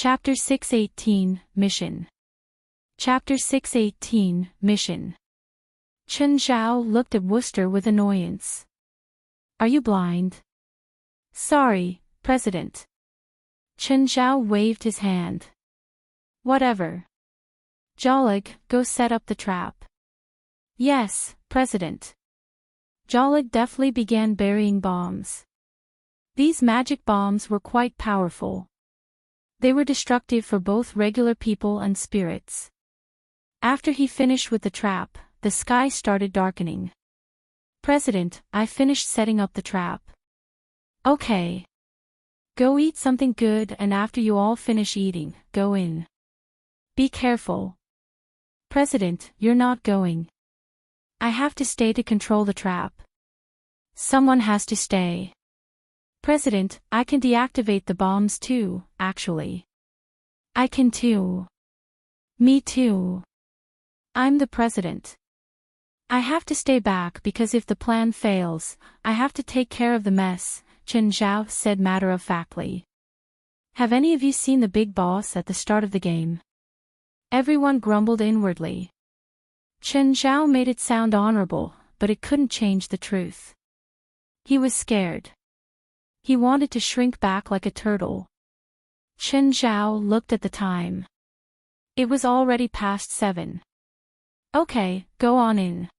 Chapter 618, Mission. Chapter 618, Mission. Chen Zhao looked at Wooster with annoyance. Are you blind? Sorry, President. Chen Zhao waved his hand. Whatever. Jolig, go set up the trap. Yes, President. Jolig deftly began burying bombs. These magic bombs were quite powerful. They were destructive for both regular people and spirits. After he finished with the trap, the sky started darkening. President, I finished setting up the trap. Okay. Go eat something good, and after you all finish eating, go in. Be careful. President, you're not going. I have to stay to control the trap. Someone has to stay. President, I can deactivate the bombs too, actually. I can too. Me too. I'm the president. I have to stay back because if the plan fails, I have to take care of the mess, Chen Zhao said matter-of-factly. Have any of you seen the big boss at the start of the game? Everyone grumbled inwardly. Chen Zhao made it sound honorable, but it couldn't change the truth. He was scared. He wanted to shrink back like a turtle. Chen Zhao looked at the time. It was already past 7. Okay, go on in.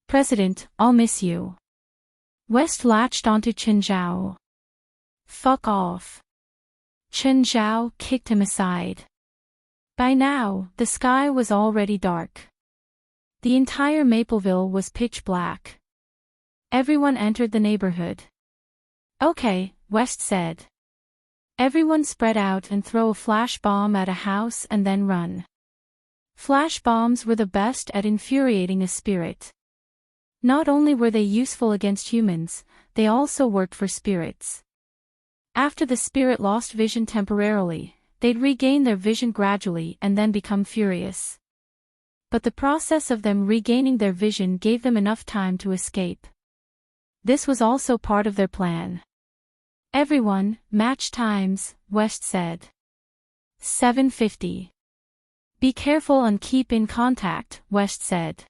President, I'll miss you. West latched onto Chen Zhao. Fuck off. Chen Zhao kicked him aside. By now, the sky was already dark. The entire Mapleville was pitch black. Everyone entered the neighborhood. Okay, West said. Everyone spread out and throw a flash bomb at a house and then run. Flash bombs were the best at infuriating a spirit. Not only were they useful against humans, they also worked for spirits. After the spirit lost vision temporarily, they'd regain their vision gradually and then become furious. But the process of them regaining their vision gave them enough time to escape. This was also part of their plan. Everyone, match times, West said. 7:50. Be careful and keep in contact, West said.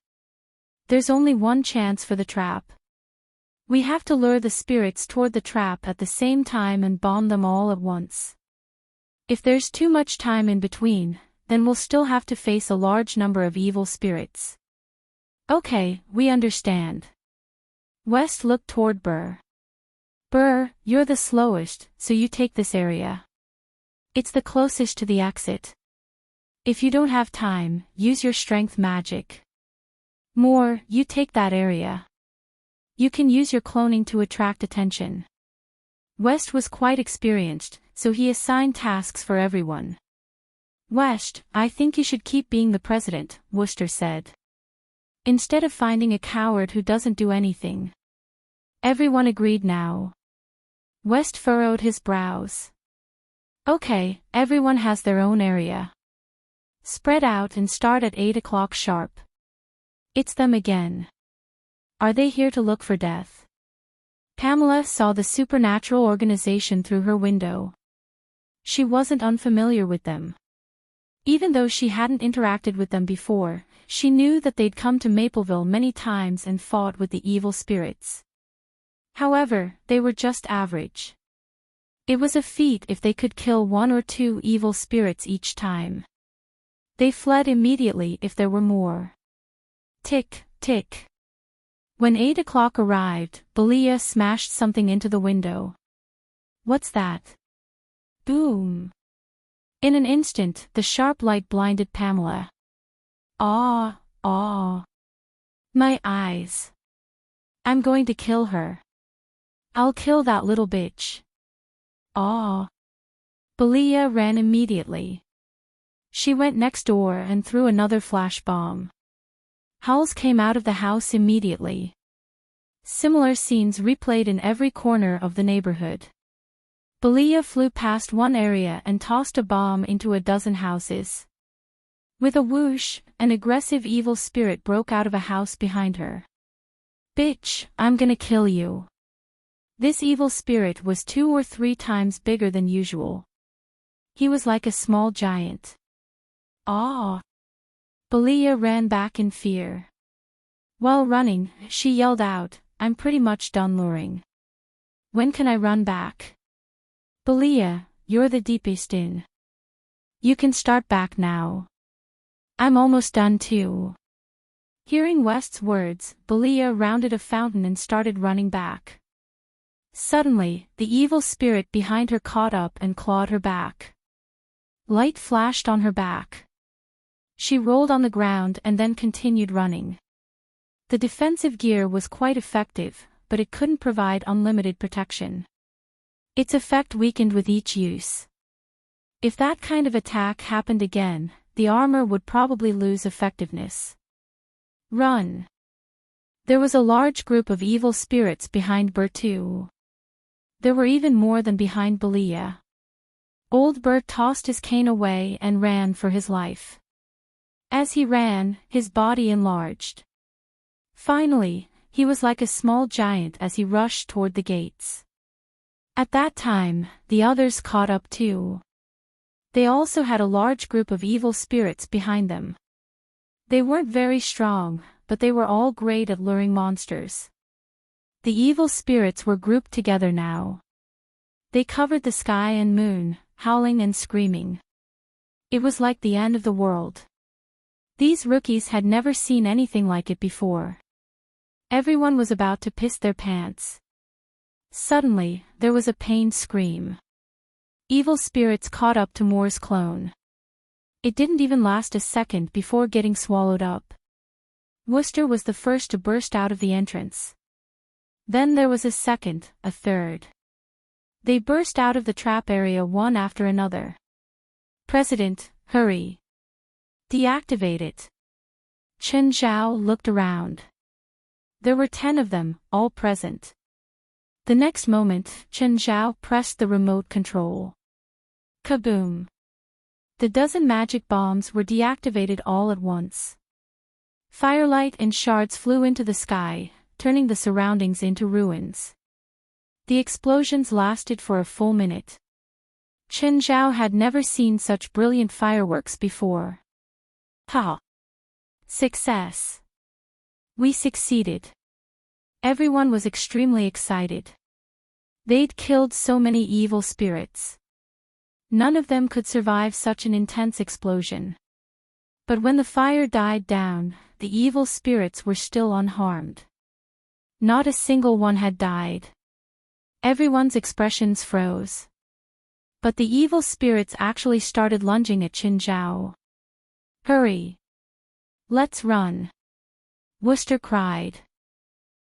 There's only one chance for the trap. We have to lure the spirits toward the trap at the same time and bomb them all at once. If there's too much time in between, then we'll still have to face a large number of evil spirits. Okay, we understand. West looked toward Burr. Burr, you're the slowest, so you take this area. It's the closest to the exit. If you don't have time, use your strength magic. Moore, you take that area. You can use your cloning to attract attention. West was quite experienced, so he assigned tasks for everyone. West, I think you should keep being the president, Wooster said. Instead of finding a coward who doesn't do anything. Everyone agreed now. West furrowed his brows. Okay, everyone has their own area. Spread out and start at 8 o'clock sharp. It's them again. Are they here to look for death? Pamela saw the supernatural organization through her window. She wasn't unfamiliar with them. Even though she hadn't interacted with them before, she knew that they'd come to Mapleville many times and fought with the evil spirits. However, they were just average. It was a feat if they could kill 1 or 2 evil spirits each time. They fled immediately if there were more. Tick, tick. When 8 o'clock arrived, Belia smashed something into the window. What's that? Boom. In an instant, the sharp light blinded Pamela. Ah. My eyes. I'm going to kill her. I'll kill that little bitch. Ah. Belia ran immediately. She went next door and threw another flash bomb. Howls came out of the house immediately. Similar scenes replayed in every corner of the neighborhood. Belia flew past one area and tossed a bomb into a dozen houses. With a whoosh, an aggressive evil spirit broke out of a house behind her. Bitch, I'm gonna kill you. This evil spirit was 2 or 3 times bigger than usual. He was like a small giant. Ah! Belia ran back in fear. While running, she yelled out, "I'm pretty much done luring. When can I run back?" "Belia, you're the deepest in. You can start back now. I'm almost done too." Hearing West's words, Belia rounded a fountain and started running back. Suddenly, the evil spirit behind her caught up and clawed her back. Light flashed on her back. She rolled on the ground and then continued running. The defensive gear was quite effective, but it couldn't provide unlimited protection. Its effect weakened with each use. If that kind of attack happened again, the armor would probably lose effectiveness. Run! There was a large group of evil spirits behind Bertu. There were even more than behind Belia. Old Bert tossed his cane away and ran for his life. As he ran, his body enlarged. Finally, he was like a small giant as he rushed toward the gates. At that time, the others caught up too. They also had a large group of evil spirits behind them. They weren't very strong, but they were all great at luring monsters. The evil spirits were grouped together now. They covered the sky and moon, howling and screaming. It was like the end of the world. These rookies had never seen anything like it before. Everyone was about to piss their pants. Suddenly, there was a pained scream. Evil spirits caught up to Moore's clone. It didn't even last a second before getting swallowed up. Wooster was the first to burst out of the entrance. Then there was a second, a third. They burst out of the trap area one after another. "President, hurry. Deactivate it." Chen Zhao looked around. There were 10 of them, all present. The next moment, Chen Zhao pressed the remote control. Kaboom! The dozen magic bombs were deactivated all at once. Firelight and shards flew into the sky, turning the surroundings into ruins. The explosions lasted for a full minute. Chen Zhao had never seen such brilliant fireworks before. Ha! Success! We succeeded. Everyone was extremely excited. They'd killed so many evil spirits. None of them could survive such an intense explosion. But when the fire died down, the evil spirits were still unharmed. Not a single one had died. Everyone's expressions froze. But the evil spirits actually started lunging at Chen Zhao. "Hurry! Let's run!" Wooster cried.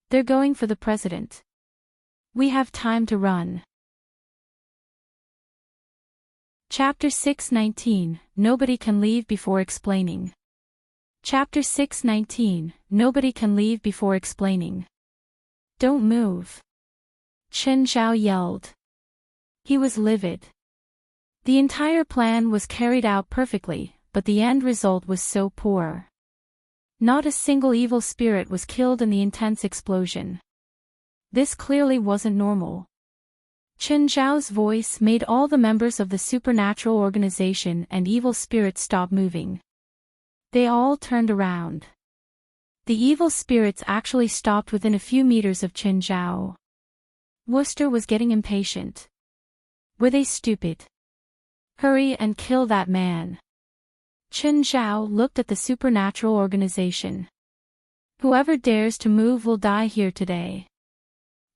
"They're going for the president. We have time to run." Chapter 619, Nobody Can Leave Before Explaining. Chapter 619, Nobody Can Leave Before Explaining. "Don't move!" Chen Zhao yelled. He was livid. The entire plan was carried out perfectly, but the end result was so poor. Not a single evil spirit was killed in the intense explosion. This clearly wasn't normal. Chen Zhao's voice made all the members of the supernatural organization and evil spirits stop moving. They all turned around. The evil spirits actually stopped within a few meters of Chen Zhao. Wooster was getting impatient. Were they stupid? Hurry and kill that man. Chen Zhao looked at the supernatural organization. Whoever dares to move will die here today.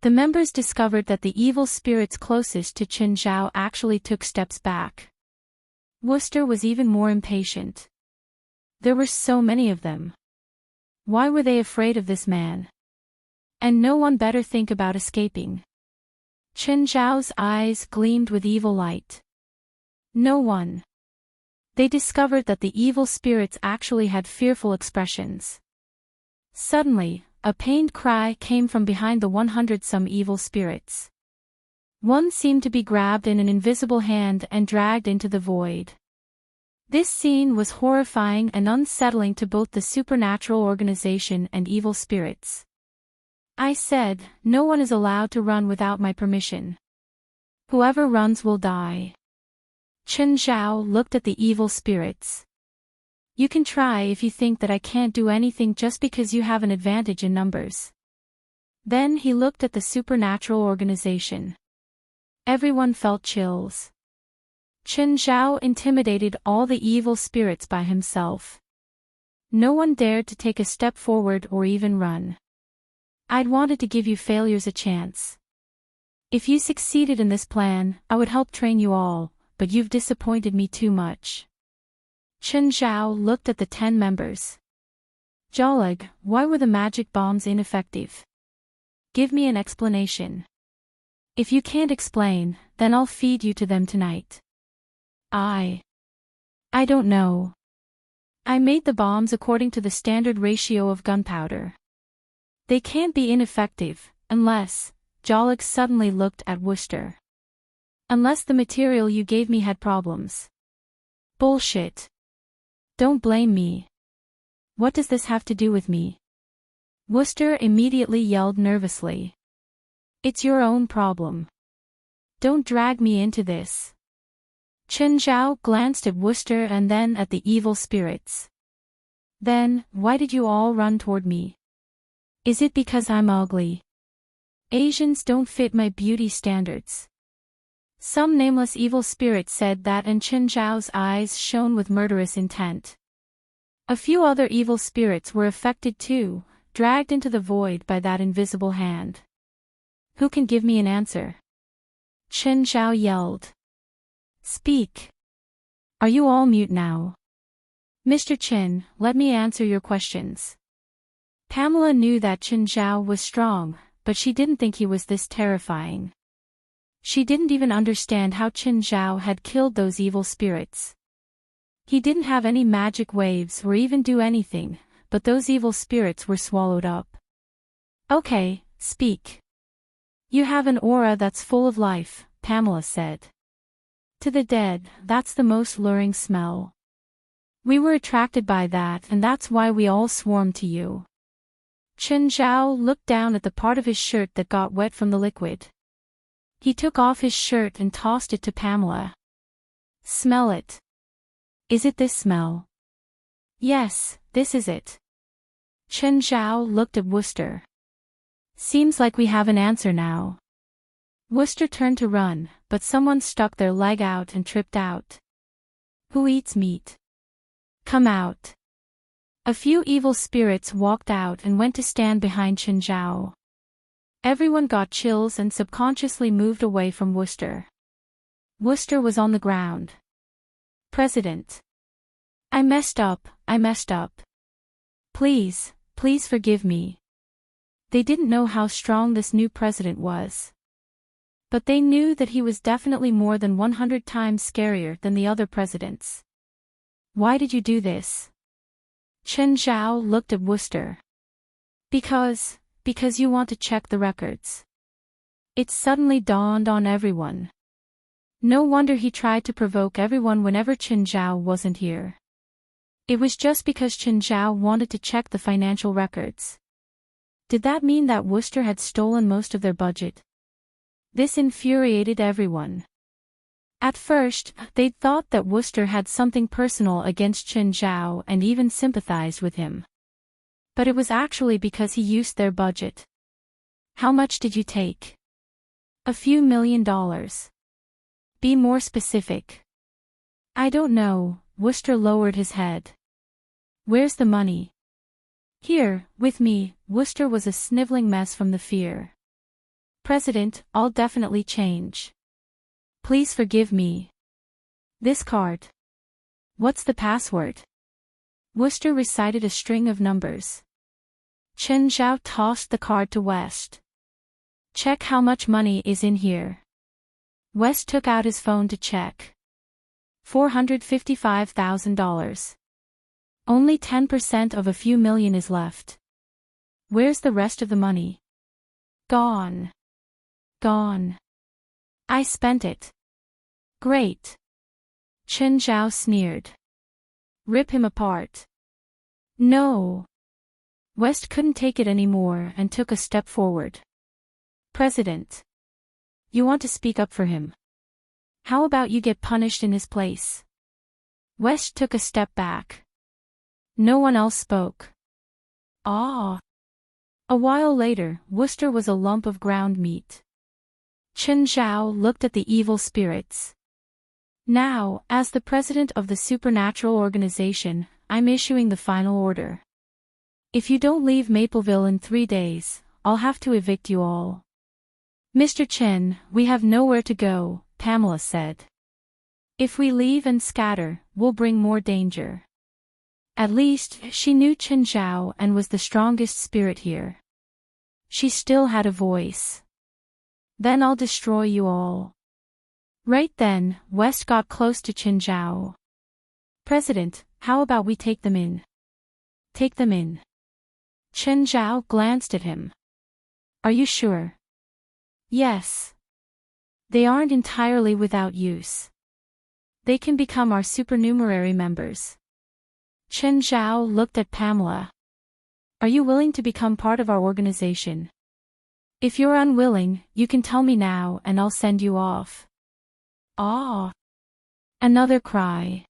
The members discovered that the evil spirits closest to Chen Zhao actually took steps back. Wooster was even more impatient. There were so many of them. Why were they afraid of this man? And no one better think about escaping. Chen Zhao's eyes gleamed with evil light. No one. They discovered that the evil spirits actually had fearful expressions. Suddenly, a pained cry came from behind the 100-some evil spirits. One seemed to be grabbed in an invisible hand and dragged into the void. This scene was horrifying and unsettling to both the supernatural organization and evil spirits. I said, no one is allowed to run without my permission. Whoever runs will die. Chen Zhao looked at the evil spirits. You can try if you think that I can't do anything just because you have an advantage in numbers. Then he looked at the supernatural organization. Everyone felt chills. Chen Zhao intimidated all the evil spirits by himself. No one dared to take a step forward or even run. I'd wanted to give you failures a chance. If you succeeded in this plan, I would help train you all, but you've disappointed me too much. Chen Zhao looked at the 10 members. Jolig, why were the magic bombs ineffective? Give me an explanation. If you can't explain, then I'll feed you to them tonight. I don't know. I made the bombs according to the standard ratio of gunpowder. They can't be ineffective, unless, Jolig suddenly looked at Wooster. Unless the material you gave me had problems. Bullshit. Don't blame me. What does this have to do with me? Wooster immediately yelled nervously. It's your own problem. Don't drag me into this. Chen Zhao glanced at Wooster and then at the evil spirits. Then, why did you all run toward me? Is it because I'm ugly? Asians don't fit my beauty standards. Some nameless evil spirit said that, and Chen Zhao's eyes shone with murderous intent. A few other evil spirits were affected too, dragged into the void by that invisible hand. Who can give me an answer? Chen Zhao yelled. Speak. Are you all mute now? Mr. Chen, let me answer your questions. Pamela knew that Chen Zhao was strong, but she didn't think he was this terrifying. She didn't even understand how Chen Zhao had killed those evil spirits. He didn't have any magic waves or even do anything, but those evil spirits were swallowed up. Okay, speak. You have an aura that's full of life, Pamela said. To the dead, that's the most luring smell. We were attracted by that, and that's why we all swarmed to you. Chen Zhao looked down at the part of his shirt that got wet from the liquid. He took off his shirt and tossed it to Pamela. Smell it. Is it this smell? Yes, this is it. Chen Zhao looked at Wooster. Seems like we have an answer now. Wooster turned to run, but someone stuck their leg out and tripped out. Who eats meat? Come out. A few evil spirits walked out and went to stand behind Chen Zhao. Everyone got chills and subconsciously moved away from Wooster. Wooster was on the ground. President. I messed up. Please forgive me. They didn't know how strong this new president was. But they knew that he was definitely more than 100 times scarier than the other presidents. Why did you do this? Chen Zhao looked at Wooster. Because you want to check the records. It suddenly dawned on everyone. No wonder he tried to provoke everyone whenever Chen Zhao wasn't here. It was just because Chen Zhao wanted to check the financial records. Did that mean that Wooster had stolen most of their budget? This infuriated everyone. At first, they'd thought that Wooster had something personal against Chen Zhao and even sympathized with him. But it was actually because he used their budget. How much did you take? A few $1,000,000. Be more specific. I don't know, Wooster lowered his head. Where's the money? Here, with me. Wooster was a sniveling mess from the fear. President, I'll definitely change. Please forgive me. This card. What's the password? Wooster recited a string of numbers. Chen Zhao tossed the card to West. Check how much money is in here. West took out his phone to check. $455,000. Only 10% of a few million is left. Where's the rest of the money? Gone. I spent it. Great. Chen Zhao sneered. Rip him apart. No. West couldn't take it anymore and took a step forward. President. You want to speak up for him? How about you get punished in his place? West took a step back. No one else spoke. Ah. A while later, Wooster was a lump of ground meat. Chen Zhao looked at the evil spirits. Now, as the president of the supernatural organization, I'm issuing the final order. If you don't leave Mapleville in 3 days, I'll have to evict you all. Mr. Chen, we have nowhere to go, Pamela said. If we leave and scatter, we'll bring more danger. At least, she knew Chen Zhao and was the strongest spirit here. She still had a voice. Then I'll destroy you all. Right then, West got close to Chen Zhao. President, how about we take them in? Take them in. Chen Zhao glanced at him. Are you sure? Yes. They aren't entirely without use. They can become our supernumerary members. Chen Zhao looked at Pamela. Are you willing to become part of our organization? If you're unwilling, you can tell me now and I'll send you off. Ah! Another cry.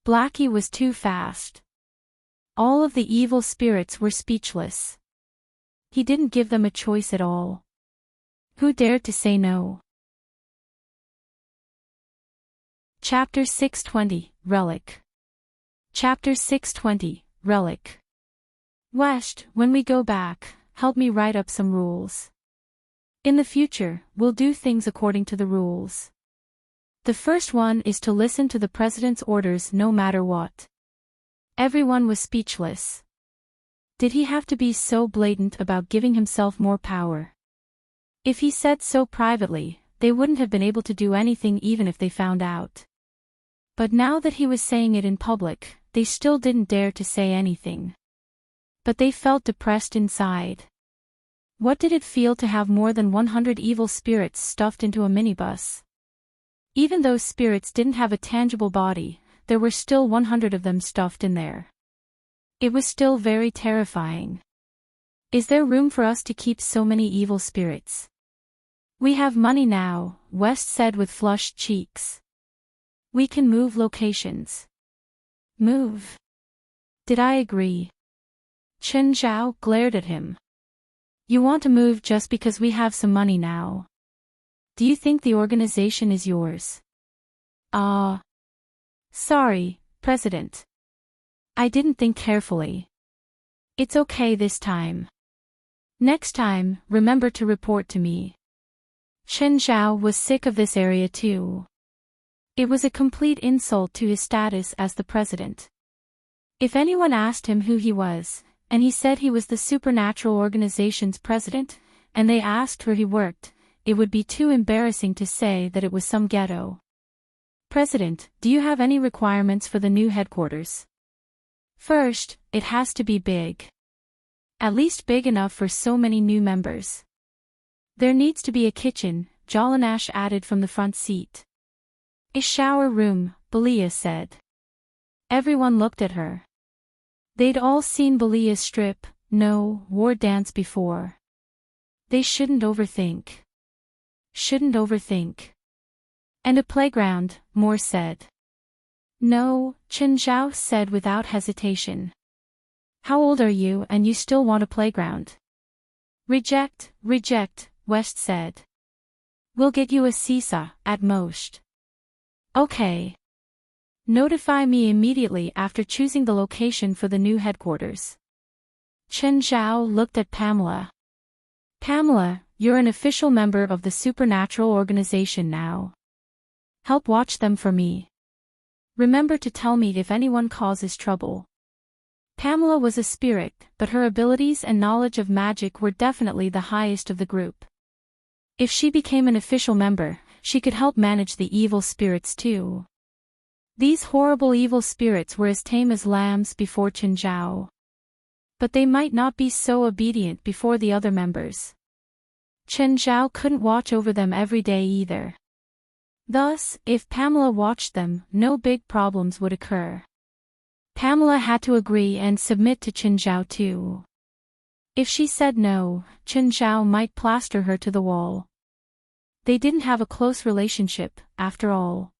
Blackie was too fast. All of the evil spirits were speechless. He didn't give them a choice at all. Who dared to say no? Chapter 620, Relic. Chapter 620, Relic. West, when we go back, help me write up some rules. In the future, we'll do things according to the rules. The first one is to listen to the president's orders no matter what. Everyone was speechless. Did he have to be so blatant about giving himself more power? If he said so privately, they wouldn't have been able to do anything even if they found out. But now that he was saying it in public, they still didn't dare to say anything. But they felt depressed inside. What did it feel to have more than 100 evil spirits stuffed into a minibus? Even though spirits didn't have a tangible body, there were still 100 of them stuffed in there. It was still very terrifying. Is there room for us to keep so many evil spirits? We have money now, West said with flushed cheeks. We can move locations. Move. Did I agree? Chen Zhao glared at him. You want to move just because we have some money now. Do you think the organization is yours? Sorry, President. I didn't think carefully. It's okay this time. Next time, remember to report to me. Chen Zhao was sick of this area too. It was a complete insult to his status as the president. If anyone asked him who he was, and he said he was the supernatural organization's president, and they asked where he worked, it would be too embarrassing to say that it was some ghetto. President, do you have any requirements for the new headquarters? First, it has to be big. At least big enough for so many new members. There needs to be a kitchen, Jolanash added from the front seat. A shower room, Belia said. Everyone looked at her. They'd all seen Belia's strip, no, war dance before. They shouldn't overthink. Shouldn't overthink. And a playground, Moore said. No, Chen Zhao said without hesitation. How old are you and you still want a playground? Reject, West said. We'll get you a seesaw, at most. Okay. Notify me immediately after choosing the location for the new headquarters. Chen Zhao looked at Pamela. Pamela, you're an official member of the supernatural organization now. Help watch them for me. Remember to tell me if anyone causes trouble. Pamela was a spirit, but her abilities and knowledge of magic were definitely the highest of the group. If she became an official member, she could help manage the evil spirits too. These horrible evil spirits were as tame as lambs before Chen Zhao. But they might not be so obedient before the other members. Chen Zhao couldn't watch over them every day either. Thus, if Pamela watched them, no big problems would occur. Pamela had to agree and submit to Chen Zhao too. If she said no, Chen Zhao might plaster her to the wall. They didn't have a close relationship, after all.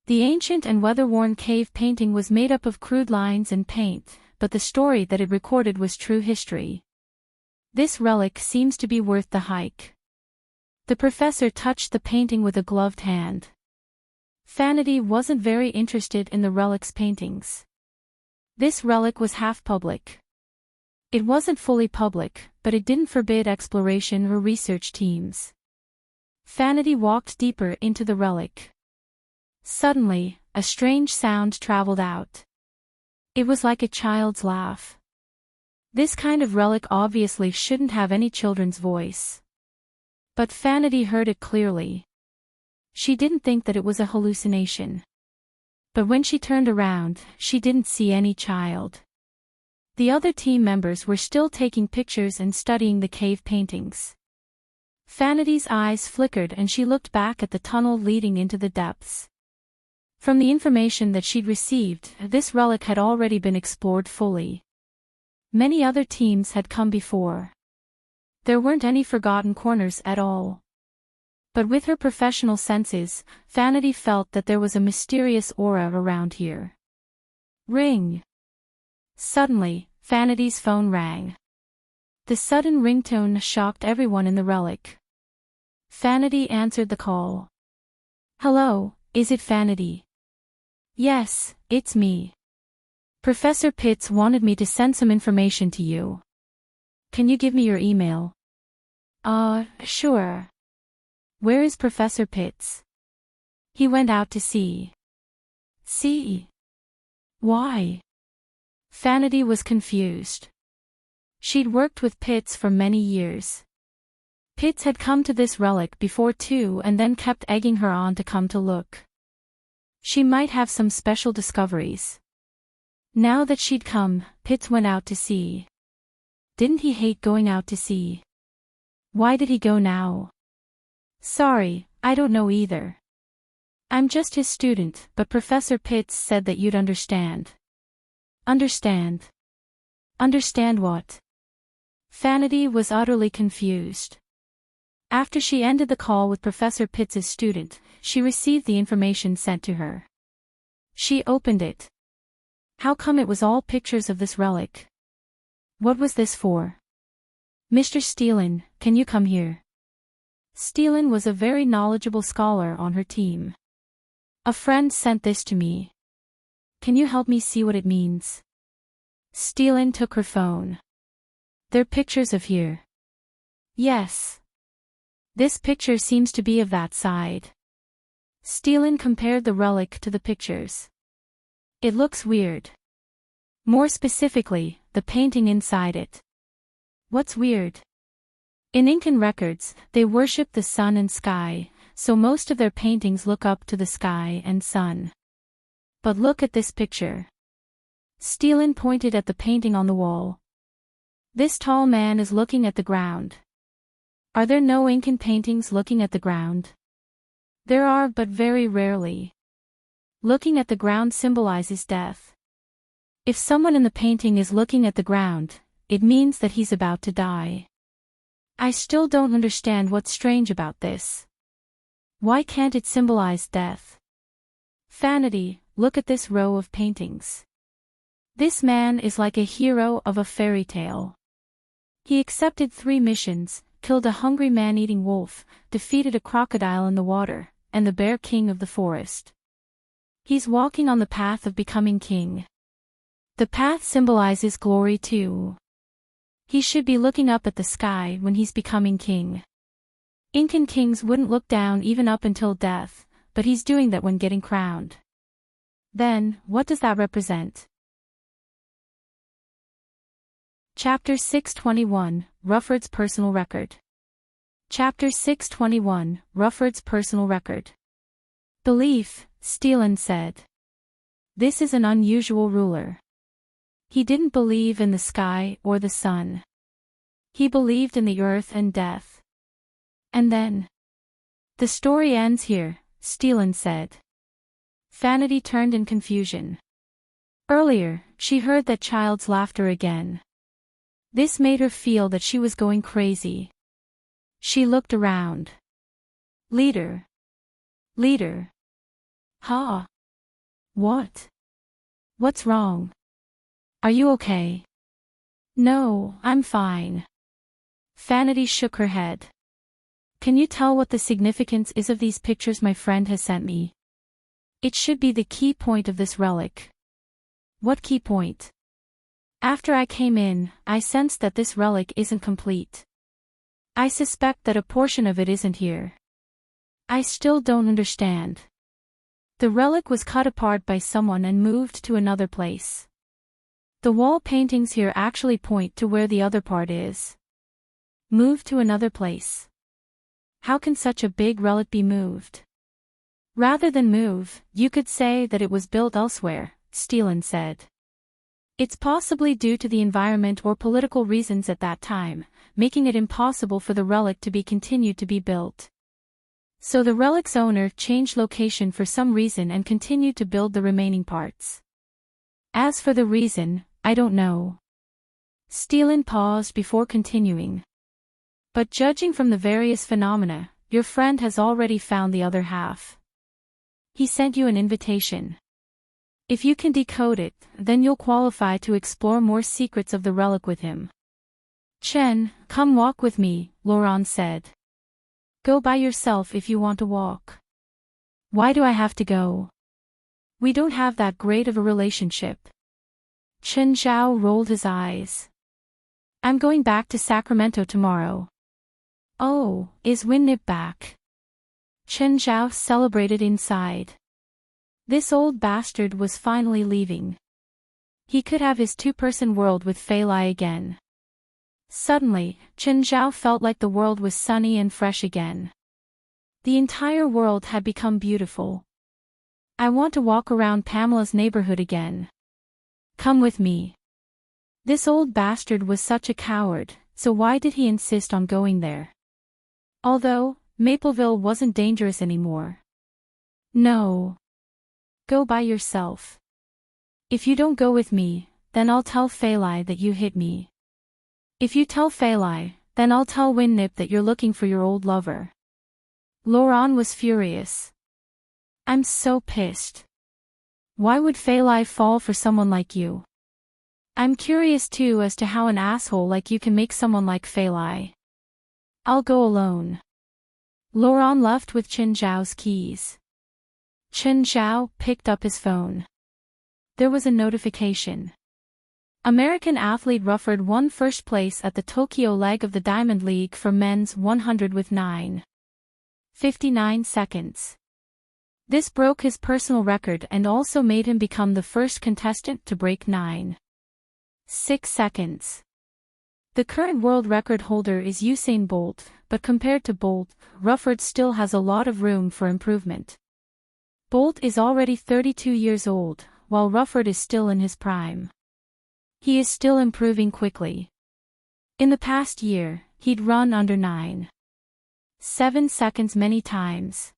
The ancient and weather-worn cave painting was made up of crude lines and paint, but the story that it recorded was true history. This relic seems to be worth the hike. The professor touched the painting with a gloved hand. Vanity wasn't very interested in the relic's paintings. This relic was half public. It wasn't fully public, but it didn't forbid exploration or research teams. Vanity walked deeper into the relic. Suddenly, a strange sound traveled out. It was like a child's laugh. This kind of relic obviously shouldn't have any children's voice. But Vanity heard it clearly. She didn't think that it was a hallucination. But when she turned around, she didn't see any child. The other team members were still taking pictures and studying the cave paintings. Vanity's eyes flickered and she looked back at the tunnel leading into the depths. From the information that she'd received, this relic had already been explored fully. Many other teams had come before. There weren't any forgotten corners at all. But with her professional senses, Vanity felt that there was a mysterious aura around here. Ring. Suddenly, Vanity's phone rang. The sudden ringtone shocked everyone in the relic. Vanity answered the call. Hello, is it Vanity? Yes, it's me. Professor Pitts wanted me to send some information to you. Can you give me your email? Sure. Where is Professor Pitts? He went out to sea. Sea? Why? Vanity was confused. She'd worked with Pitts for many years. Pitts had come to this relic before too and then kept egging her on to come to look. She might have some special discoveries. Now that she'd come, Pitts went out to sea. Didn't he hate going out to sea? Why did he go now? Sorry, I don't know either. I'm just his student, but Professor Pitts said that you'd understand. Understand? Understand what? Vanity was utterly confused. After she ended the call with Professor Pitts's student, she received the information sent to her. She opened it. How come it was all pictures of this relic? What was this for? Mr. Steelen, can you come here? Steelen was a very knowledgeable scholar on her team. A friend sent this to me. Can you help me see what it means? Steelen took her phone. They're pictures of here. Yes. This picture seems to be of that side. Steelen compared the relic to the pictures. It looks weird. More specifically, the painting inside it. What's weird? In Incan records, they worship the sun and sky, so most of their paintings look up to the sky and sun. But look at this picture. Steelen pointed at the painting on the wall. This tall man is looking at the ground. Are there no Incan paintings looking at the ground? There are, but very rarely. Looking at the ground symbolizes death. If someone in the painting is looking at the ground, it means that he's about to die. I still don't understand what's strange about this. Why can't it symbolize death? Vanity, look at this row of paintings. This man is like a hero of a fairy tale. He accepted 3 missions, killed a hungry man-eating wolf, defeated a crocodile in the water, and the bear king of the forest. He's walking on the path of becoming king. The path symbolizes glory too. He should be looking up at the sky when he's becoming king. Incan kings wouldn't look down even up until death, but he's doing that when getting crowned. Then, what does that represent? Chapter 621, Rufford's Personal Record. Chapter 621, Rufford's Personal Record. Belief, Steelen said. This is an unusual ruler. He didn't believe in the sky or the sun. He believed in the earth and death. And then? The story ends here, Steelen said. Vanity turned in confusion. Earlier, she heard that child's laughter again. This made her feel that she was going crazy. She looked around. Leader. Leader. Ha. What? What's wrong? Are you okay? No, I'm fine. Vanity shook her head. Can you tell what the significance is of these pictures my friend has sent me? It should be the key point of this relic. What key point? After I came in, I sensed that this relic isn't complete. I suspect that a portion of it isn't here. I still don't understand. The relic was cut apart by someone and moved to another place. The wall paintings here actually point to where the other part is. Moved to another place. How can such a big relic be moved? Rather than move, you could say that it was built elsewhere, Steelen said. It's possibly due to the environment or political reasons at that time, making it impossible for the relic to be continued to be built. So the relic's owner changed location for some reason and continued to build the remaining parts. As for the reason, I don't know. Steelen paused before continuing. But judging from the various phenomena, your friend has already found the other half. He sent you an invitation. If you can decode it, then you'll qualify to explore more secrets of the relic with him. Chen, come walk with me, Laurent said. Go by yourself if you want to walk. Why do I have to go? We don't have that great of a relationship. Chen Zhao rolled his eyes. I'm going back to Sacramento tomorrow. Oh, is Winnip back? Chen Zhao celebrated inside. This old bastard was finally leaving. He could have his two-person world with Fei Lai again. Suddenly, Chen Zhao felt like the world was sunny and fresh again. The entire world had become beautiful. I want to walk around Pamela's neighborhood again. Come with me. This old bastard was such a coward, so why did he insist on going there? Although, Mapleville wasn't dangerous anymore. No. Go by yourself. If you don't go with me, then I'll tell Fei Lai that you hit me. If you tell Fei Lai, then I'll tell Winnip that you're looking for your old lover. Laurent was furious. I'm so pissed. Why would Fei Lai fall for someone like you? I'm curious too as to how an asshole like you can make someone like Fei Lai. I'll go alone. Laurent left with Chen Zhao's keys. Chen Zhao picked up his phone. There was a notification. American athlete Rufford won first place at the Tokyo leg of the Diamond League for men's 100 with 9:59 seconds. This broke his personal record and also made him become the first contestant to break 9:6 seconds. The current world record holder is Usain Bolt, but compared to Bolt, Rufford still has a lot of room for improvement. Bolt is already 32 years old, while Rufford is still in his prime. He is still improving quickly. In the past year, he'd run under 9.7 seconds many times.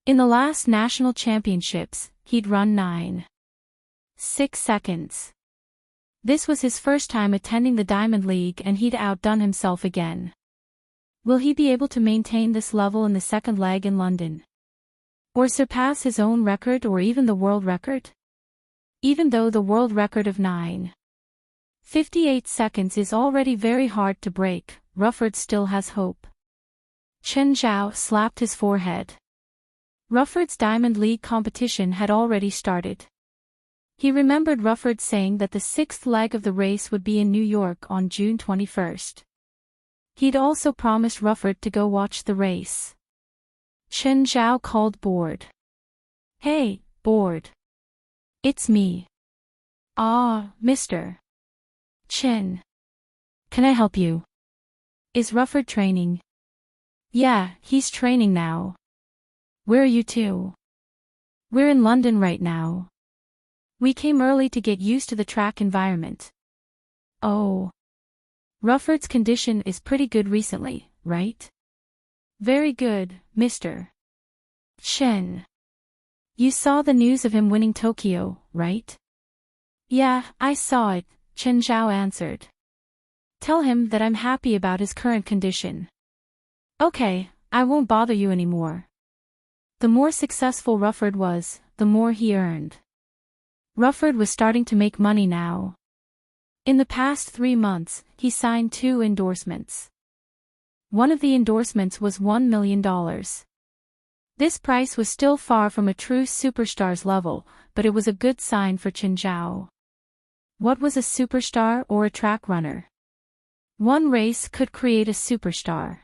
In the last national championships, he'd run 9.6 seconds. This was his first time attending the Diamond League and he'd outdone himself again. Will he be able to maintain this level in the second leg in London? Or surpass his own record or even the world record? Even though the world record of 9.58 seconds is already very hard to break, Rufford still has hope. Chen Zhao slapped his forehead. Rufford's Diamond League competition had already started. He remembered Rufford saying that the sixth leg of the race would be in New York on June 21st. He'd also promised Rufford to go watch the race. Chen Zhao called Board. Hey, Board. It's me. Ah, Mr. Chen. Can I help you? Is Rufford training? Yeah, he's training now. Where are you two? We're in London right now. We came early to get used to the track environment. Oh. Rufford's condition is pretty good recently, right? Very good, Mr. Chen. You saw the news of him winning Tokyo, right? Yeah, I saw it, Chen Zhao answered. Tell him that I'm happy about his current condition. Okay, I won't bother you anymore. The more successful Rufford was, the more he earned. Rufford was starting to make money now. In the past 3 months, he signed 2 endorsements. One of the endorsements was $1 million. This price was still far from a true superstar's level, but it was a good sign for Chen Zhao. What was a superstar or a track runner? One race could create a superstar.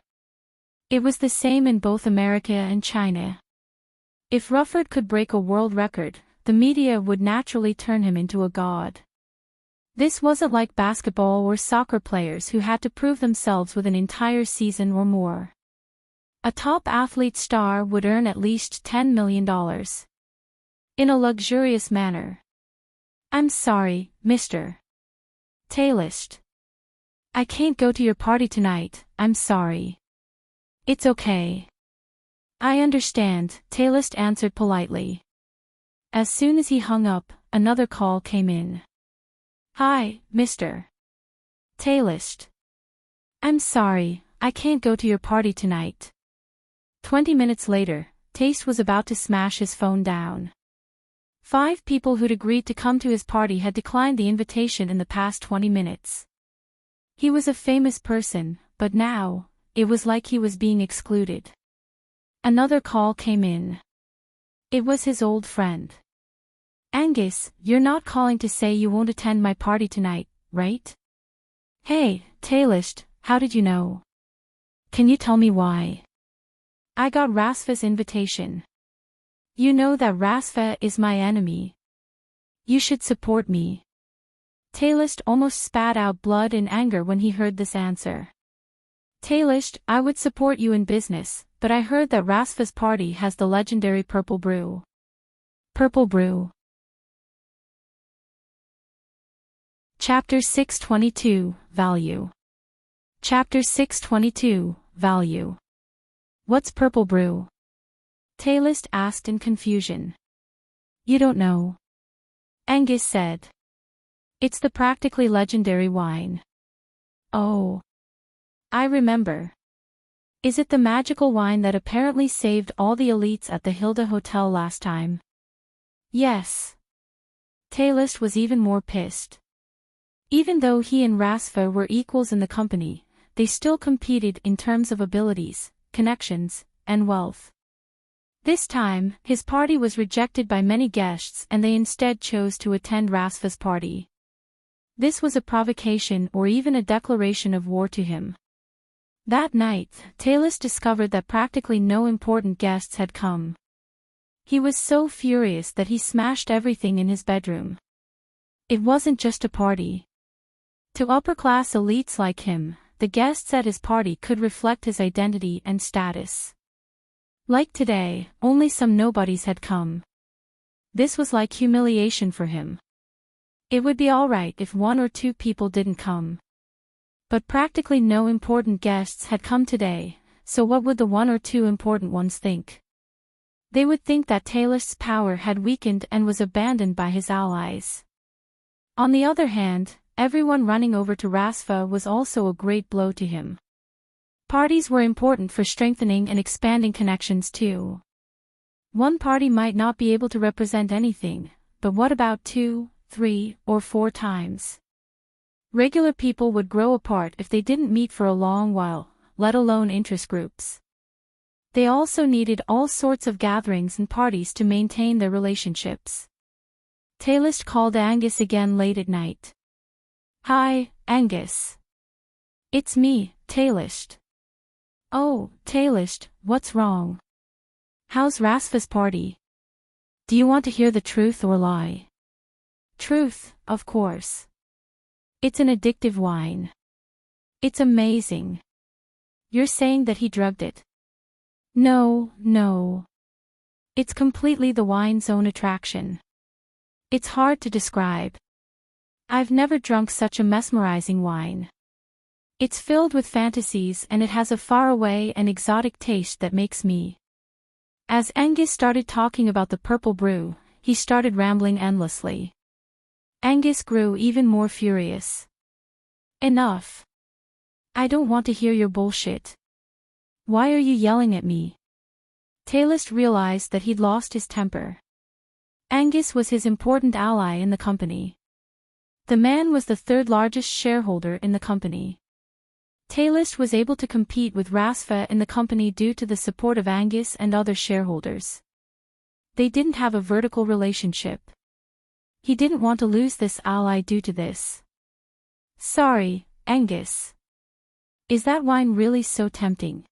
It was the same in both America and China. If Rufford could break a world record, the media would naturally turn him into a god. This wasn't like basketball or soccer players who had to prove themselves with an entire season or more. A top athlete star would earn at least $10 million. In a luxurious manner. I'm sorry, Mr. Tailist. I can't go to your party tonight, I'm sorry. It's okay. I understand, Tailist answered politely. As soon as he hung up, another call came in. Hi, Mr. Tailist. I'm sorry, I can't go to your party tonight. 20 minutes later, Taste was about to smash his phone down. 5 people who'd agreed to come to his party had declined the invitation in the past 20 minutes. He was a famous person, but now, it was like he was being excluded. Another call came in. It was his old friend. Angus, you're not calling to say you won't attend my party tonight, right? Hey, Tailist, how did you know? Can you tell me why? I got Rasfa's invitation. You know that Rasfa is my enemy. You should support me. Tailist almost spat out blood in anger when he heard this answer. Tailist, I would support you in business, but I heard that Rasfa's party has the legendary Purple Brew. Purple Brew. Chapter 622, Value. Chapter 622, Value. What's Purple Brew? Tailist asked in confusion. You don't know? Angus said. It's the practically legendary wine. Oh. I remember. Is it the magical wine that apparently saved all the elites at the Hilda Hotel last time? Yes. Tailist was even more pissed. Even though he and Rasfa were equals in the company, they still competed in terms of abilities, connections, and wealth. This time, his party was rejected by many guests and they instead chose to attend Rasfa's party. This was a provocation or even a declaration of war to him. That night, Tailist discovered that practically no important guests had come. He was so furious that he smashed everything in his bedroom. It wasn't just a party. To upper-class elites like him, the guests at his party could reflect his identity and status. Like today, only some nobodies had come. This was like humiliation for him. It would be alright if 1 or 2 people didn't come. But practically no important guests had come today, so what would the 1 or 2 important ones think? They would think that Tailist's power had weakened and was abandoned by his allies. On the other hand, everyone running over to Rasfa was also a great blow to him. Parties were important for strengthening and expanding connections too. One party might not be able to represent anything, but what about 2, 3, or 4 times? Regular people would grow apart if they didn't meet for a long while, let alone interest groups. They also needed all sorts of gatherings and parties to maintain their relationships. Tailist called Angus again late at night. Hi, Angus. It's me, Tailist. Oh, Tailist, what's wrong? How's Rasfa's party? Do you want to hear the truth or lie? Truth, of course. It's an addictive wine. It's amazing. You're saying that he drugged it? No. It's completely the wine's own attraction. It's hard to describe. I've never drunk such a mesmerizing wine. It's filled with fantasies and it has a faraway and exotic taste that makes me. As Angus started talking about the Purple Brew, he started rambling endlessly. Angus grew even more furious. Enough. I don't want to hear your bullshit. Why are you yelling at me? Taylist realized that he'd lost his temper. Angus was his important ally in the company. The man was the third largest shareholder in the company. Taylist was able to compete with Rasfa in the company due to the support of Angus and other shareholders. They didn't have a vertical relationship. He didn't want to lose this ally due to this. Sorry, Angus. Is that wine really so tempting?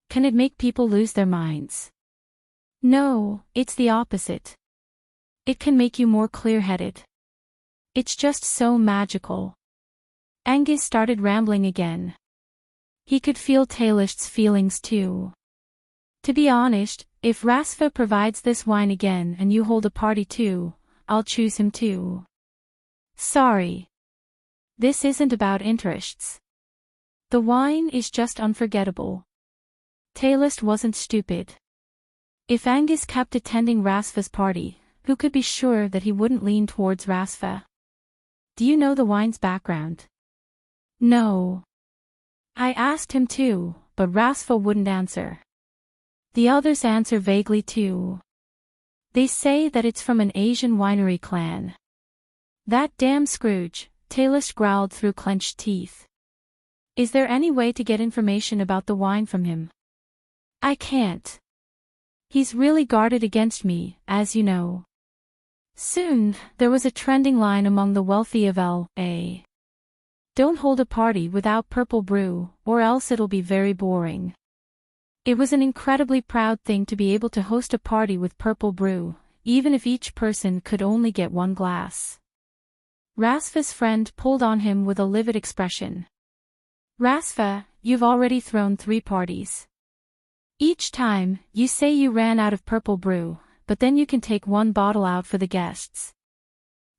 Can it make people lose their minds? No, it's the opposite. It can make you more clear-headed. It's just so magical. Angus started rambling again. He could feel Taylist's feelings too. To be honest, if Rasfa provides this wine again and you hold a party too, I'll choose him too. Sorry. This isn't about interests. The wine is just unforgettable. Taylist wasn't stupid. If Angus kept attending Rasfa's party, who could be sure that he wouldn't lean towards Rasfa? Do you know the wine's background? No. I asked him too, but Rasfa wouldn't answer. The others answer vaguely too. They say that it's from an Asian winery clan. That damn Scrooge, Taylist growled through clenched teeth. Is there any way to get information about the wine from him? I can't. He's really guarded against me, as you know. Soon, there was a trending line among the wealthy of L.A. Don't hold a party without purple brew, or else it'll be very boring. It was an incredibly proud thing to be able to host a party with purple brew, even if each person could only get one glass. Rasfa's friend pulled on him with a livid expression. Rasfa, you've already thrown 3 parties. Each time, you say you ran out of purple brew, but then you can take 1 bottle out for the guests.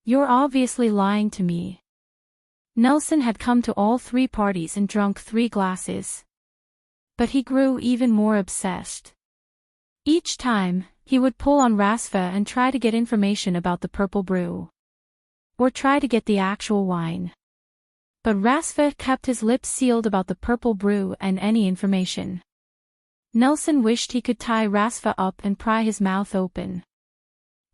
You're obviously lying to me. Nelson had come to all 3 parties and drunk 3 glasses. But he grew even more obsessed. Each time, he would pull on Rasfa and try to get information about the purple brew. Or try to get the actual wine. But Rasfa kept his lips sealed about the purple brew and any information. Nelson wished he could tie Rasfa up and pry his mouth open.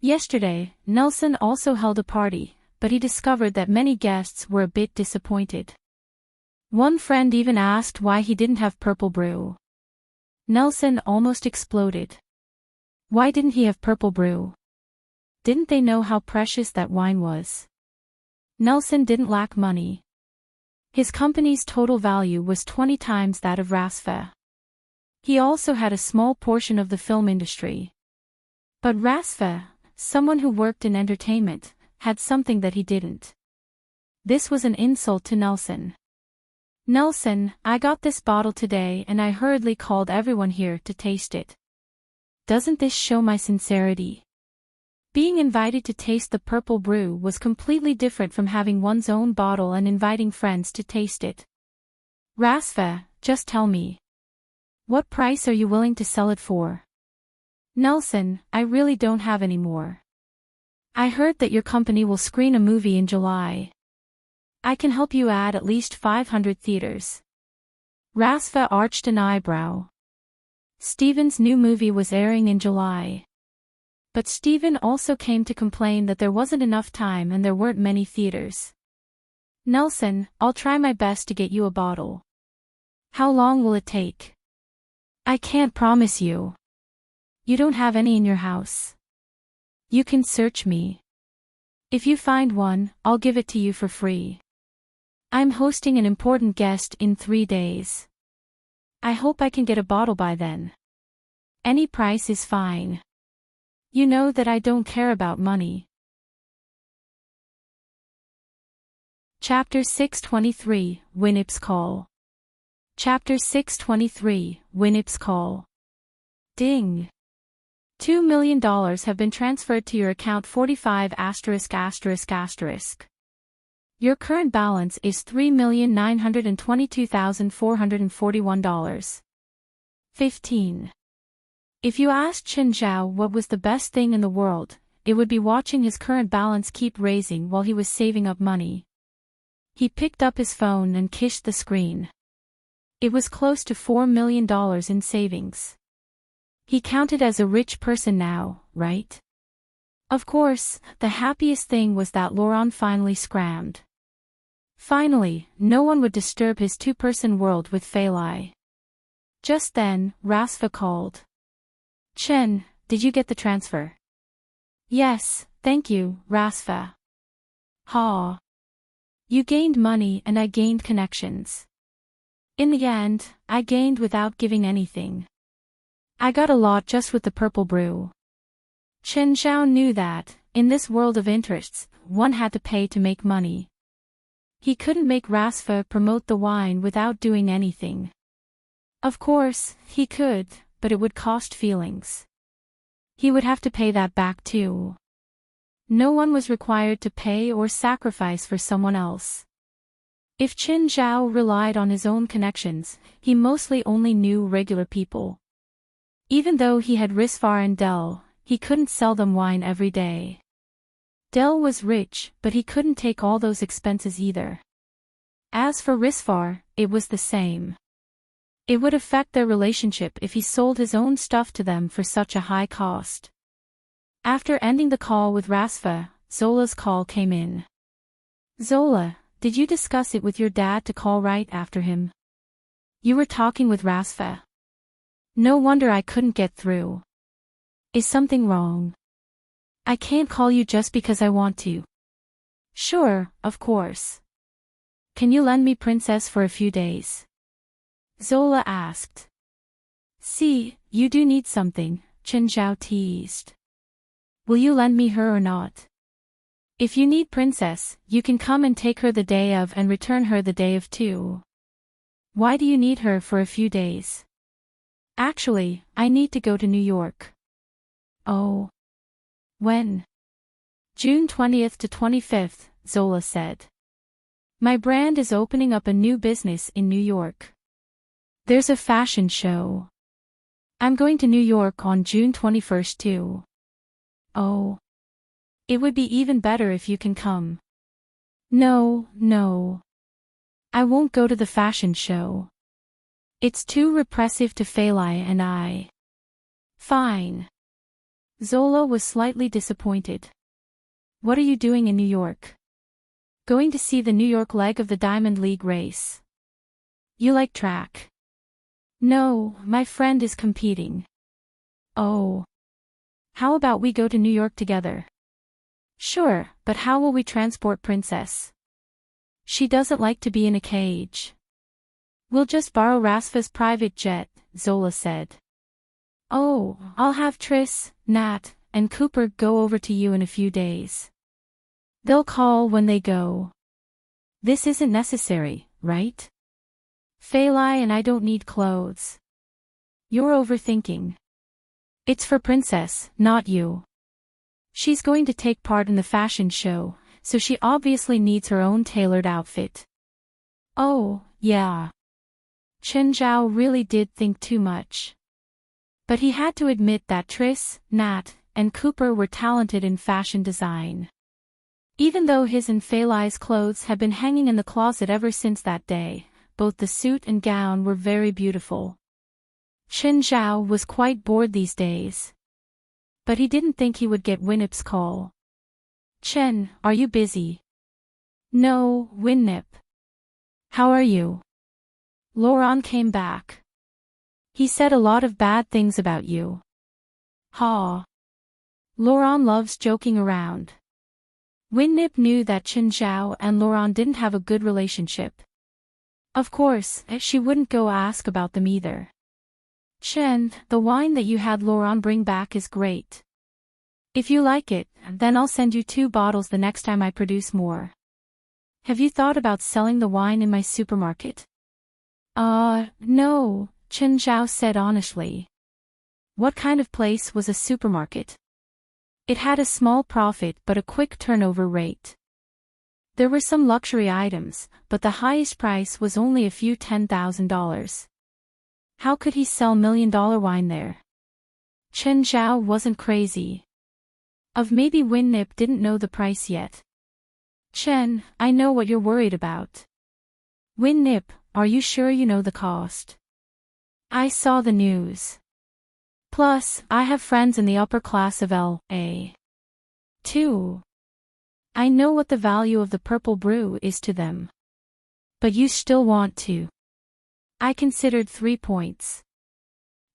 Yesterday, Nelson also held a party, but he discovered that many guests were a bit disappointed. One friend even asked why he didn't have purple brew. Nelson almost exploded. Why didn't he have purple brew? Didn't they know how precious that wine was? Nelson didn't lack money. His company's total value was 20 times that of Rasfa. He also had a small portion of the film industry. But Rasfa, someone who worked in entertainment, had something that he didn't. This was an insult to Nelson. Nelson, I got this bottle today and I hurriedly called everyone here to taste it. Doesn't this show my sincerity? Being invited to taste the purple brew was completely different from having one's own bottle and inviting friends to taste it. Rasfa, just tell me. What price are you willing to sell it for? Nelson, I really don't have any more. I heard that your company will screen a movie in July. I can help you add at least 500 theaters. Rasfa arched an eyebrow. Steven's new movie was airing in July. But Steven also came to complain that there wasn't enough time and there weren't many theaters. Nelson, I'll try my best to get you a bottle. How long will it take? I can't promise you. You don't have any in your house. You can search me. If you find one, I'll give it to you for free. I'm hosting an important guest in 3 days. I hope I can get a bottle by then. Any price is fine. You know that I don't care about money. Chapter 623, Winnip's Call. Chapter 623, Winnip's Call. Ding. $2 million have been transferred to your account 45 *****. Your current balance is $3,922,441. 15. If you asked Chen Zhao what was the best thing in the world, it would be watching his current balance keep raising while he was saving up money. He picked up his phone and kissed the screen. It was close to $4 million in savings. He counted as a rich person now, right? Of course, the happiest thing was that Laurent finally scrammed. Finally, no one would disturb his two-person world with Feilai. Just then, Rasfa called. Chen, did you get the transfer? Yes, thank you, Rasfa. Ha. You gained money and I gained connections. In the end, I gained without giving anything. I got a lot just with the purple brew. Chen Zhao knew that, in this world of interests, one had to pay to make money. He couldn't make Rasfa promote the wine without doing anything. Of course, he could, but it would cost feelings. He would have to pay that back too. No one was required to pay or sacrifice for someone else. If Qin Zhao relied on his own connections, he mostly only knew regular people. Even though he had Risvar and Del, he couldn't sell them wine every day. Del was rich, but he couldn't take all those expenses either. As for Risvar, it was the same. It would affect their relationship if he sold his own stuff to them for such a high cost. After ending the call with Rasfa, Zola's call came in. Zola, did you discuss it with your dad to call right after him? You were talking with Rasfa. No wonder I couldn't get through. Is something wrong? I can't call you just because I want to. Sure, of course. Can you lend me Princess for a few days? Zola asked. See, you do need something, Chen Zhao teased. Will you lend me her or not? If you need Princess, you can come and take her the day of and return her the day of too. Why do you need her for a few days? Actually, I need to go to New York. Oh. When? June 20th to 25th, Zola said. My brand is opening up a new business in New York. There's a fashion show. I'm going to New York on June 21st too. Oh. It would be even better if you can come. No. I won't go to the fashion show. It's too repressive to Feilai and I. Fine. Zola was slightly disappointed. What are you doing in New York? Going to see the New York leg of the Diamond League race. You like track? No, my friend is competing. Oh. How about we go to New York together? Sure, but how will we transport Princess? She doesn't like to be in a cage. We'll just borrow Rasfa's private jet, Zola said. Oh, I'll have Triss, Nat, and Cooper go over to you in a few days. They'll call when they go. This isn't necessary, right? Feilai and I don't need clothes. You're overthinking. It's for Princess, not you. She's going to take part in the fashion show, so she obviously needs her own tailored outfit. Oh, yeah. Chen Zhao really did think too much. But he had to admit that Triss, Nat, and Cooper were talented in fashion design. Even though his and Feilai's clothes had been hanging in the closet ever since that day, both the suit and gown were very beautiful. Chen Zhao was quite bored these days. But he didn't think he would get Winnip's call. Chen, are you busy? No, Winnip. How are you? Laurent came back. He said a lot of bad things about you. Ha. Laurent loves joking around. Winnip knew that Chen Zhao and Laurent didn't have a good relationship. Of course, she wouldn't go ask about them either. Chen, the wine that you had Laurent bring back is great. If you like it, then I'll send you 2 bottles the next time I produce more. Have you thought about selling the wine in my supermarket? No, Chen Zhao said honestly. What kind of place was a supermarket? It had a small profit but a quick turnover rate. There were some luxury items, but the highest price was only a few $10,000. How could he sell $1 million wine there? Chen Zhao wasn't crazy. Of maybe Winnip didn't know the price yet. Chen, I know what you're worried about. Winnip, are you sure you know the cost? I saw the news. Plus, I have friends in the upper class of L.A. too. I know what the value of the purple brew is to them. But you still want to. I considered 3 points.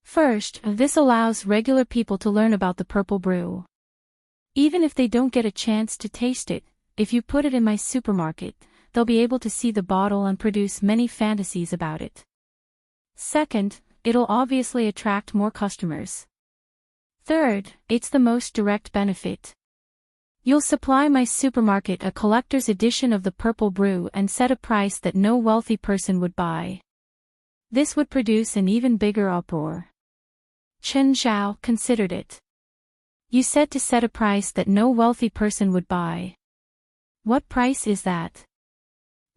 First, this allows regular people to learn about the purple brew. Even if they don't get a chance to taste it, if you put it in my supermarket, they'll be able to see the bottle and produce many fantasies about it. Second, it'll obviously attract more customers. Third, it's the most direct benefit. You'll supply my supermarket a collector's edition of the purple brew and set a price that no wealthy person would buy. This would produce an even bigger uproar. Chen Zhao considered it. You said to set a price that no wealthy person would buy. What price is that?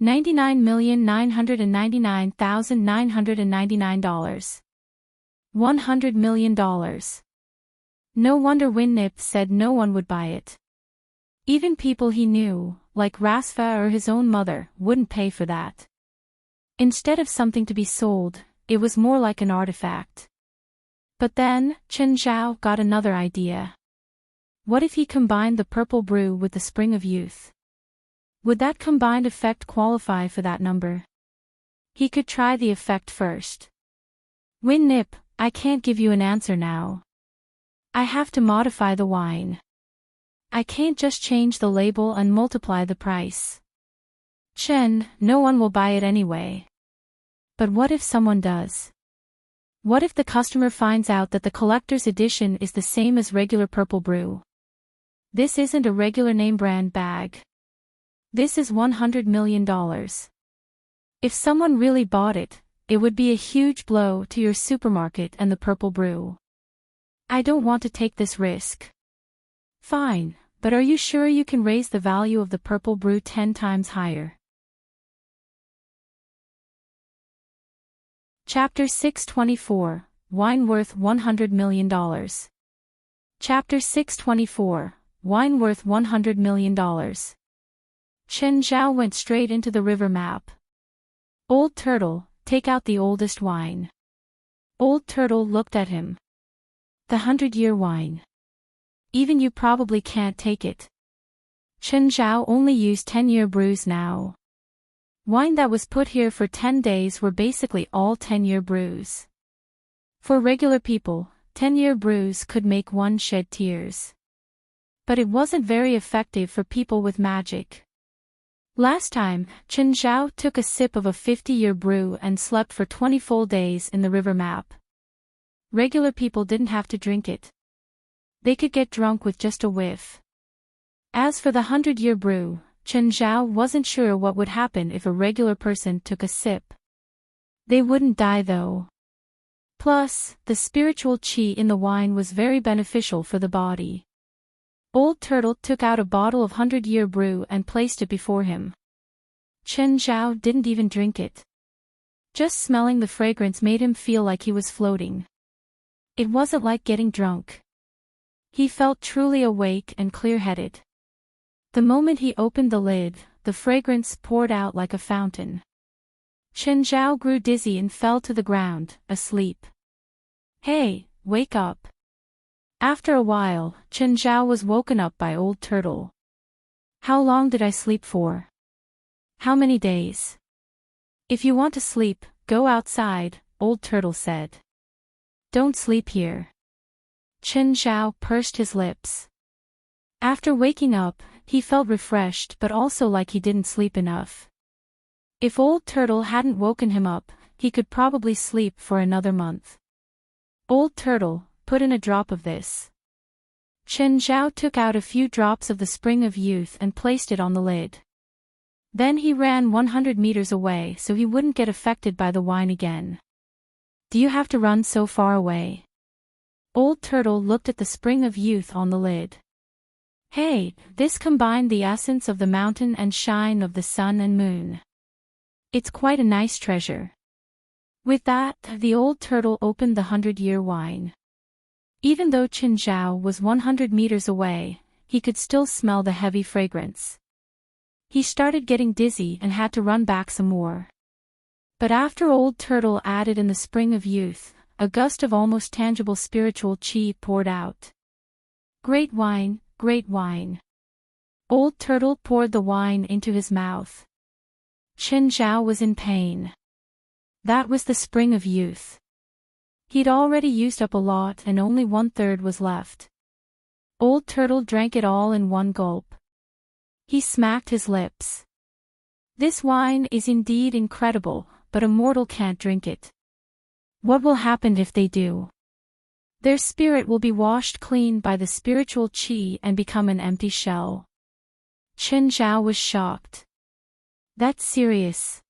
$99,999,999. $100 million. No wonder Winnip said no one would buy it. Even people he knew, like Rasfa or his own mother, wouldn't pay for that. Instead of something to be sold, it was more like an artifact. But then, Chen Zhao got another idea. What if he combined the purple brew with the Spring of Youth? Would that combined effect qualify for that number? He could try the effect first. Winnip, I can't give you an answer now. I have to modify the wine. I can't just change the label and multiply the price. Chen, no one will buy it anyway. But what if someone does? What if the customer finds out that the collector's edition is the same as regular purple brew? This isn't a regular name brand bag. This is $100 million. If someone really bought it, it would be a huge blow to your supermarket and the purple brew. I don't want to take this risk. Fine, but are you sure you can raise the value of the purple brew 10 times higher? Chapter 624, Wine Worth $100 million. Chapter 624, Wine Worth $100 million. Chen Zhao went straight into the river map. Old Turtle, take out the oldest wine. Old Turtle looked at him. The 100-year wine. Even you probably can't take it. Chen Zhao only used 10-year brews now. Wine that was put here for 10 days were basically all 10-year brews. For regular people, 10-year brews could make one shed tears. But it wasn't very effective for people with magic. Last time, Chen Zhao took a sip of a 50-year brew and slept for 20 full days in the river map. Regular people didn't have to drink it. They could get drunk with just a whiff. As for the 100-year brew, Chen Zhao wasn't sure what would happen if a regular person took a sip. They wouldn't die though. Plus, the spiritual qi in the wine was very beneficial for the body. Old Turtle took out a bottle of 100-year brew and placed it before him. Chen Zhao didn't even drink it. Just smelling the fragrance made him feel like he was floating. It wasn't like getting drunk. He felt truly awake and clear-headed. The moment he opened the lid, the fragrance poured out like a fountain. Chen Zhao grew dizzy and fell to the ground, asleep. Hey, wake up. After a while, Chen Zhao was woken up by Old Turtle. How long did I sleep for? How many days? If you want to sleep, go outside, Old Turtle said. Don't sleep here. Chen Zhao pursed his lips. After waking up, he felt refreshed but also like he didn't sleep enough. If Old Turtle hadn't woken him up, he could probably sleep for another month. Old Turtle, put in a drop of this. Chen Zhao took out a few drops of the Spring of Youth and placed it on the lid. Then he ran 100 meters away so he wouldn't get affected by the wine again. Do you have to run so far away? Old Turtle looked at the Spring of Youth on the lid. Hey, this combined the essence of the mountain and shine of the sun and moon. It's quite a nice treasure. With that, the Old Turtle opened the 100-year wine. Even though Chen Zhao was 100 meters away, he could still smell the heavy fragrance. He started getting dizzy and had to run back some more. But after Old Turtle added in the spring of youth, a gust of almost tangible spiritual chi poured out. Great wine, great wine. Old Turtle poured the wine into his mouth. Chen Zhao was in pain. That was the spring of youth. He'd already used up a lot and only 1/3 was left. Old Turtle drank it all in one gulp. He smacked his lips. This wine is indeed incredible, but a mortal can't drink it. What will happen if they do? Their spirit will be washed clean by the spiritual chi and become an empty shell. Chen Zhao was shocked. That's serious.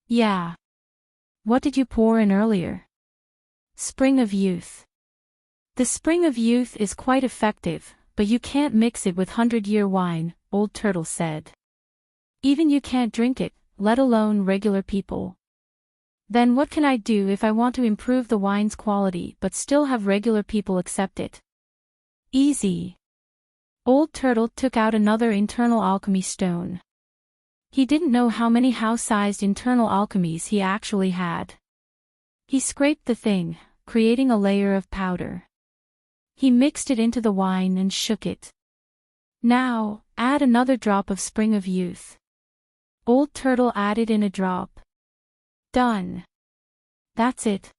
Yeah. What did you pour in earlier? Spring of Youth. The Spring of Youth is quite effective, but you can't mix it with 100-year wine, Old Turtle said. Even you can't drink it, let alone regular people. Then what can I do if I want to improve the wine's quality but still have regular people accept it? Easy. Old Turtle took out another internal alchemy stone. He didn't know how many house-sized internal alchemies he actually had. He scraped the thing, creating a layer of powder. He mixed it into the wine and shook it. Now, add another drop of Spring of Youth. Old Turtle added in a drop. Done. That's it.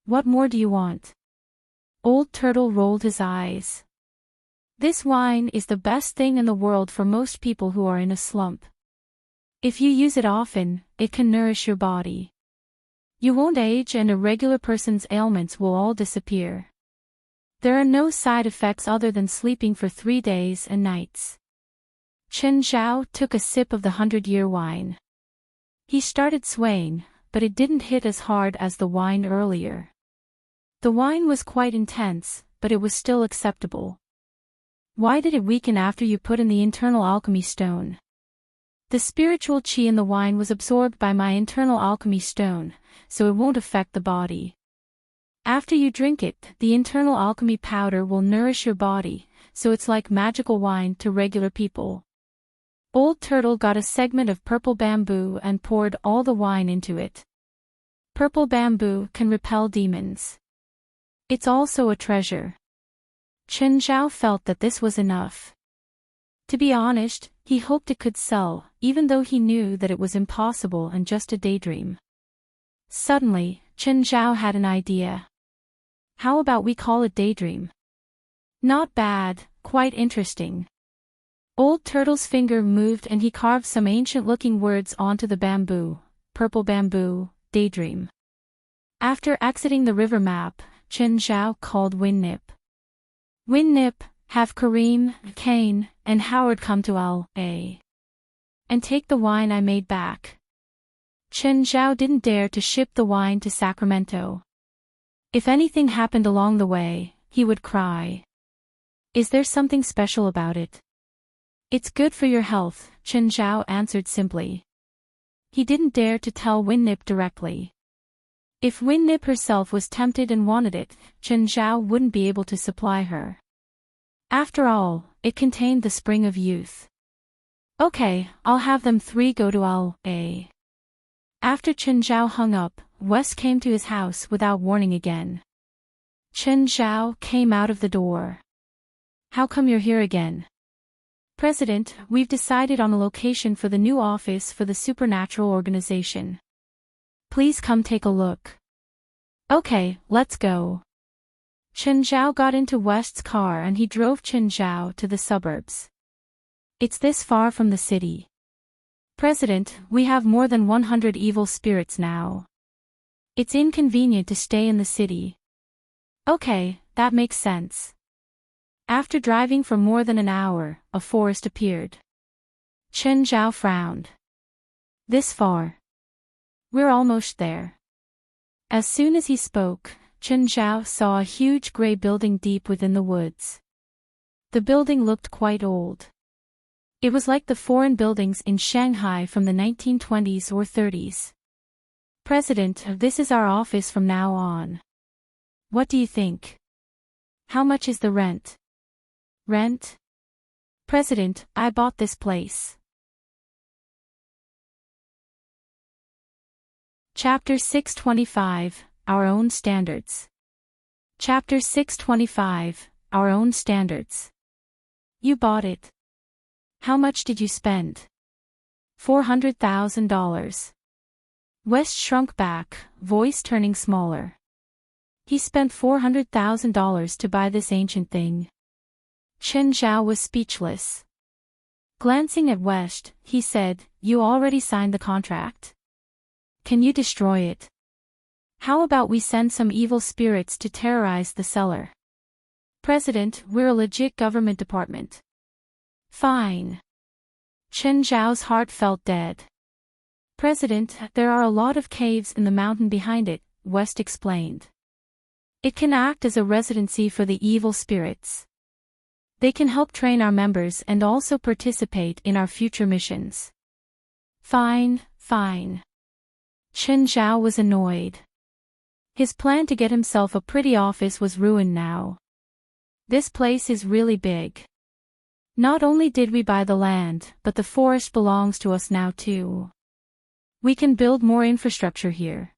What more do you want? Old Turtle rolled his eyes. This wine is the best thing in the world for most people who are in a slump. If you use it often, it can nourish your body. You won't age and a regular person's ailments will all disappear. There are no side effects other than sleeping for 3 days and nights. Chen Zhao took a sip of the 100-year wine. He started swaying, but it didn't hit as hard as the wine earlier. The wine was quite intense, but it was still acceptable. Why did it weaken after you put in the internal alchemy stone? The spiritual chi in the wine was absorbed by my internal alchemy stone, so it won't affect the body. After you drink it, the internal alchemy powder will nourish your body, so it's like magical wine to regular people. Old Turtle got a segment of purple bamboo and poured all the wine into it. Purple bamboo can repel demons. It's also a treasure. Chen Zhao felt that this was enough. To be honest, he hoped it could sell, even though he knew that it was impossible and just a daydream. Suddenly, Chen Zhao had an idea. How about we call it Daydream? Not bad, quite interesting. Old Turtle's finger moved and he carved some ancient-looking words onto the bamboo. Purple bamboo, Daydream. After exiting the river map, Chen Zhao called Winnip. Winnip, have Kareem, Kane, and Howard come to L.A. and take the wine I made back. Chen Zhao didn't dare to ship the wine to Sacramento. If anything happened along the way, he would cry. Is there something special about it? It's good for your health, Chen Zhao answered simply. He didn't dare to tell Winnip directly. If Winnip herself was tempted and wanted it, Chen Zhao wouldn't be able to supply her. After all, it contained the Spring of Youth. Okay, I'll have them 3 go to L.A. After Chen Zhao hung up, Wes came to his house without warning again. Chen Zhao came out of the door. How come you're here again? President, we've decided on a location for the new office for the supernatural organization. Please come take a look. Okay, let's go. Chen Zhao got into West's car and he drove Chen Zhao to the suburbs. It's this far from the city. President, we have more than 100 evil spirits now. It's inconvenient to stay in the city. Okay, that makes sense. After driving for more than an hour, a forest appeared. Chen Zhao frowned. This far? We're almost there. As soon as he spoke, Chen Zhao saw a huge gray building deep within the woods. The building looked quite old. It was like the foreign buildings in Shanghai from the 1920s or 30s. President, this is our office from now on. What do you think? How much is the rent? Rent? President, I bought this place. Chapter 625, Our Own Standards. Chapter 625, Our Own Standards. You bought it. How much did you spend? $400,000. West shrunk back, voice turning smaller. He spent $400,000 to buy this ancient thing. Chen Zhao was speechless. Glancing at West, he said, "You already signed the contract. Can you destroy it? How about we send some evil spirits to terrorize the seller?" "President, we're a legit government department." "Fine." Chen Zhao's heart felt dead. "President, there are a lot of caves in the mountain behind it," West explained. "It can act as a residency for the evil spirits. They can help train our members and also participate in our future missions." "Fine, fine." Chen Zhao was annoyed. His plan to get himself a pretty office was ruined now. This place is really big. Not only did we buy the land, but the forest belongs to us now too. We can build more infrastructure here.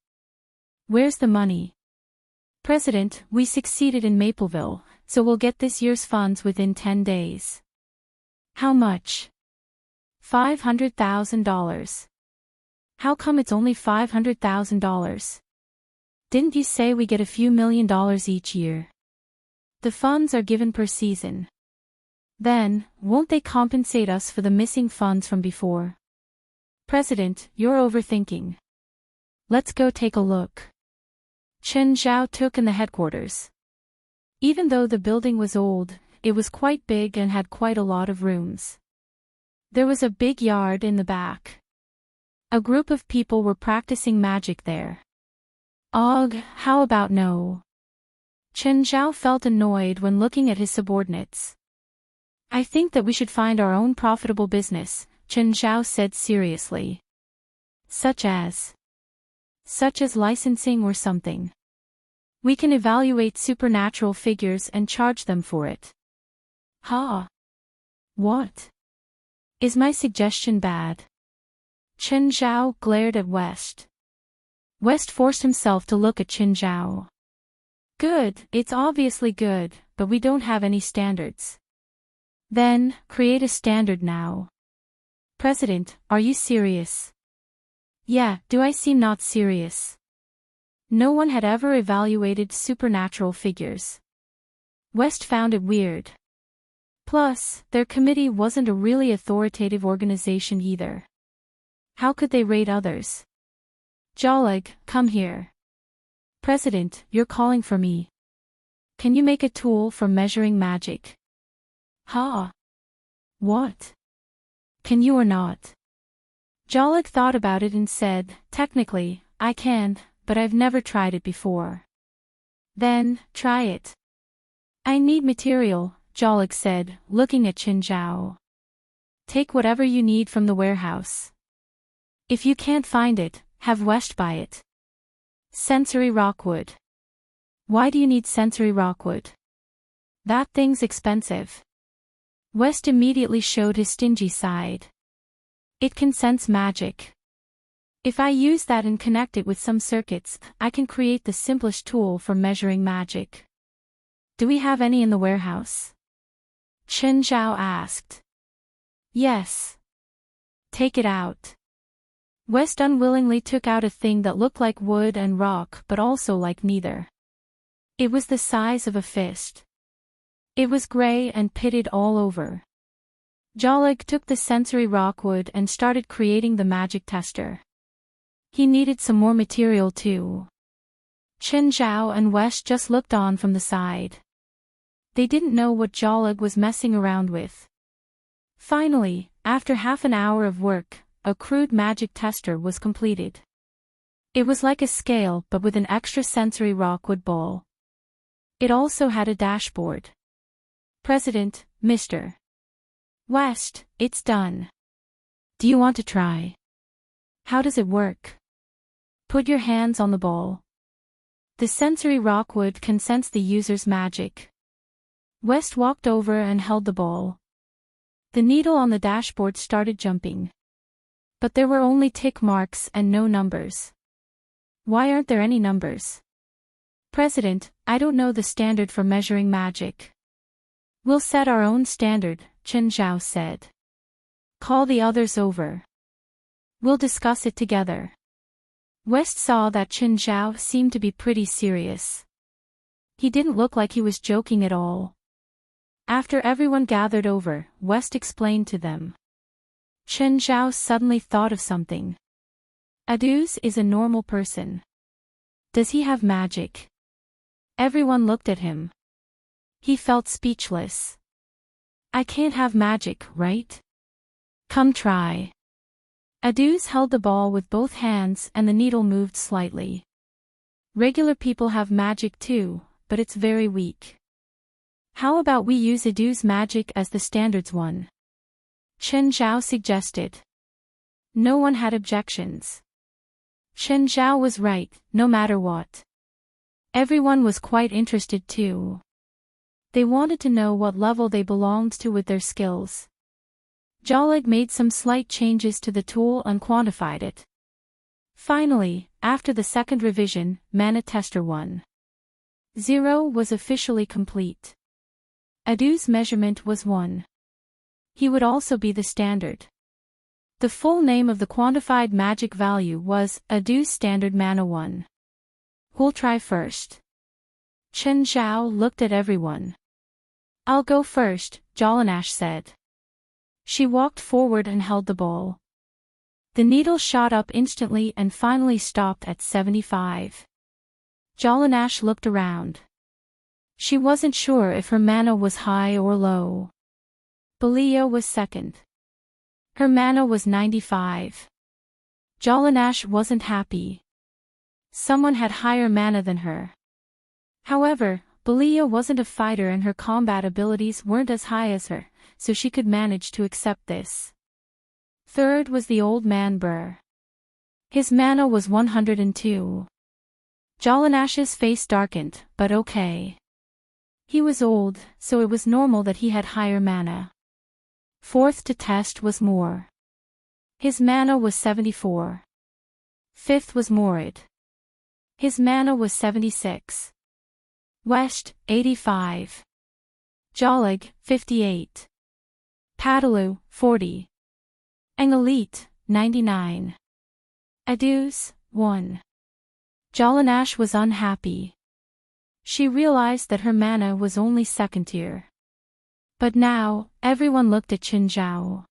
Where's the money? "President, we succeeded in Mapleville, so we'll get this year's funds within 10 days. "How much?" $500,000. "How come it's only $500,000? Didn't you say we get a few $1,000,000 each year?" "The funds are given per season." "Then, won't they compensate us for the missing funds from before?" "President, you're overthinking. Let's go take a look." Chen Zhao took in the headquarters. Even though the building was old, it was quite big and had quite a lot of rooms. There was a big yard in the back. A group of people were practicing magic there. "Ugh, how about no?" Chen Zhao felt annoyed when looking at his subordinates. "I think that we should find our own profitable business," Chen Zhao said seriously. Such as licensing or something. We can evaluate supernatural figures and charge them for it." "Huh? What? Is my suggestion bad?" Chen Zhao glared at West. West forced himself to look at Chen Zhao. "Good, it's obviously good, but we don't have any standards." "Then, create a standard now." "President, are you serious?" "Yeah, do I seem not serious?" No one had ever evaluated supernatural figures. West found it weird. Plus, their committee wasn't a really authoritative organization either. How could they rate others? "Jolig, come here." "President, you're calling for me. Can you make a tool for measuring magic?" "Huh? What? Can you or not?" Jolig thought about it and said, "Technically, I can, but I've never tried it before." "Then, try it." "I need material," Jolig said, looking at Chen Zhao. "Take whatever you need from the warehouse. If you can't find it, have West buy it." "Sensory rockwood." "Why do you need sensory rockwood?" "That thing's expensive." West immediately showed his stingy side. "It can sense magic. If I use that and connect it with some circuits, I can create the simplest tool for measuring magic." "Do we have any in the warehouse?" Chen Zhao asked. "Yes." "Take it out." West unwillingly took out a thing that looked like wood and rock but also like neither. It was the size of a fist. It was gray and pitted all over. Jolig took the sensory rockwood and started creating the magic tester. He needed some more material too. Chen Zhao and West just looked on from the side. They didn't know what Jolig was messing around with. Finally, after half an hour of work, a crude magic tester was completed. It was like a scale but with an extra sensory rockwood ball. It also had a dashboard. "President, Mr. West, it's done. Do you want to try?" "How does it work?" "Put your hands on the ball. The sensory rockwood can sense the user's magic." West walked over and held the ball. The needle on the dashboard started jumping. But there were only tick marks and no numbers. Why aren't there any numbers? President, I don't know the standard for measuring magic. We'll set our own standard, Chen Zhao said. Call the others over. We'll discuss it together. West saw that Chen Zhao seemed to be pretty serious. He didn't look like he was joking at all. After everyone gathered over, West explained to them. Chen Zhao suddenly thought of something. Aduz is a normal person. Does he have magic? Everyone looked at him. He felt speechless. I can't have magic, right? Come try. Aduz held the ball with both hands and the needle moved slightly. Regular people have magic too, but it's very weak. How about we use Aduz magic as the standards one? Chen Zhao suggested. No one had objections. Chen Zhao was right, no matter what. Everyone was quite interested too. They wanted to know what level they belonged to with their skills. Jolig made some slight changes to the tool and quantified it. Finally, after the second revision, Mana Tester 1.0 was officially complete. Aduz's measurement was 1. He would also be the standard. The full name of the quantified magic value was Aduz Standard Mana 1. Who'll try first? Chen Zhao looked at everyone. I'll go first, Jolanash said. She walked forward and held the ball. The needle shot up instantly and finally stopped at 75. Jolanash looked around. She wasn't sure if her mana was high or low. Belia was second. Her mana was 95. Jolanash wasn't happy. Someone had higher mana than her. However, Belia wasn't a fighter and her combat abilities weren't as high as her, so she could manage to accept this. Third was the old man Burr. His mana was 102. Jolanash's face darkened, but okay. He was old, so it was normal that he had higher mana. Fourth to test was Moore. His mana was 74. Fifth was Morid. His mana was 76. West, 85. Jolig, 58. Padalu, 40. Engelite, 99. Aduz, 1. Jolanash was unhappy. She realized that her mana was only second tier. But now, everyone looked at Chen Zhao.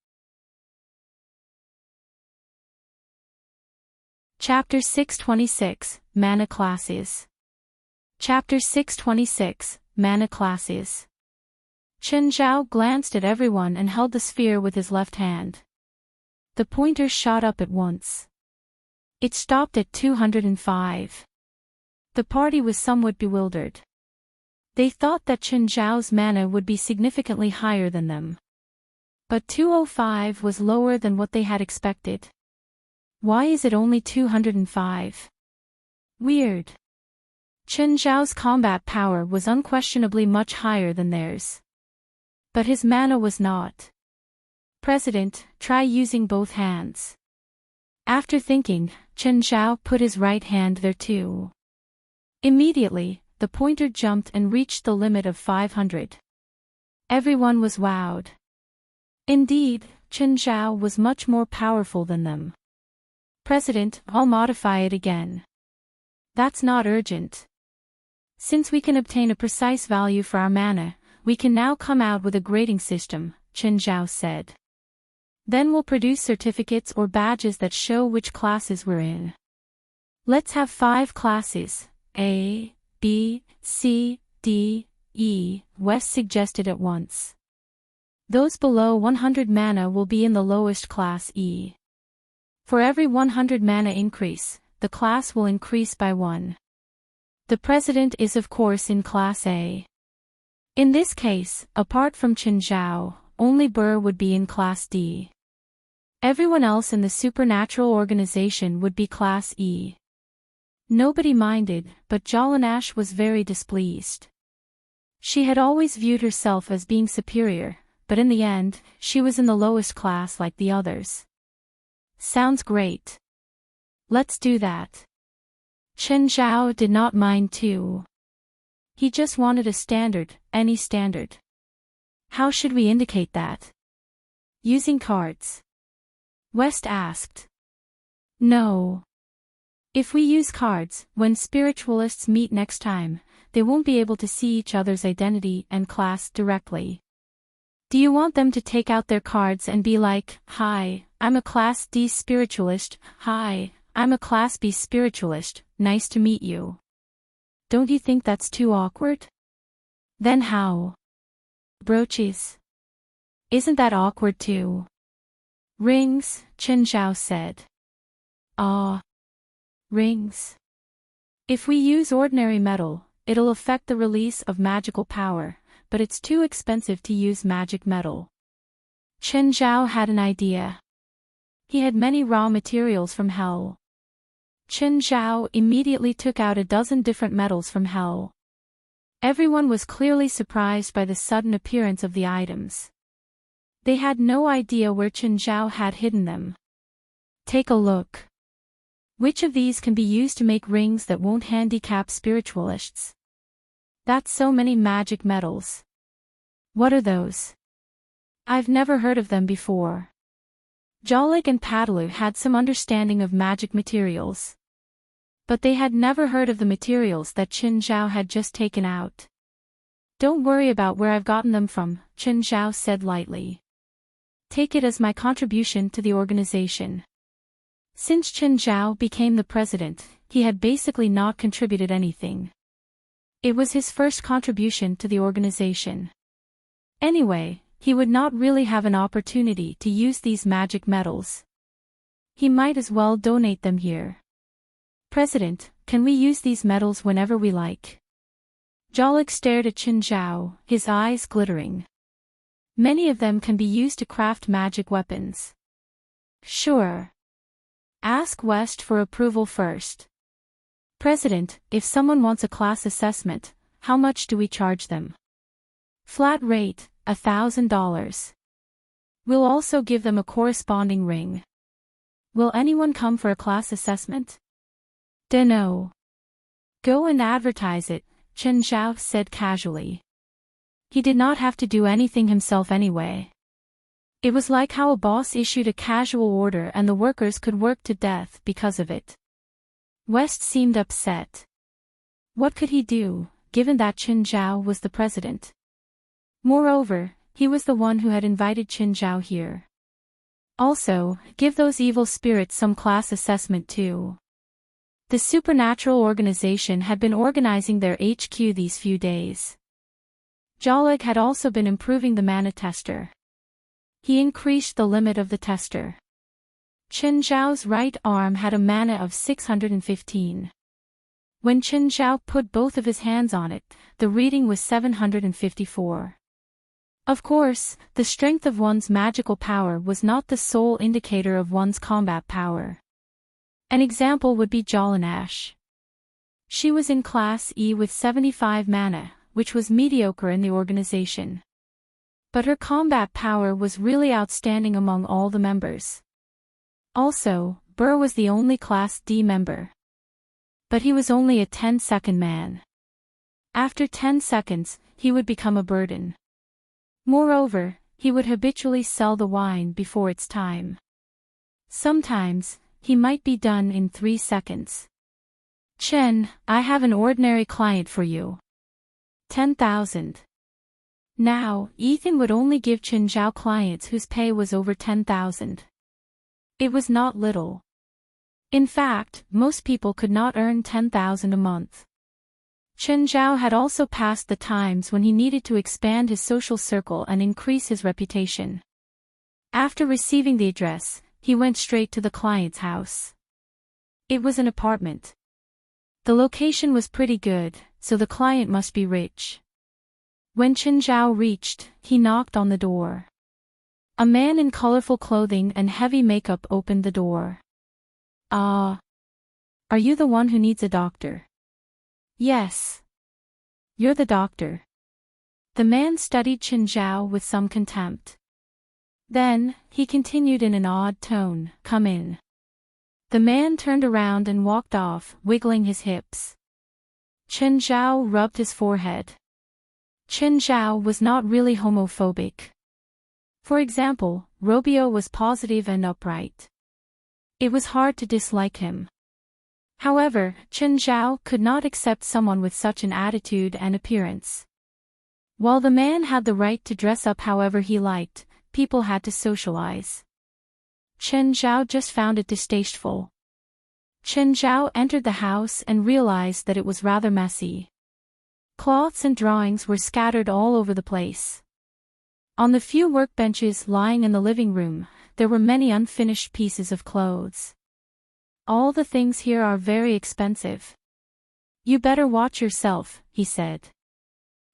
Chapter 626, Mana Classes. Chapter 626, Mana Classes. Chen Zhao glanced at everyone and held the sphere with his left hand. The pointer shot up at once. It stopped at 205. The party was somewhat bewildered. They thought that Chen Zhao's mana would be significantly higher than them. But 205 was lower than what they had expected. Why is it only 205? Weird. Chen Zhao's combat power was unquestionably much higher than theirs. But his mana was not. President, try using both hands. After thinking, Chen Zhao put his right hand there too. Immediately, the pointer jumped and reached the limit of 500. Everyone was wowed. Indeed, Chen Zhao was much more powerful than them. President, I'll modify it again. That's not urgent. Since we can obtain a precise value for our mana, we can now come out with a grading system, Chen Zhao said. Then we'll produce certificates or badges that show which classes we're in. Let's have 5 classes, A, B, C, D, E, West suggested at once. Those below 100 mana will be in the lowest class E. For every 100 mana increase, the class will increase by 1. The president is of course in class A. In this case, apart from Chen Zhao, only Burr would be in class D. Everyone else in the supernatural organization would be class E. Nobody minded, but Jolanash was very displeased. She had always viewed herself as being superior, but in the end, she was in the lowest class like the others. Sounds great. Let's do that. Chen Zhao did not mind too. He just wanted a standard, any standard. How should we indicate that? Using cards? West asked. No. If we use cards, when spiritualists meet next time, they won't be able to see each other's identity and class directly. Do you want them to take out their cards and be like, "Hi, I'm a Class D spiritualist, hi, I'm a Class B spiritualist, nice to meet you"? Don't you think that's too awkward? Then how? Brooches. Isn't that awkward too? Rings, Chen Zhao said. Ah. Rings. If we use ordinary metal, it'll affect the release of magical power, but it's too expensive to use magic metal. Chen Zhao had an idea. He had many raw materials from hell. Chen Zhao immediately took out a dozen different metals from hell. Everyone was clearly surprised by the sudden appearance of the items. They had no idea where Chen Zhao had hidden them. Take a look. Which of these can be used to make rings that won't handicap spiritualists? That's so many magic metals. What are those? I've never heard of them before. Jolik and Padalu had some understanding of magic materials. But they had never heard of the materials that Chen Zhao had just taken out. Don't worry about where I've gotten them from, Chen Zhao said lightly. Take it as my contribution to the organization. Since Chen Zhao became the president, he had basically not contributed anything. It was his first contribution to the organization. Anyway, he would not really have an opportunity to use these magic metals. He might as well donate them here. President, can we use these metals whenever we like? Jolik stared at Chen Zhao, his eyes glittering. Many of them can be used to craft magic weapons. Sure. Ask West for approval first. President, if someone wants a class assessment, how much do we charge them? Flat rate, $1,000. We'll also give them a corresponding ring. Will anyone come for a class assessment? Dunno. Go and advertise it, Chen Zhao said casually. He did not have to do anything himself anyway. It was like how a boss issued a casual order and the workers could work to death because of it. West seemed upset. What could he do, given that Chen Zhao was the president? Moreover, he was the one who had invited Chen Zhao here. Also, give those evil spirits some class assessment too. The supernatural organization had been organizing their HQ these few days. Jolik had also been improving the mana tester. He increased the limit of the tester. Chen Zhao's right arm had a mana of 615. When Chen Zhao put both of his hands on it, the reading was 754. Of course, the strength of one's magical power was not the sole indicator of one's combat power. An example would be Jolinash. She was in Class E with 75 mana, which was mediocre in the organization. But her combat power was really outstanding among all the members. Also, Burr was the only Class D member. But he was only a 10-second man. After 10 seconds, he would become a burden. Moreover, he would habitually sell the wine before its time. Sometimes, he might be done in 3 seconds. Chen, I have an ordinary client for you. 10,000. Now, Ethan would only give Chen Zhao clients whose pay was over 10,000. It was not little. In fact, most people could not earn 10,000 a month. Chen Zhao had also passed the times when he needed to expand his social circle and increase his reputation. After receiving the address, he went straight to the client's house. It was an apartment. The location was pretty good, so the client must be rich. When Chen Zhao reached, he knocked on the door. A man in colorful clothing and heavy makeup opened the door. Ah. Are you the one who needs a doctor? Yes. You're the doctor. The man studied Chen Zhao with some contempt. Then, he continued in an odd tone, come in. The man turned around and walked off, wiggling his hips. Chen Zhao rubbed his forehead. Chen Zhao was not really homophobic. For example, Robio was positive and upright. It was hard to dislike him. However, Chen Zhao could not accept someone with such an attitude and appearance. While the man had the right to dress up however he liked, people had to socialize. Chen Zhao just found it distasteful. Chen Zhao entered the house and realized that it was rather messy. Cloths and drawings were scattered all over the place. On the few workbenches lying in the living room, there were many unfinished pieces of clothes. All the things here are very expensive. You better watch yourself, he said.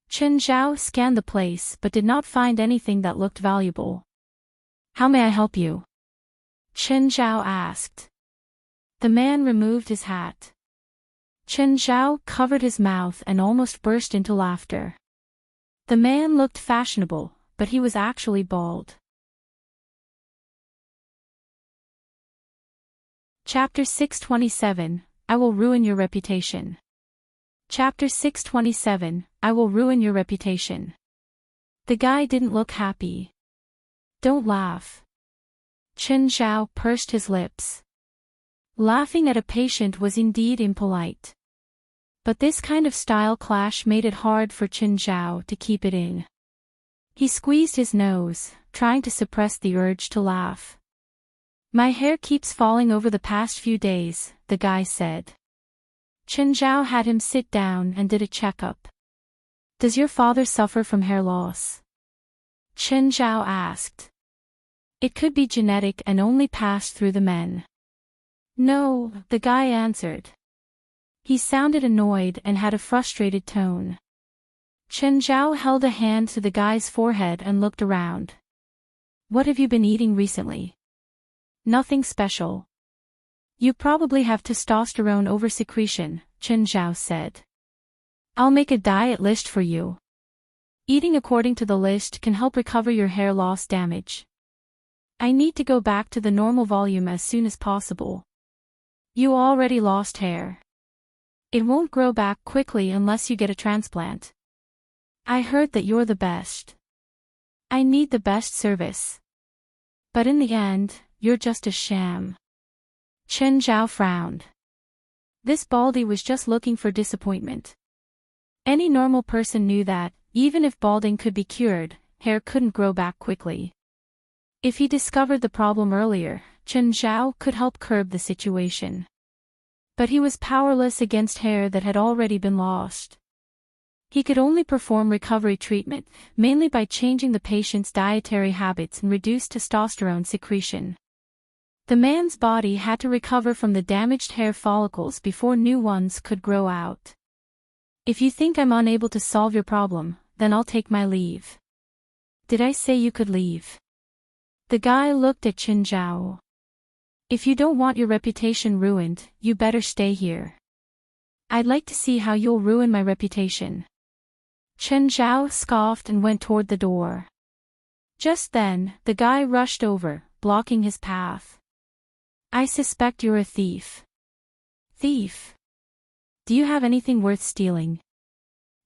Chen Zhao scanned the place but did not find anything that looked valuable. How may I help you? Chen Zhao asked. The man removed his hat. Chen Zhao covered his mouth and almost burst into laughter. The man looked fashionable, but he was actually bald. Chapter 627, I will ruin your reputation. Chapter 627, I will ruin your reputation. The guy didn't look happy. Don't laugh. Chen Zhao pursed his lips. Laughing at a patient was indeed impolite. But this kind of style clash made it hard for Chen Zhao to keep it in. He squeezed his nose, trying to suppress the urge to laugh. My hair keeps falling over the past few days, the guy said. Chen Zhao had him sit down and did a checkup. Does your father suffer from hair loss? Chen Zhao asked. It could be genetic and only passed through the men. No, the guy answered. He sounded annoyed and had a frustrated tone. Chen Zhao held a hand to the guy's forehead and looked around. What have you been eating recently? Nothing special. You probably have testosterone oversecretion, Chen Zhao said. I'll make a diet list for you. Eating according to the list can help recover your hair loss damage. I need to go back to the normal volume as soon as possible. You already lost hair. It won't grow back quickly unless you get a transplant. I heard that you're the best. I need the best service. But in the end, you're just a sham. Chen Zhao frowned. This baldy was just looking for disappointment. Any normal person knew that, even if balding could be cured, hair couldn't grow back quickly. If he discovered the problem earlier, Chen Zhao could help curb the situation. But he was powerless against hair that had already been lost. He could only perform recovery treatment, mainly by changing the patient's dietary habits and reduce testosterone secretion. The man's body had to recover from the damaged hair follicles before new ones could grow out. If you think I'm unable to solve your problem, then I'll take my leave. Did I say you could leave? The guy looked at Chen Zhao. If you don't want your reputation ruined, you better stay here. I'd like to see how you'll ruin my reputation. Chen Zhao scoffed and went toward the door. Just then, the guy rushed over, blocking his path. I suspect you're a thief. Thief? Do you have anything worth stealing?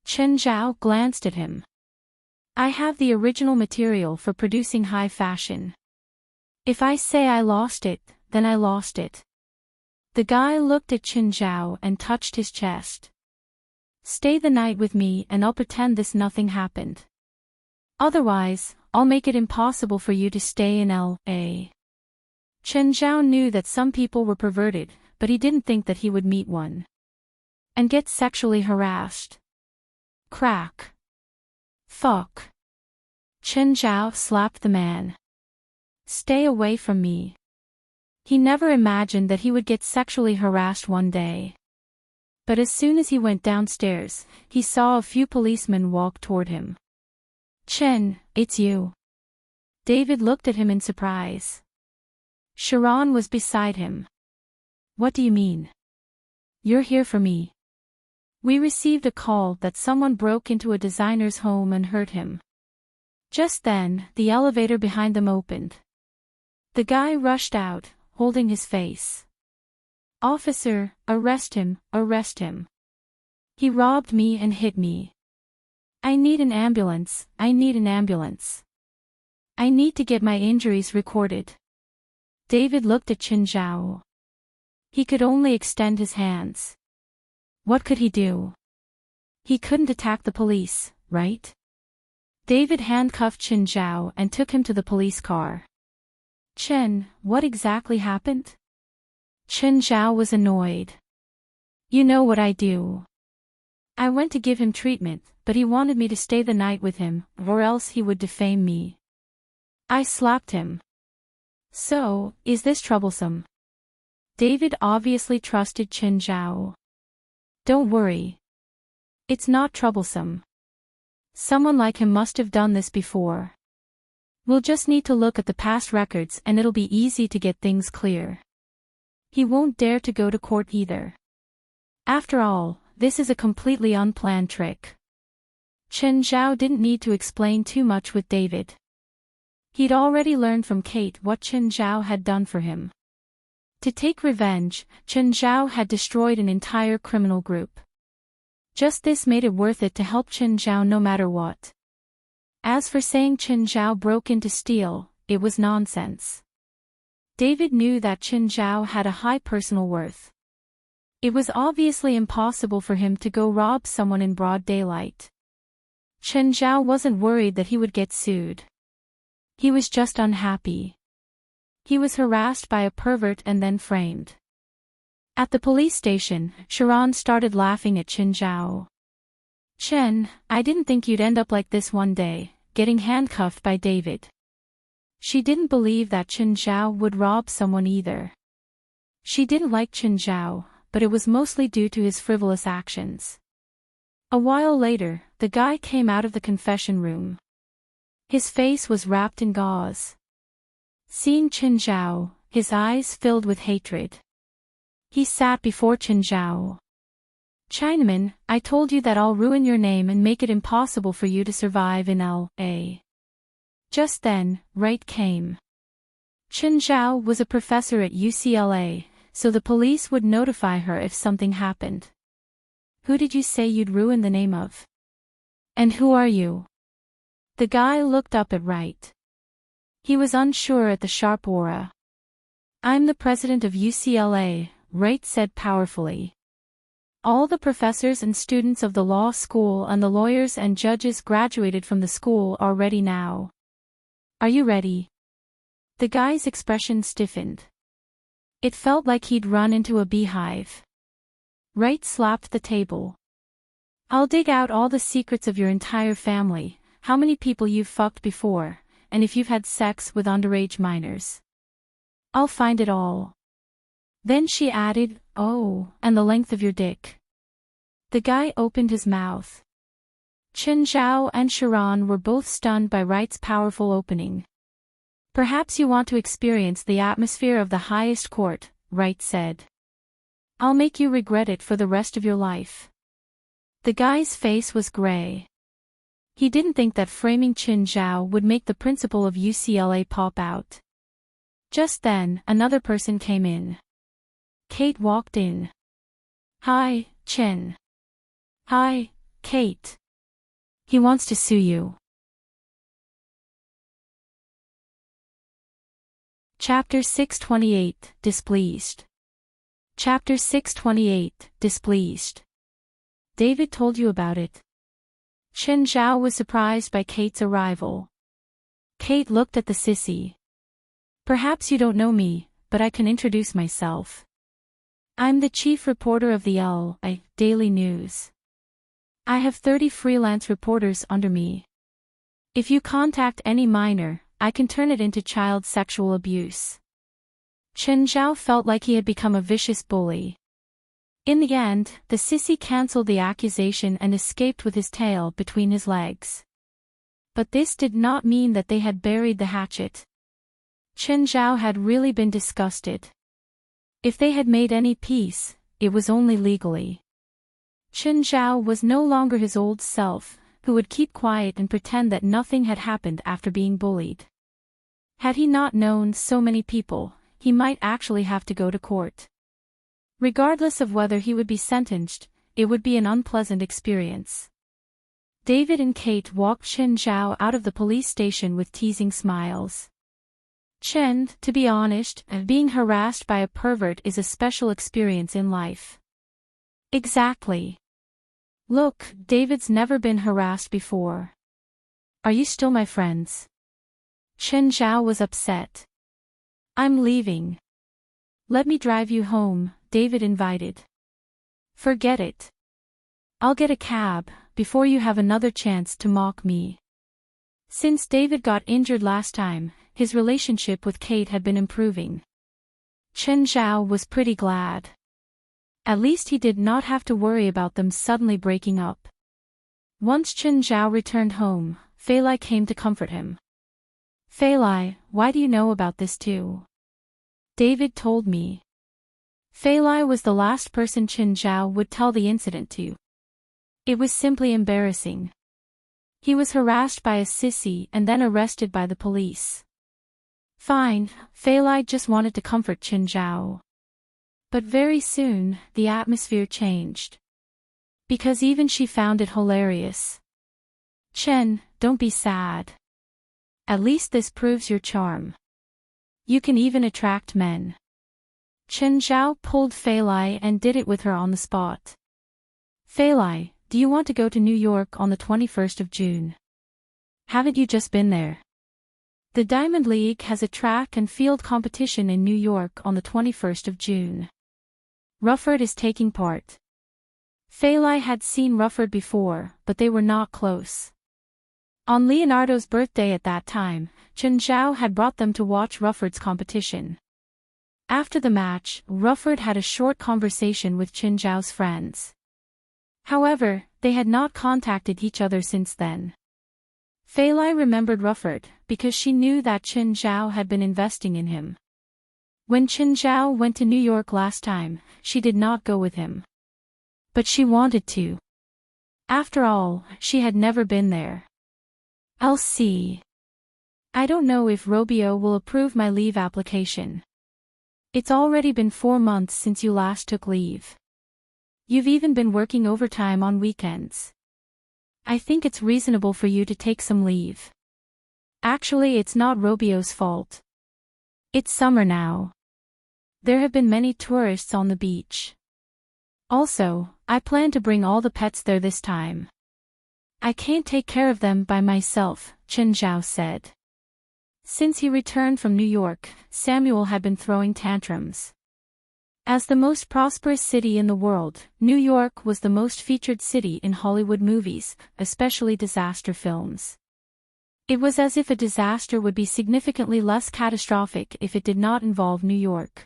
Chen Zhao glanced at him. I have the original material for producing high fashion. If I say I lost it, then I lost it. The guy looked at Chen Zhao and touched his chest. Stay the night with me and I'll pretend this nothing happened. Otherwise, I'll make it impossible for you to stay in L.A. Chen Zhao knew that some people were perverted, but he didn't think that he would meet one. And get sexually harassed. Crack. Fuck. Chen Zhao slapped the man. Stay away from me. He never imagined that he would get sexually harassed one day. But as soon as he went downstairs, he saw a few policemen walk toward him. Chen, it's you. David looked at him in surprise. Sharon was beside him. What do you mean? You're here for me. We received a call that someone broke into a designer's home and hurt him. Just then, the elevator behind them opened. The guy rushed out, holding his face. Officer, arrest him, arrest him. He robbed me and hit me. I need an ambulance, I need an ambulance. I need to get my injuries recorded. David looked at Chen Zhao. He could only extend his hands. What could he do? He couldn't attack the police, right? David handcuffed Chen Zhao and took him to the police car. Chen, what exactly happened? Chen Zhao was annoyed. You know what I do. I went to give him treatment, but he wanted me to stay the night with him, or else he would defame me. I slapped him. So, is this troublesome? David obviously trusted Chen Zhao. Don't worry. It's not troublesome. Someone like him must have done this before. We'll just need to look at the past records and it'll be easy to get things clear. He won't dare to go to court either. After all, this is a completely unplanned trick. Chen Zhao didn't need to explain too much with David. He'd already learned from Kate what Chen Zhao had done for him. To take revenge, Chen Zhao had destroyed an entire criminal group. Just this made it worth it to help Chen Zhao no matter what. As for saying Chen Zhao broke in to steal, it was nonsense. David knew that Chen Zhao had a high personal worth. It was obviously impossible for him to go rob someone in broad daylight. Chen Zhao wasn't worried that he would get sued. He was just unhappy. He was harassed by a pervert and then framed. At the police station, Sharon started laughing at Chen Zhao. Chen, I didn't think you'd end up like this one day, getting handcuffed by David. She didn't believe that Chen Zhao would rob someone either. She didn't like Chen Zhao, but it was mostly due to his frivolous actions. A while later, the guy came out of the confession room. His face was wrapped in gauze. Seeing Chen Zhao, his eyes filled with hatred. He sat before Chen Zhao. Chinaman, I told you that I'll ruin your name and make it impossible for you to survive in L.A. Just then, Wright came. Chen Zhao was a professor at UCLA, so the police would notify her if something happened. Who did you say you'd ruin the name of? And who are you? The guy looked up at Wright. He was unsure at the sharp aura. I'm the president of UCLA, Wright said powerfully. All the professors and students of the law school and the lawyers and judges graduated from the school are ready now. Are you ready? The guy's expression stiffened. It felt like he'd run into a beehive. Wright slapped the table. I'll dig out all the secrets of your entire family, how many people you've fucked before, and if you've had sex with underage minors. I'll find it all. Then she added, oh, and the length of your dick. The guy opened his mouth. Chen Zhao and Sharon were both stunned by Wright's powerful opening. Perhaps you want to experience the atmosphere of the highest court, Wright said. I'll make you regret it for the rest of your life. The guy's face was gray. He didn't think that framing Chen Zhao would make the principal of UCLA pop out. Just then, another person came in. Kate walked in. Hi, Chen. Hi, Kate. He wants to sue you. Chapter 628, Displeased. Chapter 628, Displeased. David told you about it. Chen Zhao was surprised by Kate's arrival. Kate looked at the sissy. Perhaps you don't know me, but I can introduce myself. I'm the chief reporter of the L.A. Daily News. I have 30 freelance reporters under me. If you contact any minor, I can turn it into child sexual abuse. Chen Zhao felt like he had become a vicious bully. In the end, the sissy cancelled the accusation and escaped with his tail between his legs. But this did not mean that they had buried the hatchet. Chen Zhao had really been disgusted. If they had made any peace, it was only legally. Chen Zhao was no longer his old self, who would keep quiet and pretend that nothing had happened after being bullied. Had he not known so many people, he might actually have to go to court. Regardless of whether he would be sentenced, it would be an unpleasant experience. David and Kate walked Chen Zhao out of the police station with teasing smiles. Chen, to be honest, being harassed by a pervert is a special experience in life. Exactly. Look, David's never been harassed before. Are you still my friends? Chen Zhao was upset. I'm leaving. Let me drive you home, David invited. Forget it. I'll get a cab, before you have another chance to mock me. Since David got injured last time, his relationship with Kate had been improving. Chen Zhao was pretty glad. At least he did not have to worry about them suddenly breaking up. Once Chen Zhao returned home, Fei Lai came to comfort him. Fei Lai, why do you know about this too? David told me. Fei Lai was the last person Chen Zhao would tell the incident to. It was simply embarrassing. He was harassed by a sissy and then arrested by the police. Fine, Fei Lai just wanted to comfort Chen Zhao. But very soon, the atmosphere changed. Because even she found it hilarious. Chen, don't be sad. At least this proves your charm. You can even attract men. Chen Zhao pulled Fei Lai and did it with her on the spot. Fei Lai, do you want to go to New York on the 21st of June? Haven't you just been there? The Diamond League has a track and field competition in New York on the 21st of June. Rufford is taking part. Fei Lai had seen Rufford before, but they were not close. On Leonardo's birthday at that time, Chen Zhao had brought them to watch Rufford's competition. After the match, Rufford had a short conversation with Chen Zhao's friends. However, they had not contacted each other since then. Fei Lai remembered Rufford, because she knew that Chen Zhao had been investing in him. When Chen Zhao went to New York last time, she did not go with him. But she wanted to. After all, she had never been there. I'll see. I don't know if Robio will approve my leave application. It's already been 4 months since you last took leave. You've even been working overtime on weekends. I think it's reasonable for you to take some leave. Actually, it's not Robio's fault. It's summer now. There have been many tourists on the beach. Also, I plan to bring all the pets there this time. I can't take care of them by myself, Chen Zhao said. Since he returned from New York, Samuel had been throwing tantrums. As the most prosperous city in the world, New York was the most featured city in Hollywood movies, especially disaster films. It was as if a disaster would be significantly less catastrophic if it did not involve New York.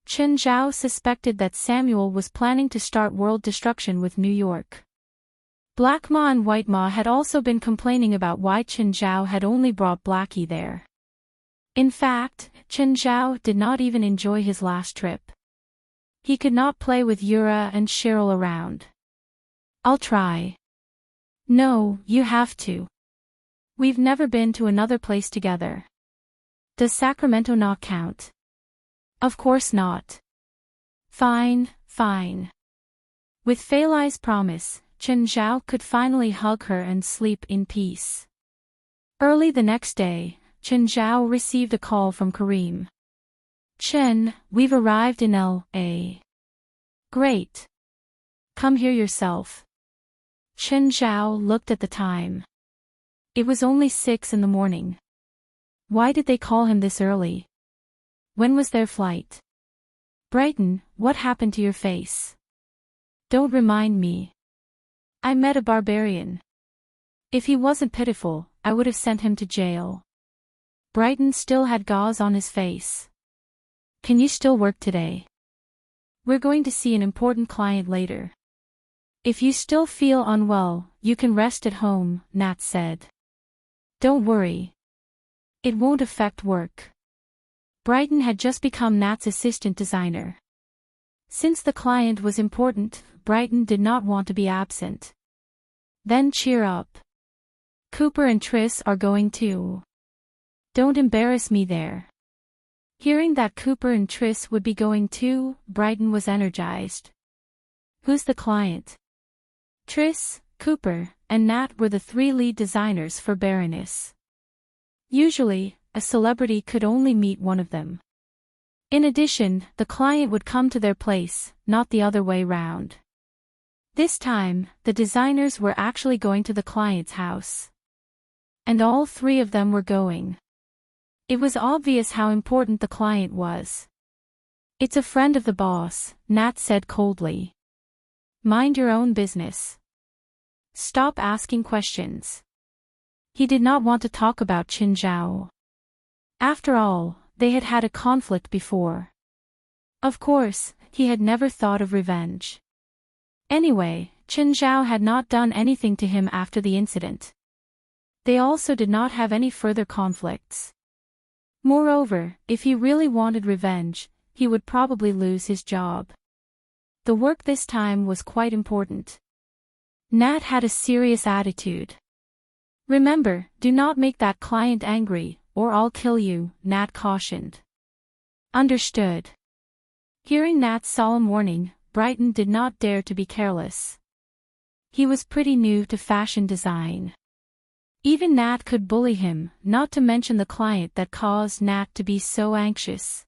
Chen Zhao suspected that Samuel was planning to start world destruction with New York. Black Ma and White Ma had also been complaining about why Chen Zhao had only brought Blackie there. In fact, Chen Zhao did not even enjoy his last trip. He could not play with Yura and Cheryl around. I'll try. No, you have to. We've never been to another place together. Does Sacramento not count? Of course not. Fine, fine. With Fei Lai's promise, Chen Zhao could finally hug her and sleep in peace. Early the next day, Chen Zhao received a call from Kareem. Chen, we've arrived in L.A. Great. Come here yourself. Chen Zhao looked at the time. It was only 6 in the morning. Why did they call him this early? When was their flight? Brighton, what happened to your face? Don't remind me. I met a barbarian. If he wasn't pitiful, I would have sent him to jail. Brighton still had gauze on his face. Can you still work today? We're going to see an important client later. If you still feel unwell, you can rest at home, Nat said. Don't worry. It won't affect work. Brighton had just become Nat's assistant designer. Since the client was important, Brighton did not want to be absent. Then cheer up. Cooper and Triss are going too. Don't embarrass me there. Hearing that Cooper and Triss would be going too, Brighton was energized. Who's the client? Triss, Cooper, and Nat were the three lead designers for Baroness. Usually, a celebrity could only meet one of them. In addition, the client would come to their place, not the other way round. This time, the designers were actually going to the client's house. And all three of them were going. It was obvious how important the client was. It's a friend of the boss, Nat said coldly. Mind your own business. Stop asking questions. He did not want to talk about Qin Zhao. After all, they had had a conflict before. Of course, he had never thought of revenge. Anyway, Qin Zhao had not done anything to him after the incident. They also did not have any further conflicts. Moreover, if he really wanted revenge, he would probably lose his job. The work this time was quite important. Nat had a serious attitude. Remember, do not make that client angry, or I'll kill you, Nat cautioned. Understood. Hearing Nat's solemn warning, Brighton did not dare to be careless. He was pretty new to fashion design. Even Nat could bully him, not to mention the client that caused Nat to be so anxious.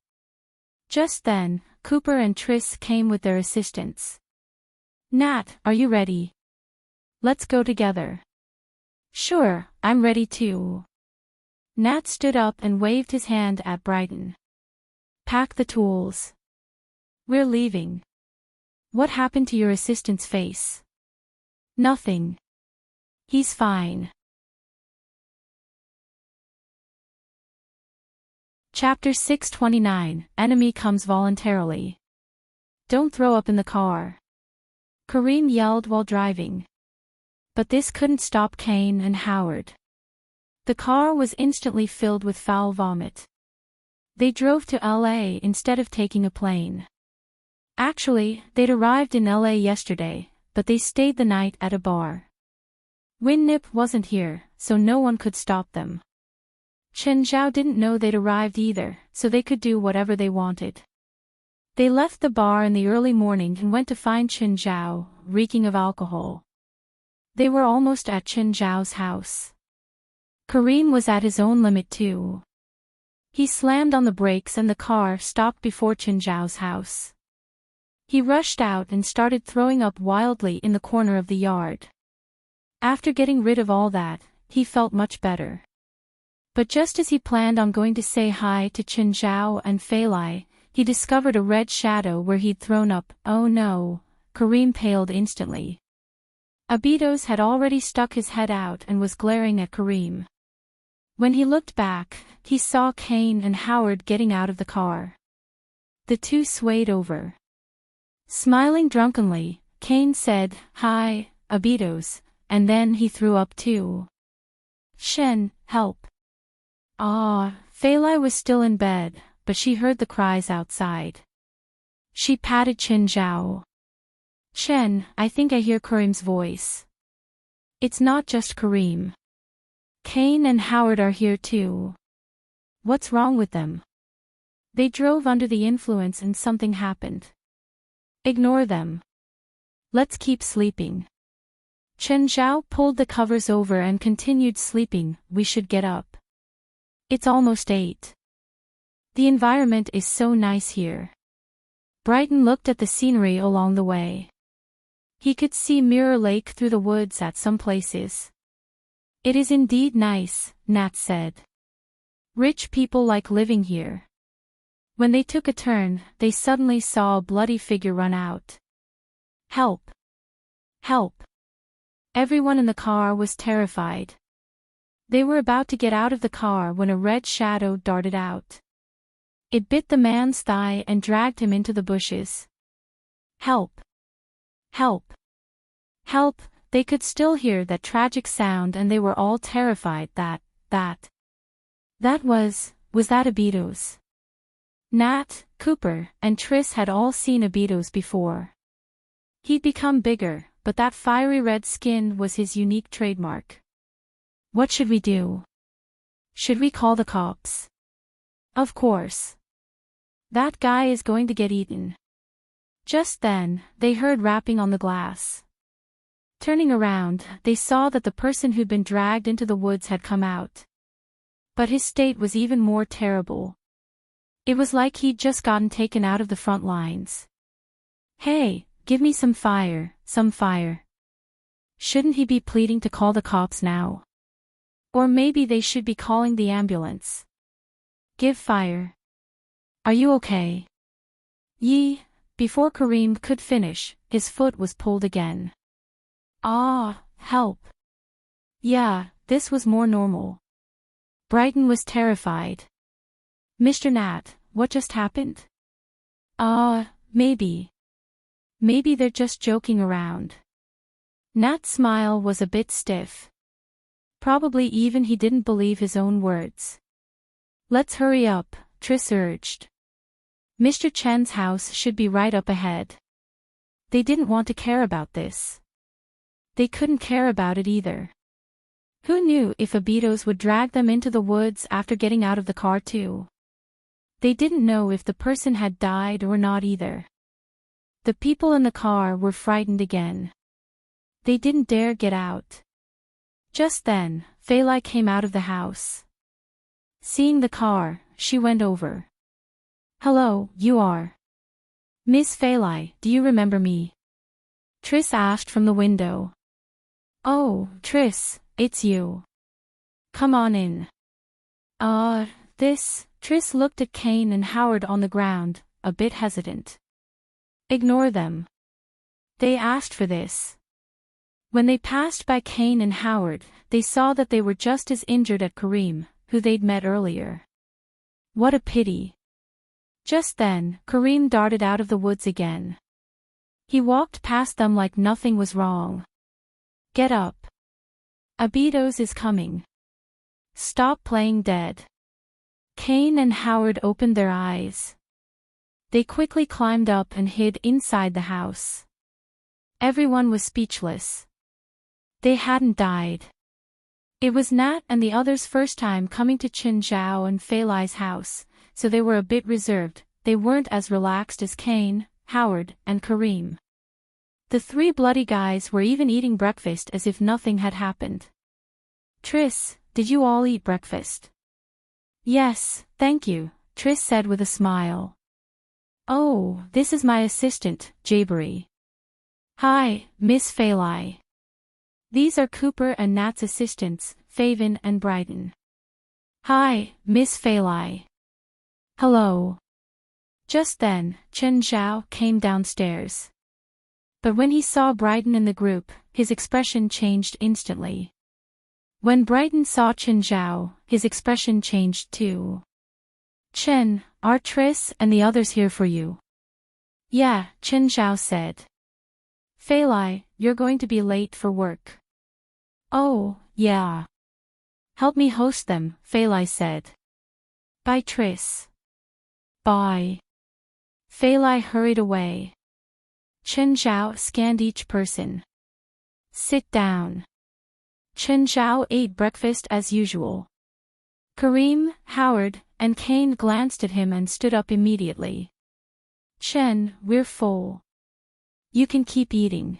Just then, Cooper and Triss came with their assistants. Nat, are you ready? Let's go together. Sure, I'm ready too. Nat stood up and waved his hand at Brighton. Pack the tools. We're leaving. What happened to your assistant's face? Nothing. He's fine. Chapter 629, Enemy Comes Voluntarily. Don't throw up in the car. Kareem yelled while driving. But this couldn't stop Kane and Howard. The car was instantly filled with foul vomit. They drove to LA instead of taking a plane. Actually, they'd arrived in LA yesterday, but they stayed the night at a bar. Winnip wasn't here, so no one could stop them. Chen Zhao didn't know they'd arrived either, so they could do whatever they wanted. They left the bar in the early morning and went to find Chen Zhao, reeking of alcohol. They were almost at Chen Zhao's house. Kareem was at his own limit too. He slammed on the brakes and the car stopped before Chen Zhao's house. He rushed out and started throwing up wildly in the corner of the yard. After getting rid of all that, he felt much better. But just as he planned on going to say hi to Chen Zhao and Fei Lai, he discovered a red shadow where he'd thrown up. Oh no, Kareem paled instantly. Abitos had already stuck his head out and was glaring at Kareem. When he looked back, he saw Kane and Howard getting out of the car. The two swayed over. Smiling drunkenly, Kane said, "Hi, Abitos," and then he threw up too. "Shen, help." Fei Lai was still in bed, but she heard the cries outside. She patted Chen Zhao. "Chen, I think I hear Kareem's voice." "It's not just Kareem. Kane and Howard are here too." "What's wrong with them?" "They drove under the influence and something happened." "Ignore them. Let's keep sleeping." Chen Zhao pulled the covers over and continued sleeping. "We should get up. It's almost 8. The environment is so nice here." Brighton looked at the scenery along the way. He could see Mirror Lake through the woods at some places. "It is indeed nice," Nat said. "Rich people like living here." When they took a turn, they suddenly saw a bloody figure run out. "Help! Help!" Everyone in the car was terrified. They were about to get out of the car when a red shadow darted out. It bit the man's thigh and dragged him into the bushes. "Help! Help! Help!" They could still hear that tragic sound and they were all terrified that was that Abitos? Nat, Cooper, and Triss had all seen Abitos before. He'd become bigger, but that fiery red skin was his unique trademark. "What should we do? Should we call the cops?" "Of course. That guy is going to get eaten. Just then, they heard rapping on the glass. Turning around, they saw that the person who'd been dragged into the woods had come out. But his state was even more terrible. It was like he'd just gotten taken out of the front lines. Hey, give me some fire, some fire. Shouldn't he be pleading to call the cops now? Or maybe they should be calling the ambulance. Give fire. Are you okay? Yee. Before Kareem could finish, his foot was pulled again. Ah, help. Yeah, this was more normal. Brighton was terrified. Mr. Nat, what just happened? Maybe. Maybe they're just joking around. Nat's smile was a bit stiff. Probably even he didn't believe his own words. Let's hurry up, Triss urged. Mr. Chen's house should be right up ahead. They didn't want to care about this. They couldn't care about it either. Who knew if Abitos would drag them into the woods after getting out of the car too? They didn't know if the person had died or not either. The people in the car were frightened again. They didn't dare get out. Just then, Faylai came out of the house. Seeing the car, she went over. Hello, you are. Miss Faylai, do you remember me? Triss asked from the window. Oh, Triss, it's you. Come on in. Triss looked at Kane and Howard on the ground, a bit hesitant. Ignore them. They asked for this. When they passed by Kane and Howard, they saw that they were just as injured as Kareem, who they'd met earlier. What a pity. Just then, Kareem darted out of the woods again. He walked past them like nothing was wrong. Get up. Abitos is coming. Stop playing dead. Kane and Howard opened their eyes. They quickly climbed up and hid inside the house. Everyone was speechless. They hadn't died. It was Nat and the others' first time coming to Chin Zhao and Faylai's house, so they were a bit reserved. They weren't as relaxed as Kane, Howard, and Kareem. The three bloody guys were even eating breakfast as if nothing had happened. Triss, did you all eat breakfast? Yes, thank you, Triss said with a smile. Oh, this is my assistant, Jabari. Hi, Miss Faylai. These are Cooper and Nat's assistants, Faven and Brighton. Hi, Miss Faylai. Hello. Just then, Chen Zhao came downstairs. But when he saw Brighton in the group, his expression changed instantly. When Brighton saw Chen Zhao, his expression changed too. Chen, are Triss and the others here for you? Yeah, Chen Zhao said. Faylai, you're going to be late for work. Oh, yeah. Help me host them, Faylai said. Bye Triss. Bye. Faylai hurried away. Chen Zhao scanned each person. Sit down. Chen Zhao ate breakfast as usual. Kareem, Howard, and Kane glanced at him and stood up immediately. Chen, we're full. You can keep eating.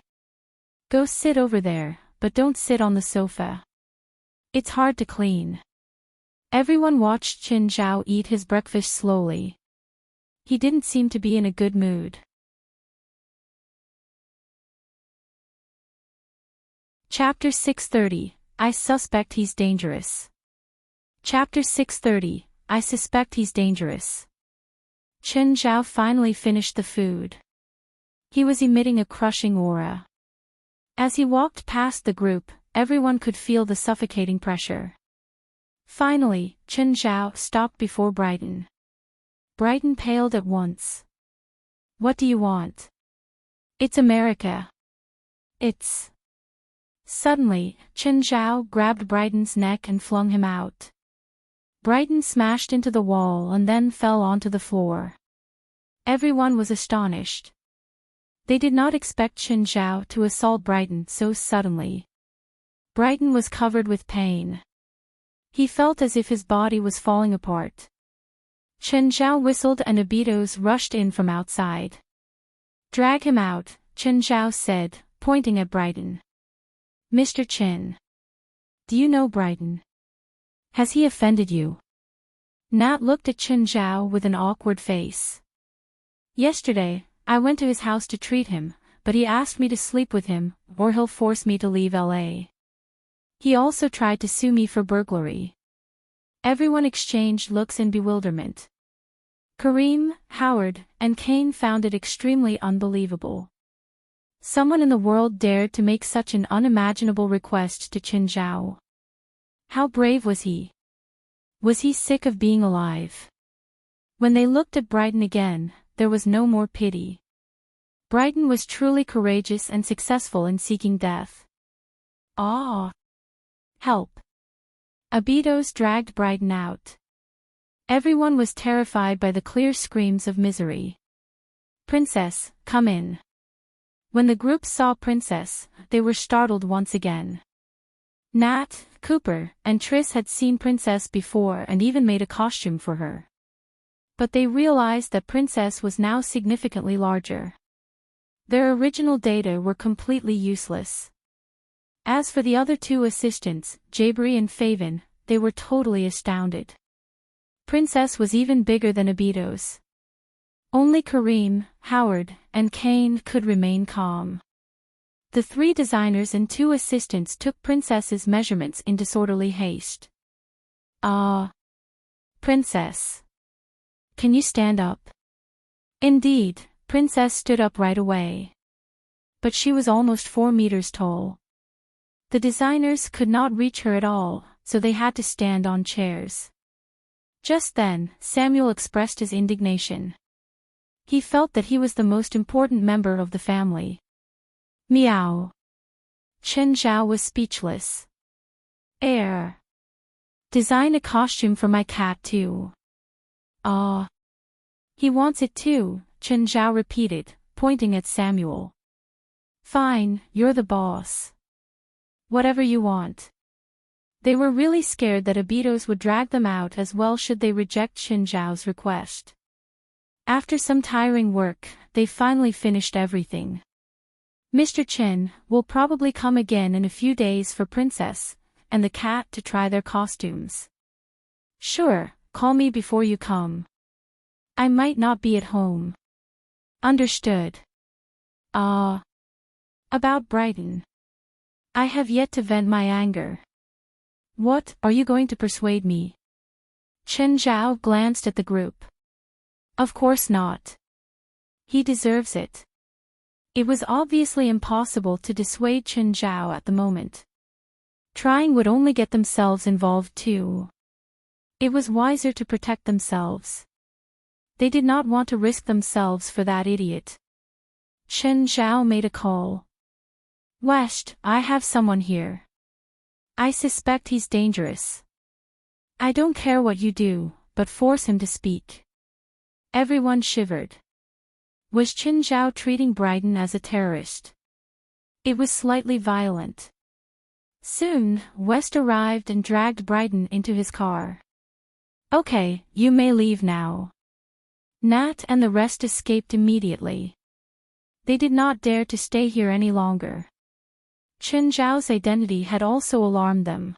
Go sit over there, but don't sit on the sofa. It's hard to clean. Everyone watched Chen Zhao eat his breakfast slowly. He didn't seem to be in a good mood. Chapter 630, I suspect he's dangerous. Chapter 630, I suspect he's dangerous. Chen Zhao finally finished the food. He was emitting a crushing aura. As he walked past the group, everyone could feel the suffocating pressure. Finally, Chen Zhao stopped before Brighton. Brighton paled at once. What do you want? It's America. It's... Suddenly, Chen Zhao grabbed Brighton's neck and flung him out. Brighton smashed into the wall and then fell onto the floor. Everyone was astonished. They did not expect Chen Zhao to assault Brighton so suddenly. Brighton was covered with pain. He felt as if his body was falling apart. Chen Zhao whistled and Abitos rushed in from outside. Drag him out, Chen Zhao said, pointing at Brighton. Mr. Chen. Do you know Brighton? Has he offended you? Nat looked at Chen Zhao with an awkward face. Yesterday, I went to his house to treat him, but he asked me to sleep with him, or he'll force me to leave LA. He also tried to sue me for burglary. Everyone exchanged looks in bewilderment. Kareem, Howard, and Kane found it extremely unbelievable. Someone in the world dared to make such an unimaginable request to Chen Zhao. How brave was he? Was he sick of being alive? When they looked at Brighton again, there was no more pity. Brighton was truly courageous and successful in seeking death. Ah! Help! Abitos dragged Brighton out. Everyone was terrified by the clear screams of misery. Princess, come in. When the group saw Princess, they were startled once again. Nat, Cooper, and Triss had seen Princess before and even made a costume for her. But they realized that Princess was now significantly larger. Their original data were completely useless. As for the other two assistants, Jabri and Faven, they were totally astounded. Princess was even bigger than Abitos. Only Kareem, Howard, and Kane could remain calm. The three designers and two assistants took Princess's measurements in disorderly haste. Ah! Princess! Can you stand up? Indeed, Princess stood up right away. But she was almost 4 meters tall. The designers could not reach her at all, so they had to stand on chairs. Just then, Samuel expressed his indignation. He felt that he was the most important member of the family. Meow. Chen Zhao was speechless. Design a costume for my cat too. Ah. He wants it too, Chen Zhao repeated, pointing at Samuel. Fine, you're the boss. Whatever you want. They were really scared that Abitos would drag them out as well should they reject Chen Zhao's request. After some tiring work, they finally finished everything. Mr. Chen will probably come again in a few days for Princess and the cat to try their costumes. Sure, call me before you come. I might not be at home. Understood. Ah. About Brighton. I have yet to vent my anger. What, are you going to persuade me? Chen Zhao glanced at the group. Of course not. He deserves it. It was obviously impossible to dissuade Chen Zhao at the moment. Trying would only get themselves involved too. It was wiser to protect themselves. They did not want to risk themselves for that idiot. Chen Zhao made a call. West, I have someone here. I suspect he's dangerous. I don't care what you do, but force him to speak. Everyone shivered. Was Chen Zhao treating Brighton as a terrorist? It was slightly violent. Soon, West arrived and dragged Brighton into his car. Okay, you may leave now. Nat and the rest escaped immediately. They did not dare to stay here any longer. Chen Zhao's identity had also alarmed them.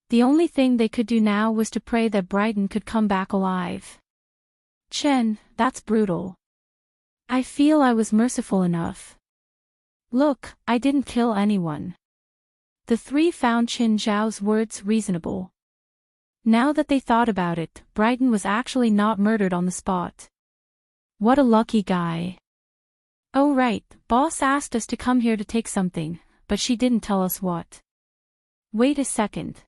The only thing they could do now was to pray that Brighton could come back alive. Chen, that's brutal. I feel I was merciful enough. Look, I didn't kill anyone. The three found Chen Zhao's words reasonable. Now that they thought about it, Brighton was actually not murdered on the spot. What a lucky guy. Oh right, boss asked us to come here to take something, but she didn't tell us what. Wait a second.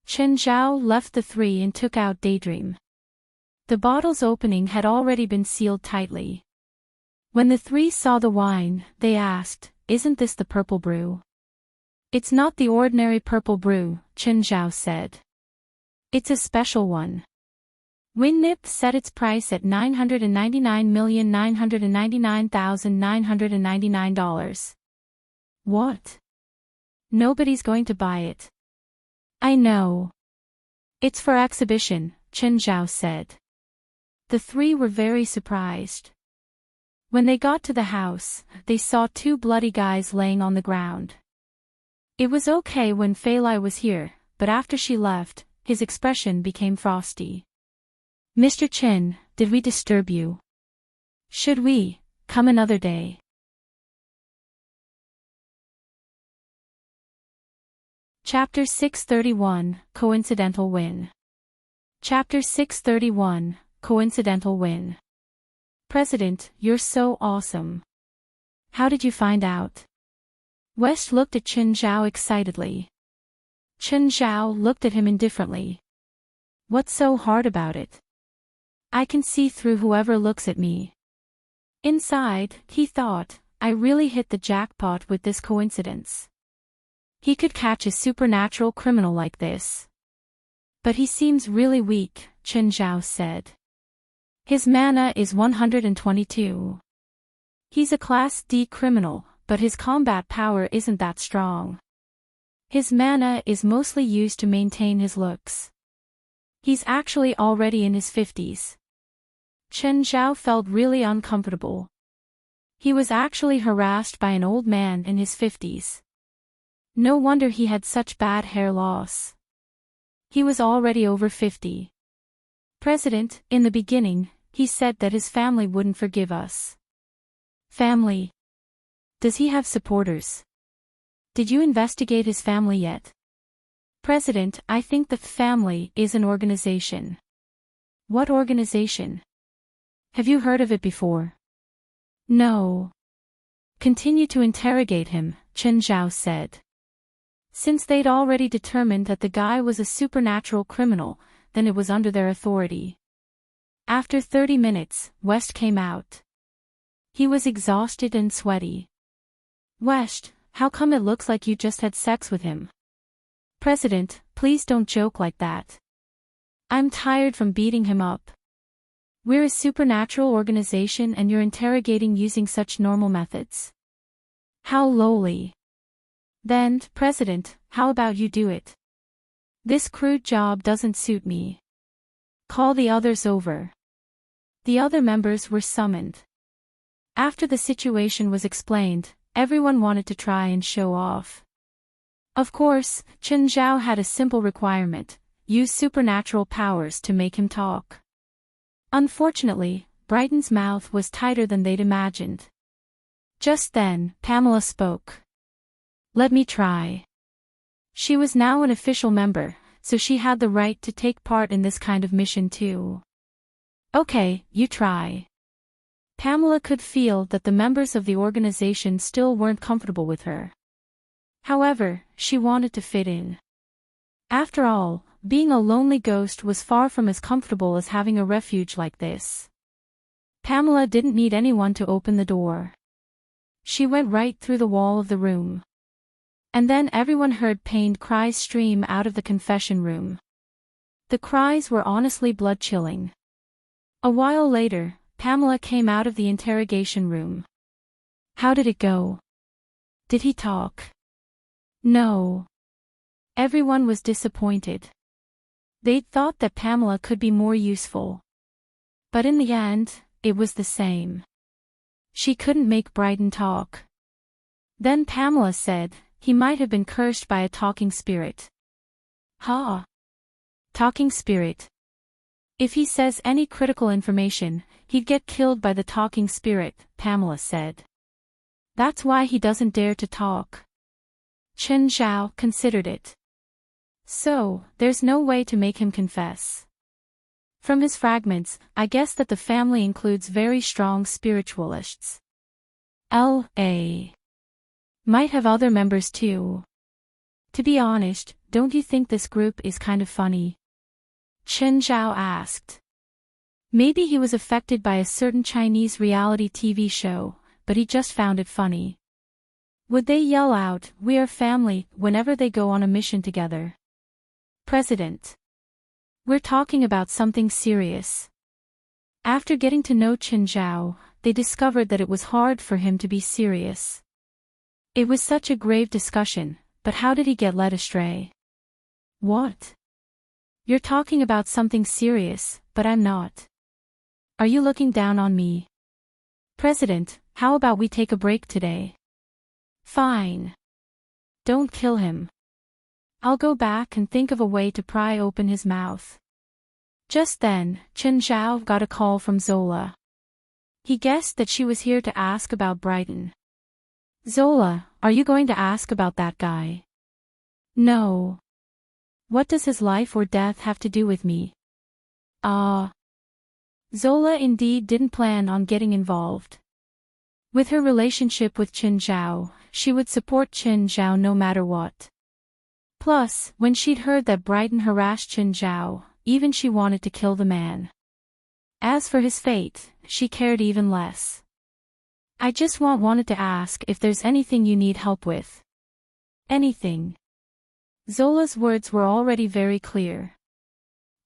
Chen Zhao left the three and took out Daydream. The bottle's opening had already been sealed tightly. When the three saw the wine, they asked, "Isn't this the purple brew?" "It's not the ordinary purple brew," Chen Zhao said. "It's a special one." Winnip set its price at $999,999,999. What? Nobody's going to buy it. I know. It's for exhibition, Chen Zhao said. The three were very surprised. When they got to the house, they saw two bloody guys laying on the ground. It was okay when Feilai was here, but after she left, his expression became frosty. Mr. Chin, did we disturb you? Should we come another day? Chapter 631, Coincidental Win. Chapter 631, Coincidental Win. President, you're so awesome. How did you find out? West looked at Chen Zhao excitedly. Chen Zhao looked at him indifferently. What's so hard about it? I can see through whoever looks at me. Inside, he thought, I really hit the jackpot with this coincidence. He could catch a supernatural criminal like this. But he seems really weak, Chen Zhao said. His mana is 122. He's a Class D criminal, but his combat power isn't that strong. His mana is mostly used to maintain his looks. He's actually already in his 50s. Chen Zhao felt really uncomfortable. He was actually harassed by an old man in his 50s. No wonder he had such bad hair loss. He was already over 50. President, in the beginning, he said that his family wouldn't forgive us. Family? Does he have supporters? Did you investigate his family yet? President, I think the family is an organization. What organization? Have you heard of it before? No. Continue to interrogate him, Chen Zhao said. Since they'd already determined that the guy was a supernatural criminal, then it was under their authority. After 30 minutes, West came out. He was exhausted and sweaty. West, how come it looks like you just had sex with him? President, please don't joke like that. I'm tired from beating him up. We're a supernatural organization and you're interrogating using such normal methods. How lowly. Then, President, how about you do it? This crude job doesn't suit me. Call the others over. The other members were summoned. After the situation was explained, everyone wanted to try and show off. Of course, Chen Zhao had a simple requirement: use supernatural powers to make him talk. Unfortunately, Brighton's mouth was tighter than they'd imagined. Just then, Pamela spoke. Let me try. She was now an official member, so she had the right to take part in this kind of mission too. Okay, you try. Pamela could feel that the members of the organization still weren't comfortable with her. However, she wanted to fit in. After all, being a lonely ghost was far from as comfortable as having a refuge like this. Pamela didn't need anyone to open the door. She went right through the wall of the room. And then everyone heard pained cries stream out of the confession room. The cries were honestly blood-chilling. A while later, Pamela came out of the interrogation room. How did it go? Did he talk? No. Everyone was disappointed. They'd thought that Pamela could be more useful. But in the end, it was the same. She couldn't make Brighton talk. Then Pamela said, he might have been cursed by a talking spirit. Ha! Talking spirit. If he says any critical information, he'd get killed by the talking spirit, Pamela said. That's why he doesn't dare to talk. Chen Zhao considered it. So, there's no way to make him confess. From his fragments, I guess that the family includes very strong spiritualists. L.A. might have other members too. To be honest, don't you think this group is kind of funny? Chen Zhao asked. Maybe he was affected by a certain Chinese reality TV show, but he just found it funny. Would they yell out, "We are family," whenever they go on a mission together? President. We're talking about something serious. After getting to know Chen Zhao, they discovered that it was hard for him to be serious. It was such a grave discussion, but how did he get led astray? What? You're talking about something serious, but I'm not. Are you looking down on me? President, how about we take a break today? Fine. Don't kill him. I'll go back and think of a way to pry open his mouth. Just then, Chen Zhao got a call from Zola. He guessed that she was here to ask about Brighton. Zola, are you going to ask about that guy? No. What does his life or death have to do with me? Zola indeed didn't plan on getting involved. With her relationship with Chen Zhao, she would support Chen Zhao no matter what. Plus, when she'd heard that Brighton harassed Chen Zhao, even she wanted to kill the man. As for his fate, she cared even less. I just wanted to ask if there's anything you need help with. Anything. Zola's words were already very clear.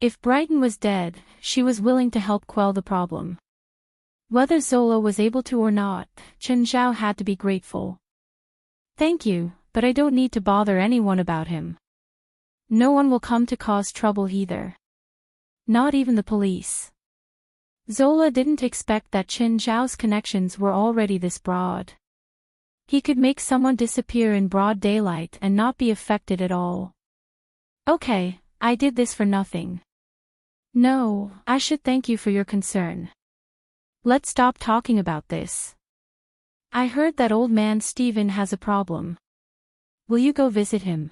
If Brighton was dead, she was willing to help quell the problem. Whether Zola was able to or not, Chen Zhao had to be grateful. Thank you, but I don't need to bother anyone about him. No one will come to cause trouble either. Not even the police. Zola didn't expect that Chen Zhao's connections were already this broad. He could make someone disappear in broad daylight and not be affected at all. Okay, I did this for nothing. No, I should thank you for your concern. Let's stop talking about this. I heard that old man Stephen has a problem. Will you go visit him?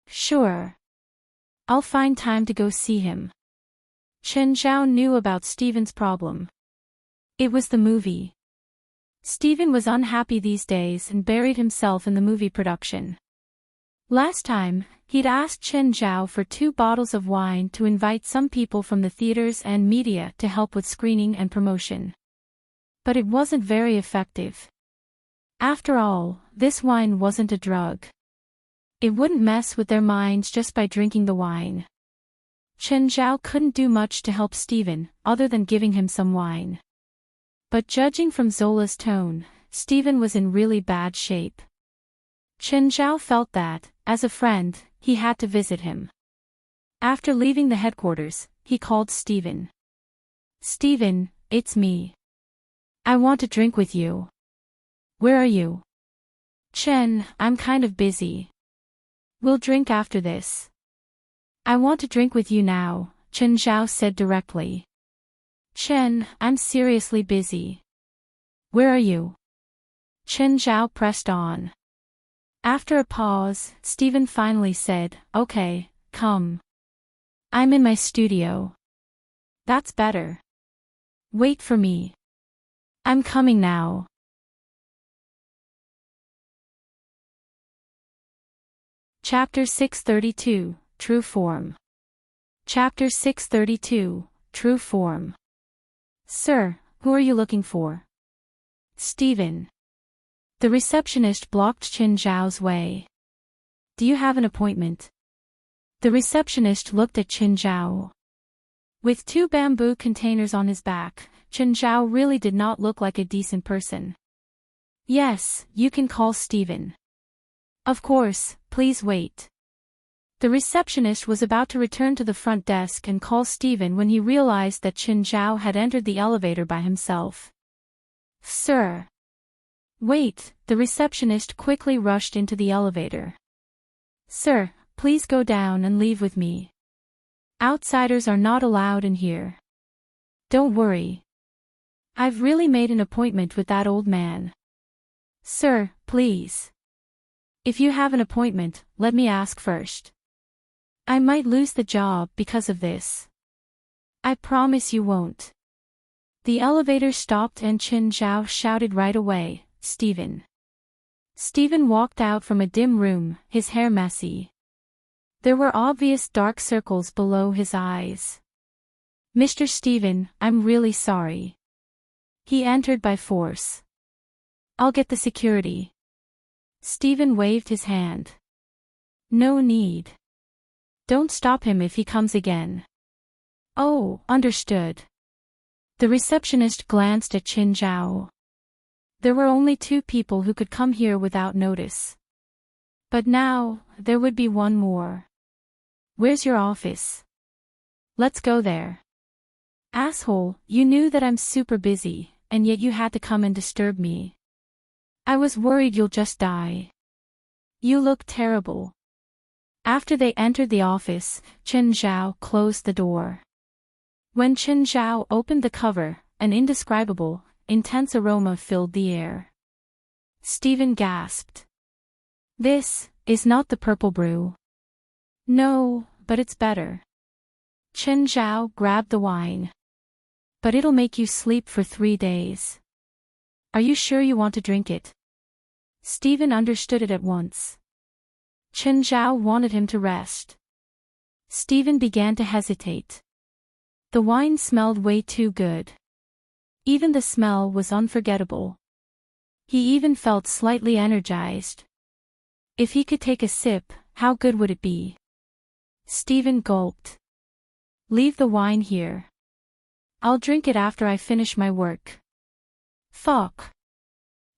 Sure. I'll find time to go see him. Chen Zhao knew about Stephen's problem. It was the movie. Stephen was unhappy these days and buried himself in the movie production. Last time, he'd asked Chen Zhao for 2 bottles of wine to invite some people from the theaters and media to help with screening and promotion. But it wasn't very effective. After all, this wine wasn't a drug. It wouldn't mess with their minds just by drinking the wine. Chen Zhao couldn't do much to help Stephen, other than giving him some wine. But judging from Zola's tone, Stephen was in really bad shape. Chen Zhao felt that, as a friend, he had to visit him. After leaving the headquarters, he called Stephen. Stephen, it's me. I want to drink with you. Where are you? Chen, I'm kind of busy. We'll drink after this. I want to drink with you now, Chen Zhao said directly. Chen, I'm seriously busy. Where are you? Chen Zhao pressed on. After a pause, Stephen finally said, Okay, come. I'm in my studio. That's better. Wait for me. I'm coming now. Chapter 632, True Form. Chapter 632, True Form. Sir, who are you looking for? Stephen. The receptionist blocked Chen Zhao's way. Do you have an appointment? The receptionist looked at Chen Zhao. With 2 bamboo containers on his back, Chen Zhao really did not look like a decent person. Yes, you can call Stephen. Of course, please wait. The receptionist was about to return to the front desk and call Stephen when he realized that Chen Zhao had entered the elevator by himself. Sir. Wait, the receptionist quickly rushed into the elevator. Sir, please go down and leave with me. Outsiders are not allowed in here. Don't worry. I've really made an appointment with that old man. Sir, please. If you have an appointment, let me ask first. I might lose the job because of this. I promise you won't. The elevator stopped and Chen Zhao shouted right away, Stephen. Stephen walked out from a dim room, his hair messy. There were obvious dark circles below his eyes. Mr. Stephen, I'm really sorry. He entered by force. I'll get the security. Stephen waved his hand. No need. Don't stop him if he comes again. Oh, understood. The receptionist glanced at Chen Zhao. There were only 2 people who could come here without notice. But now, there would be one more. Where's your office? Let's go there. Asshole, you knew that I'm super busy, and yet you had to come and disturb me. I was worried you'll just die. You look terrible. After they entered the office, Chen Zhao closed the door. When Chen Zhao opened the cover, an indescribable, intense aroma filled the air. Stephen gasped. This is not the purple brew. No, but it's better. Chen Zhao grabbed the wine. But it'll make you sleep for 3 days. Are you sure you want to drink it? Stephen understood it at once. Chen Zhao wanted him to rest. Stephen began to hesitate. The wine smelled way too good. Even the smell was unforgettable. He even felt slightly energized. If he could take a sip, how good would it be? Stephen gulped. Leave the wine here. I'll drink it after I finish my work. Fuck.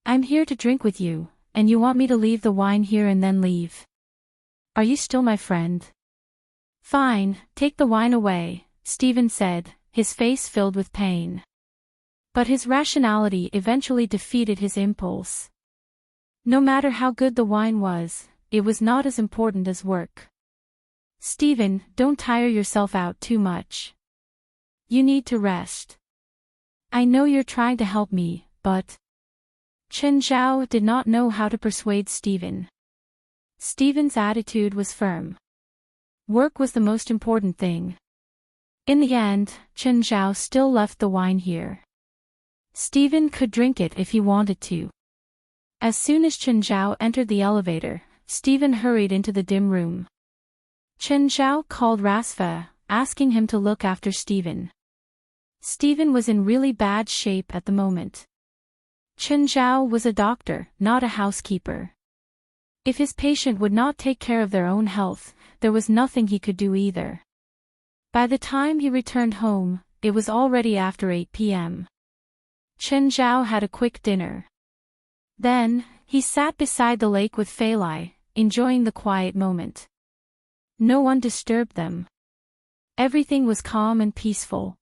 I'm here to drink with you, and you want me to leave the wine here and then leave. Are you still my friend? Fine, take the wine away, Stephen said, his face filled with pain. But his rationality eventually defeated his impulse. No matter how good the wine was, it was not as important as work. Stephen, don't tire yourself out too much. You need to rest. I know you're trying to help me, but... Chen Zhao did not know how to persuade Stephen. Stephen's attitude was firm. Work was the most important thing. In the end, Chen Zhao still left the wine here. Stephen could drink it if he wanted to. As soon as Chen Zhao entered the elevator, Stephen hurried into the dim room. Chen Zhao called Rasfa, asking him to look after Stephen. Stephen was in really bad shape at the moment. Chen Zhao was a doctor, not a housekeeper. If his patient would not take care of their own health, there was nothing he could do either. By the time he returned home, it was already after 8 p.m. Chen Zhao had a quick dinner. Then, he sat beside the lake with Fei Lai, enjoying the quiet moment. No one disturbed them. Everything was calm and peaceful.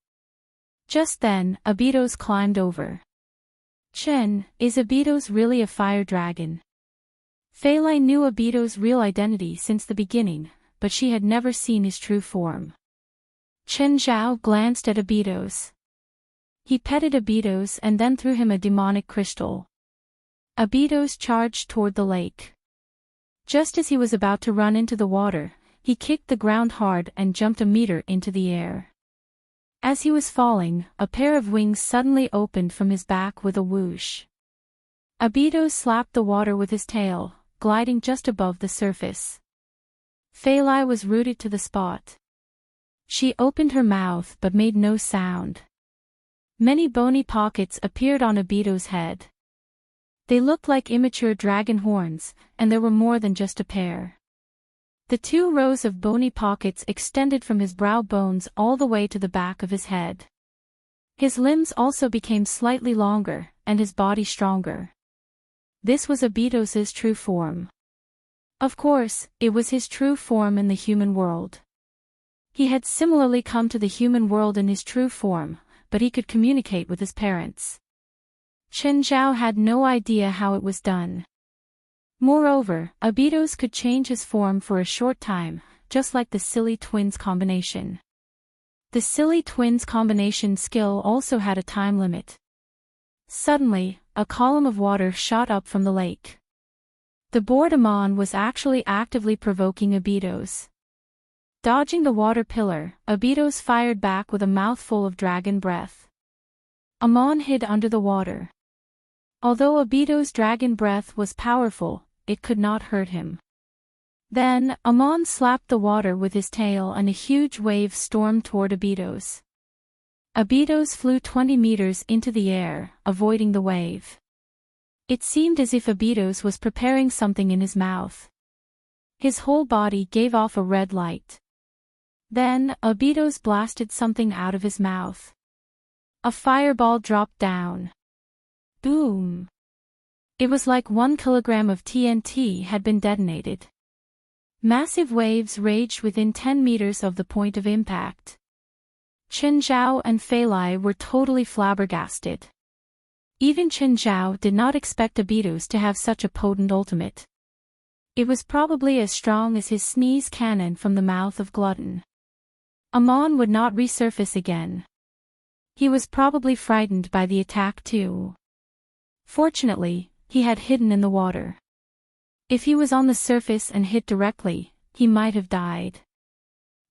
Just then, Abydos climbed over. Chen, is Abydos really a fire dragon? Fei Lai knew Abydos' real identity since the beginning, but she had never seen his true form. Chen Zhao glanced at Abydos. He petted Abydos and then threw him a demonic crystal. Abydos charged toward the lake. Just as he was about to run into the water, he kicked the ground hard and jumped a meter into the air. As he was falling, a pair of wings suddenly opened from his back with a whoosh. Abydos slapped the water with his tail, gliding just above the surface. Fei Lai was rooted to the spot. She opened her mouth but made no sound. Many bony pockets appeared on Abydos' head. They looked like immature dragon horns, and there were more than just a pair. The 2 rows of bony pockets extended from his brow bones all the way to the back of his head. His limbs also became slightly longer, and his body stronger. This was Abydos' true form. Of course, it was his true form in the human world. He had similarly come to the human world in his true form, but he could communicate with his parents. Chen Zhao had no idea how it was done. Moreover, Abydos could change his form for a short time, just like the Silly Twins combination. The Silly Twins combination skill also had a time limit. Suddenly, a column of water shot up from the lake. The bored Amon was actually actively provoking Abydos. Dodging the water pillar, Abydos fired back with a mouthful of dragon breath. Amon hid under the water. Although Abydos' dragon breath was powerful, it could not hurt him. Then, Amon slapped the water with his tail and a huge wave stormed toward Abydos. Abydos flew 20 meters into the air, avoiding the wave. It seemed as if Abydos was preparing something in his mouth. His whole body gave off a red light. Then, Abydos blasted something out of his mouth. A fireball dropped down. Boom! It was like 1 kilogram of TNT had been detonated. Massive waves raged within 10 meters of the point of impact. Chen Zhao and Fei Lai were totally flabbergasted. Even Chen Zhao did not expect Abidos to have such a potent ultimate. It was probably as strong as his sneeze cannon from the mouth of Glutton. Amon would not resurface again. He was probably frightened by the attack too. Fortunately, he had hidden in the water. If he was on the surface and hit directly, he might have died.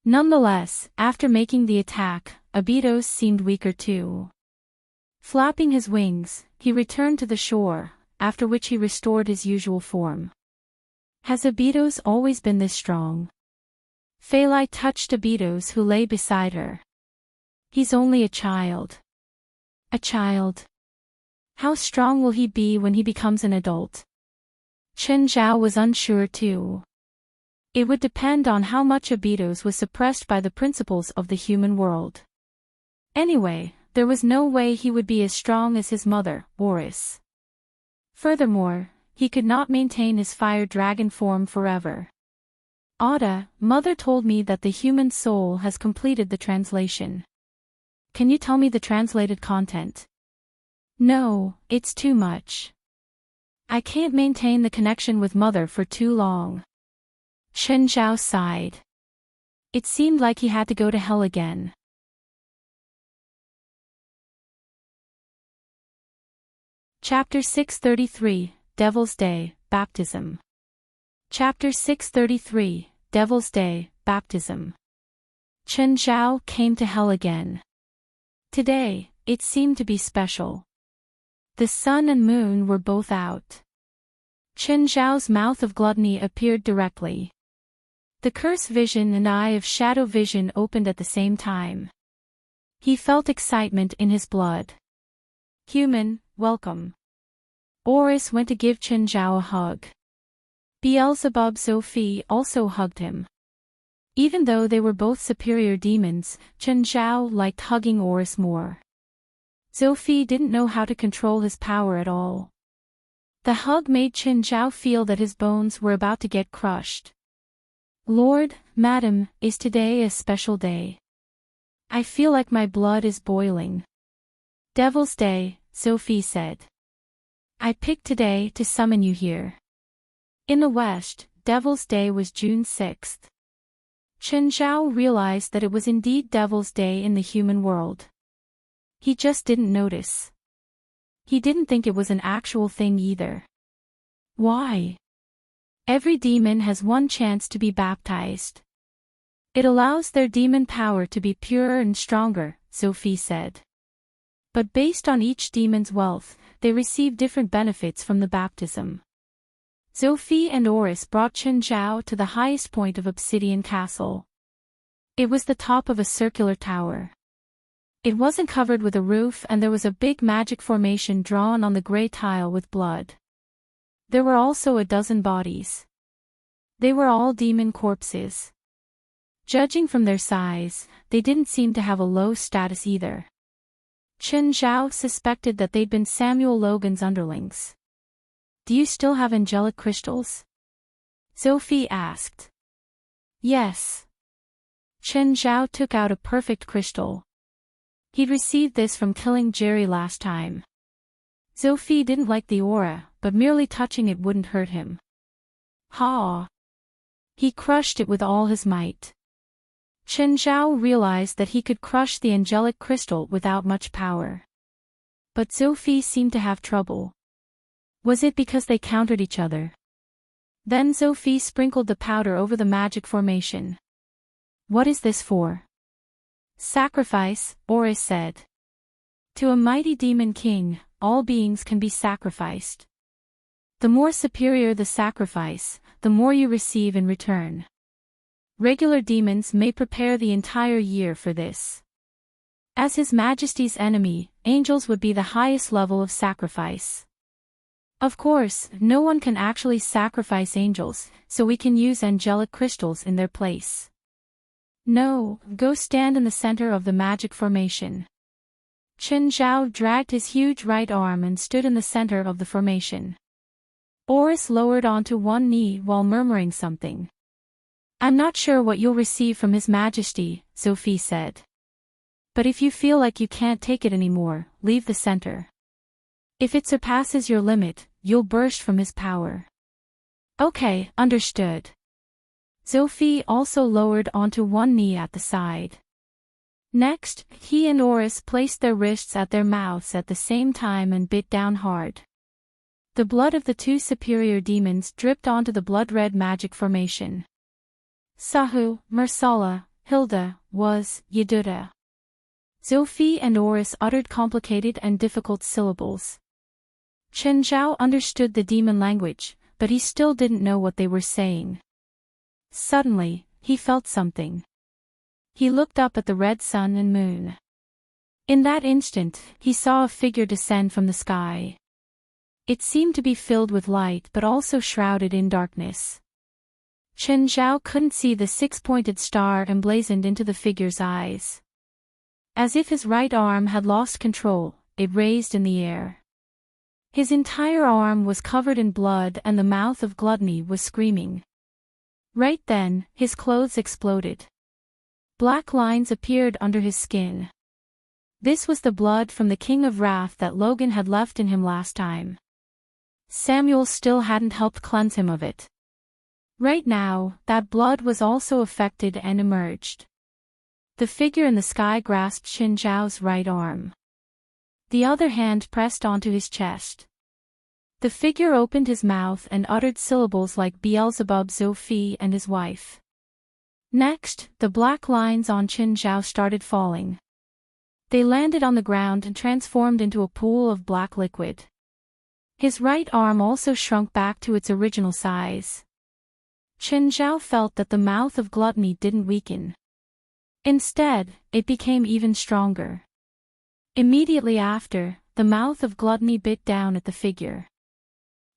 Nonetheless, after making the attack, Abidos seemed weaker too. Flapping his wings, he returned to the shore, after which he restored his usual form. Has Abidos always been this strong? Fei Lai touched Abidos, who lay beside her. He's only a child. A child? How strong will he be when he becomes an adult? Chen Zhao was unsure too. It would depend on how much Abidos was suppressed by the principles of the human world. Anyway, there was no way he would be as strong as his mother, Oris. Furthermore, he could not maintain his fire dragon form forever. Ada, Mother told me that the human soul has completed the translation. Can you tell me the translated content? No, it's too much. I can't maintain the connection with Mother for too long. Chen Zhao sighed. It seemed like he had to go to hell again. Chapter 633, Devil's Day, Baptism. Chapter 633, Devil's Day, Baptism. Chen Zhao came to hell again. Today, it seemed to be special. The sun and moon were both out. Chen Zhao's mouth of gluttony appeared directly. The curse vision and eye of shadow vision opened at the same time. He felt excitement in his blood. Human, welcome. Oris went to give Chen Zhao a hug. Beelzebub Sophie also hugged him. Even though they were both superior demons, Chen Zhao liked hugging Oris more. Sophie didn't know how to control his power at all. The hug made Chen Zhao feel that his bones were about to get crushed. Lord, Madam, is today a special day? I feel like my blood is boiling. Devil's Day, Sophie said. I picked today to summon you here. In the West, Devil's Day was June 6th. Chen Zhao realized that it was indeed Devil's Day in the human world. He just didn't notice. He didn't think it was an actual thing either. Why? Every demon has one chance to be baptized. It allows their demon power to be purer and stronger, Sophie said. But based on each demon's wealth, they receive different benefits from the baptism. Sophie and Oris brought Chen Zhao to the highest point of Obsidian Castle. It was the top of a circular tower. It wasn't covered with a roof, and there was a big magic formation drawn on the gray tile with blood. There were also a dozen bodies. They were all demon corpses. Judging from their size, they didn't seem to have a low status either. Chen Zhao suspected that they'd been Samuel Logan's underlings. Do you still have angelic crystals? Sophie asked. Yes. Chen Zhao took out a perfect crystal. He'd received this from killing Jerry last time. Sophie didn't like the aura, but merely touching it wouldn't hurt him. Ha! He crushed it with all his might. Chen Zhao realized that he could crush the angelic crystal without much power. But Sophie seemed to have trouble. Was it because they countered each other? Then Sophie sprinkled the powder over the magic formation. What is this for? Sacrifice, Oris said. To a mighty demon king, all beings can be sacrificed. The more superior the sacrifice, the more you receive in return. Regular demons may prepare the entire year for this. As His Majesty's enemy, angels would be the highest level of sacrifice. Of course, no one can actually sacrifice angels, so we can use angelic crystals in their place. No, go stand in the center of the magic formation. Chen Zhao dragged his huge right arm and stood in the center of the formation. Oris lowered onto one knee while murmuring something. I'm not sure what you'll receive from His Majesty, Sophie said. But if you feel like you can't take it anymore, leave the center. If it surpasses your limit, you'll burst from his power. Okay, understood. Sophie also lowered onto one knee at the side. Next, he and Oris placed their wrists at their mouths at the same time and bit down hard. The blood of the two superior demons dripped onto the blood-red magic formation. Sahu, Mersala, Hilda, was, Yeduda. Sophie and Oris uttered complicated and difficult syllables. Chen Zhao understood the demon language, but he still didn't know what they were saying. Suddenly, he felt something. He looked up at the red sun and moon. In that instant, he saw a figure descend from the sky. It seemed to be filled with light but also shrouded in darkness. Chen Zhao couldn't see the six-pointed star emblazoned into the figure's eyes. As if his right arm had lost control, it raised in the air. His entire arm was covered in blood and the mouth of gluttony was screaming. Right then, his clothes exploded. Black lines appeared under his skin. This was the blood from the King of Wrath that Logan had left in him last time. Samuel still hadn't helped cleanse him of it. Right now, that blood was also affected and emerged. The figure in the sky grasped Xin Zhao's right arm. The other hand pressed onto his chest. The figure opened his mouth and uttered syllables like Beelzebub, Sophie and his wife. Next, the black lines on Chen Zhao started falling. They landed on the ground and transformed into a pool of black liquid. His right arm also shrunk back to its original size. Chen Zhao felt that the mouth of gluttony didn't weaken. Instead, it became even stronger. Immediately after, the mouth of gluttony bit down at the figure.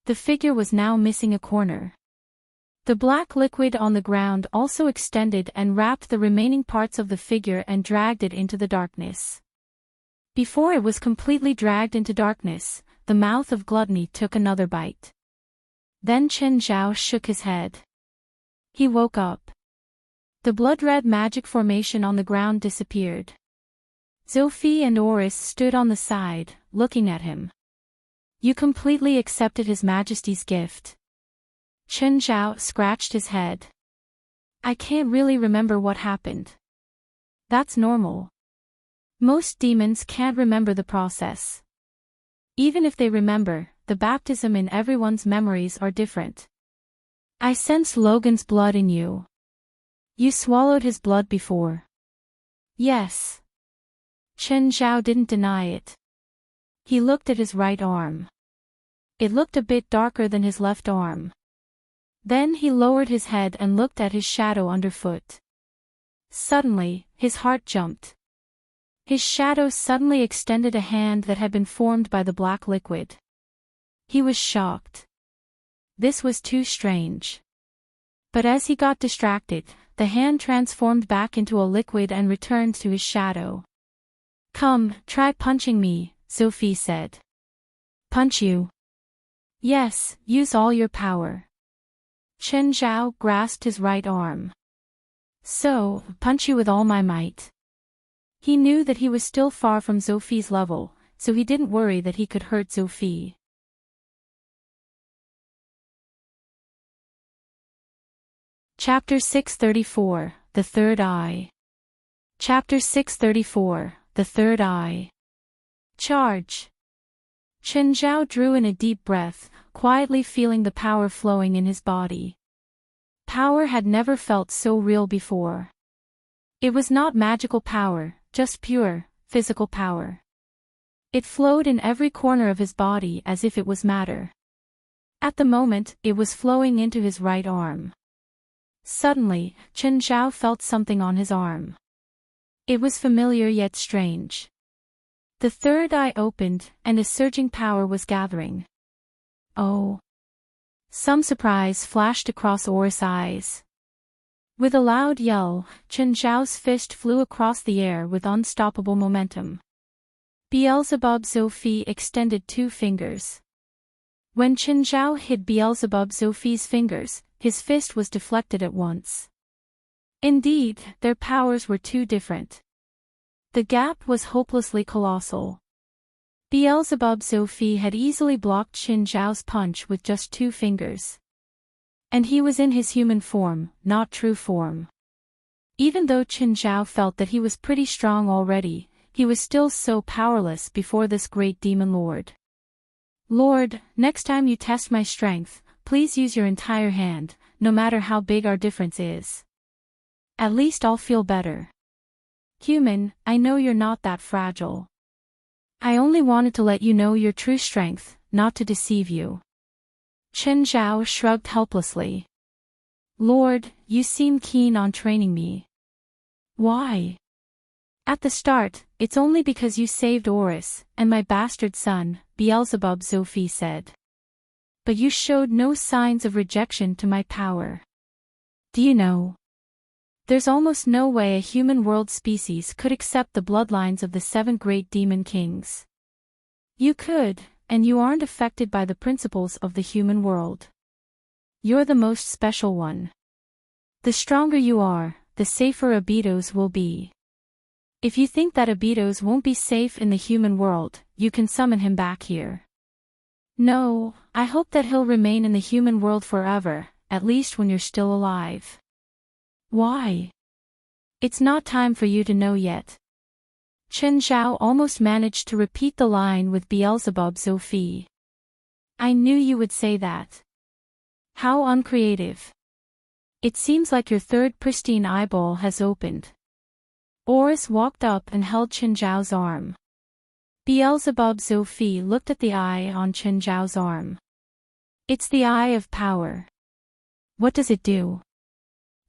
The figure was now missing a corner. The black liquid on the ground also extended and wrapped the remaining parts of the figure and dragged it into the darkness. Before it was completely dragged into darkness, the mouth of gluttony took another bite. Then Chen Zhao shook his head. He woke up. The blood-red magic formation on the ground disappeared. Sophie and Oris stood on the side, looking at him. You completely accepted His Majesty's gift. Chen Zhao scratched his head. I can't really remember what happened. That's normal. Most demons can't remember the process. Even if they remember, the baptism in everyone's memories are different. I sense Logan's blood in you. You swallowed his blood before. Yes. Chen Zhao didn't deny it. He looked at his right arm. It looked a bit darker than his left arm. Then he lowered his head and looked at his shadow underfoot. Suddenly, his heart jumped. His shadow suddenly extended a hand that had been formed by the black liquid. He was shocked. This was too strange. But as he got distracted, the hand transformed back into a liquid and returned to his shadow. Come, try punching me, Sophie said. Punch you? Yes, use all your power. Chen Zhao grasped his right arm. So, punch you with all my might. He knew that he was still far from Sophie's level, so he didn't worry that he could hurt Sophie. Chapter 634, The Third Eye. Chapter 634, The Third Eye. Charge. Chen Zhao drew in a deep breath, quietly feeling the power flowing in his body. Power had never felt so real before. It was not magical power, just pure, physical power. It flowed in every corner of his body as if it was matter. At the moment, it was flowing into his right arm. Suddenly, Chen Zhao felt something on his arm. It was familiar yet strange. The third eye opened, and a surging power was gathering. Oh! Some surprise flashed across Oris' eyes. With a loud yell, Chen Zhao's fist flew across the air with unstoppable momentum. Beelzebub Sophie extended 2 fingers. When Chen Zhao hit Beelzebub Sophie's fingers, his fist was deflected at once. Indeed, their powers were too different. The gap was hopelessly colossal. Beelzebub Sophie had easily blocked Qin Zhao's punch with just 2 fingers. And he was in his human form, not true form. Even though Qin Zhao felt that he was pretty strong already, he was still so powerless before this great demon lord. Lord, next time you test my strength, please use your entire hand, no matter how big our difference is. At least I'll feel better. Human, I know you're not that fragile. I only wanted to let you know your true strength, not to deceive you. Qin Zhao shrugged helplessly. Lord, you seem keen on training me. Why? At the start, it's only because you saved Oris, and my bastard son, Beelzebub Sophie said. But you showed no signs of rejection to my power. Do you know? There's almost no way a human world species could accept the bloodlines of the 7 great demon kings. You could, and you aren't affected by the principles of the human world. You're the most special one. The stronger you are, the safer Abydos will be. If you think that Abydos won't be safe in the human world, you can summon him back here. No, I hope that he'll remain in the human world forever, at least when you're still alive. Why? It's not time for you to know yet. Qin Zhao almost managed to repeat the line with Beelzebub Sophie. I knew you would say that. How uncreative. It seems like your 3rd pristine eyeball has opened. Oris walked up and held Qin Zhao's arm. Beelzebub Sophie looked at the eye on Qin Zhao's arm. It's the eye of power. What does it do?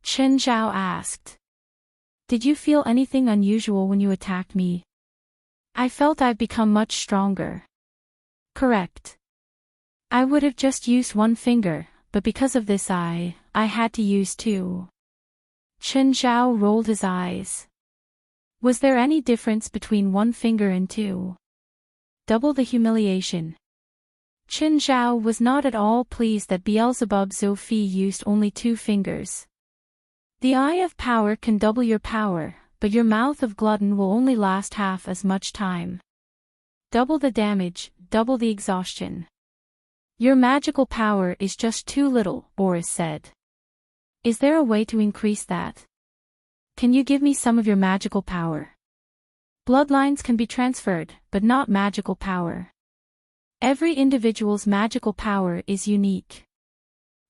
Qin Zhao asked. Did you feel anything unusual when you attacked me? I felt I've become much stronger. Correct. I would have just used 1 finger, but because of this eye, I had to use 2. Qin Zhao rolled his eyes. Was there any difference between 1 finger and 2? Double the humiliation. Qin Zhao was not at all pleased that Beelzebub Sophie used only 2 fingers. The eye of power can double your power, but your mouth of glutton will only last half as much time. Double the damage, double the exhaustion. Your magical power is just too little, Oris said. Is there a way to increase that? Can you give me some of your magical power? Bloodlines can be transferred, but not magical power. Every individual's magical power is unique.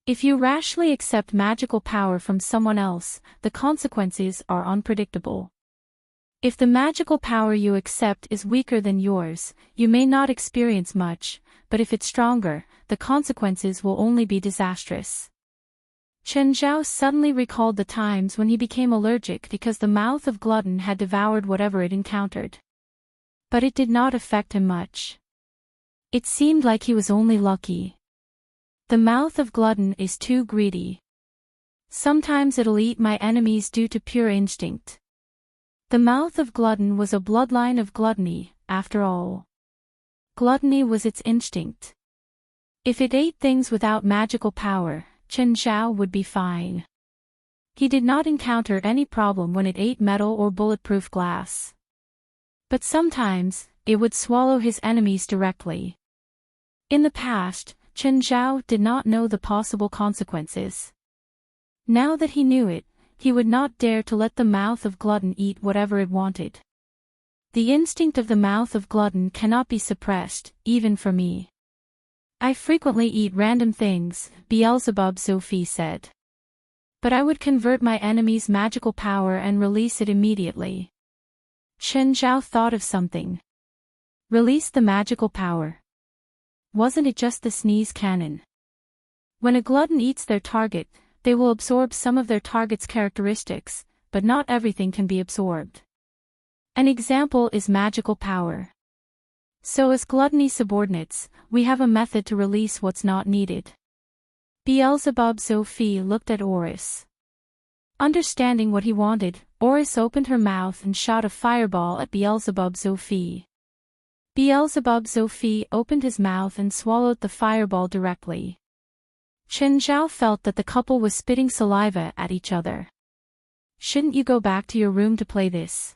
If you rashly accept magical power from someone else, the consequences are unpredictable. If the magical power you accept is weaker than yours, you may not experience much, but if it's stronger, the consequences will only be disastrous. Qin Zhao suddenly recalled the times when he became allergic because the mouth of glutton had devoured whatever it encountered. But it did not affect him much. It seemed like he was only lucky. The mouth of glutton is too greedy. Sometimes it'll eat my enemies due to pure instinct. The mouth of glutton was a bloodline of gluttony, after all. Gluttony was its instinct. If it ate things without magical power, Qin Zhao would be fine. He did not encounter any problem when it ate metal or bulletproof glass. But sometimes, it would swallow his enemies directly. In the past, Qin Zhao did not know the possible consequences. Now that he knew it, he would not dare to let the mouth of glutton eat whatever it wanted. The instinct of the mouth of glutton cannot be suppressed, even for me. I frequently eat random things, Beelzebub Sophie said. But I would convert my enemy's magical power and release it immediately. Qin Zhao thought of something. Release the magical power. Wasn't it just the sneeze cannon? When a glutton eats their target, they will absorb some of their target's characteristics, but not everything can be absorbed. An example is magical power. So as gluttony subordinates, we have a method to release what's not needed. Beelzebub Sophie looked at Oris. Understanding what he wanted, Oris opened her mouth and shot a fireball at Beelzebub Sophie. Beelzebub Sophie opened his mouth and swallowed the fireball directly. Qin Zhao felt that the couple was spitting saliva at each other. Shouldn't you go back to your room to play this?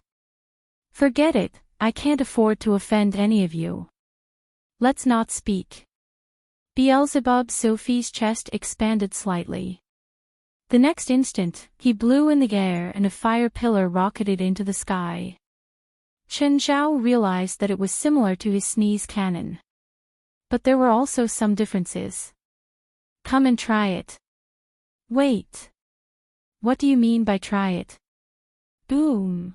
Forget it, I can't afford to offend any of you. Let's not speak. Beelzebub Sophie's chest expanded slightly. The next instant, he blew in the air and a fire pillar rocketed into the sky. Chen Zhao realized that it was similar to his sneeze cannon. But there were also some differences. Come and try it. Wait. What do you mean by try it? Boom.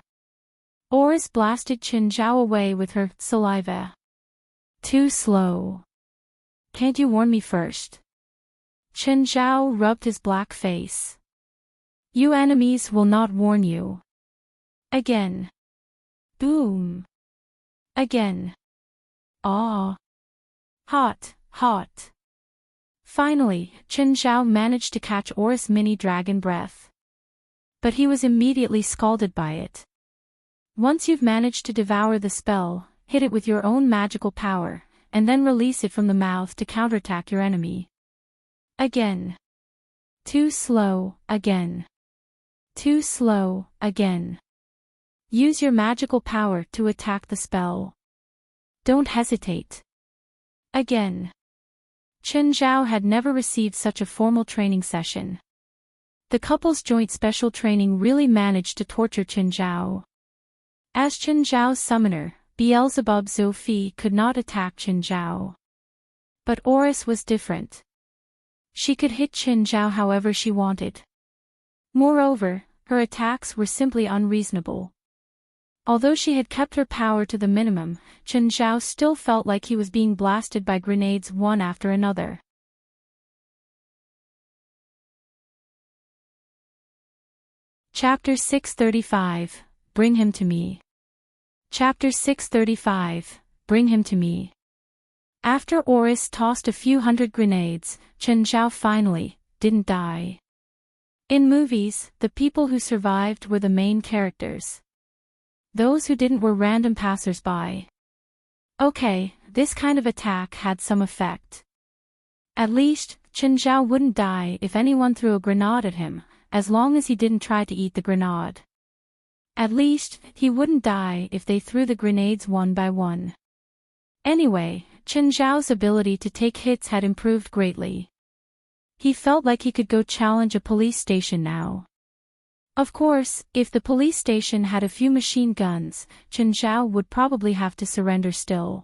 Oris blasted Chen Zhao away with her saliva. Too slow. Can't you warn me first? Chen Zhao rubbed his black face. You enemies will not warn you. Again. Boom. Again. Ah. Hot, hot. Finally, Chen Zhao managed to catch Oris' mini dragon breath. But he was immediately scalded by it. Once you've managed to devour the spell, hit it with your own magical power, and then release it from the mouth to counterattack your enemy. Again. Too slow, again. Too slow, again. Use your magical power to attack the spell. Don't hesitate. Again. Chen Zhao had never received such a formal training session. The couple's joint special training really managed to torture Chen Zhao. As Chen Zhao's summoner, Beelzebub Sophie could not attack Chen Zhao. But Oris was different. She could hit Chen Zhao however she wanted. Moreover, her attacks were simply unreasonable. Although she had kept her power to the minimum, Chen Zhao still felt like he was being blasted by grenades one after another. Chapter 635, Bring him to me. Chapter 635, Bring him to me. After Oris tossed a few hundred grenades, Chen Zhao finally didn't die. In movies, the people who survived were the main characters. Those who didn't were random passers-by. Okay, this kind of attack had some effect. At least, Chen Zhao wouldn't die if anyone threw a grenade at him, as long as he didn't try to eat the grenade. At least, he wouldn't die if they threw the grenades one by one. Anyway, Chen Zhao's ability to take hits had improved greatly. He felt like he could go challenge a police station now. Of course, if the police station had a few machine guns, Chen Zhao would probably have to surrender still.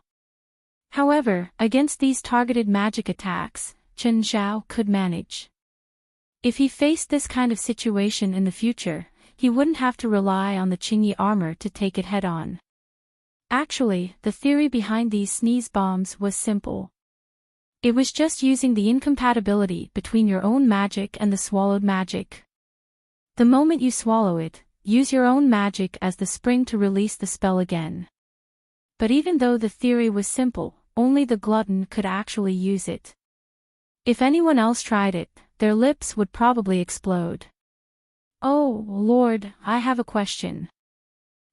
However, against these targeted magic attacks, Chen Zhao could manage. If he faced this kind of situation in the future, he wouldn't have to rely on the Qingyi armor to take it head-on. Actually, the theory behind these sneeze bombs was simple. It was just using the incompatibility between your own magic and the swallowed magic. The moment you swallow it, use your own magic as the spring to release the spell again. But even though the theory was simple, only the glutton could actually use it. If anyone else tried it, their lips would probably explode. Oh, Lord, I have a question.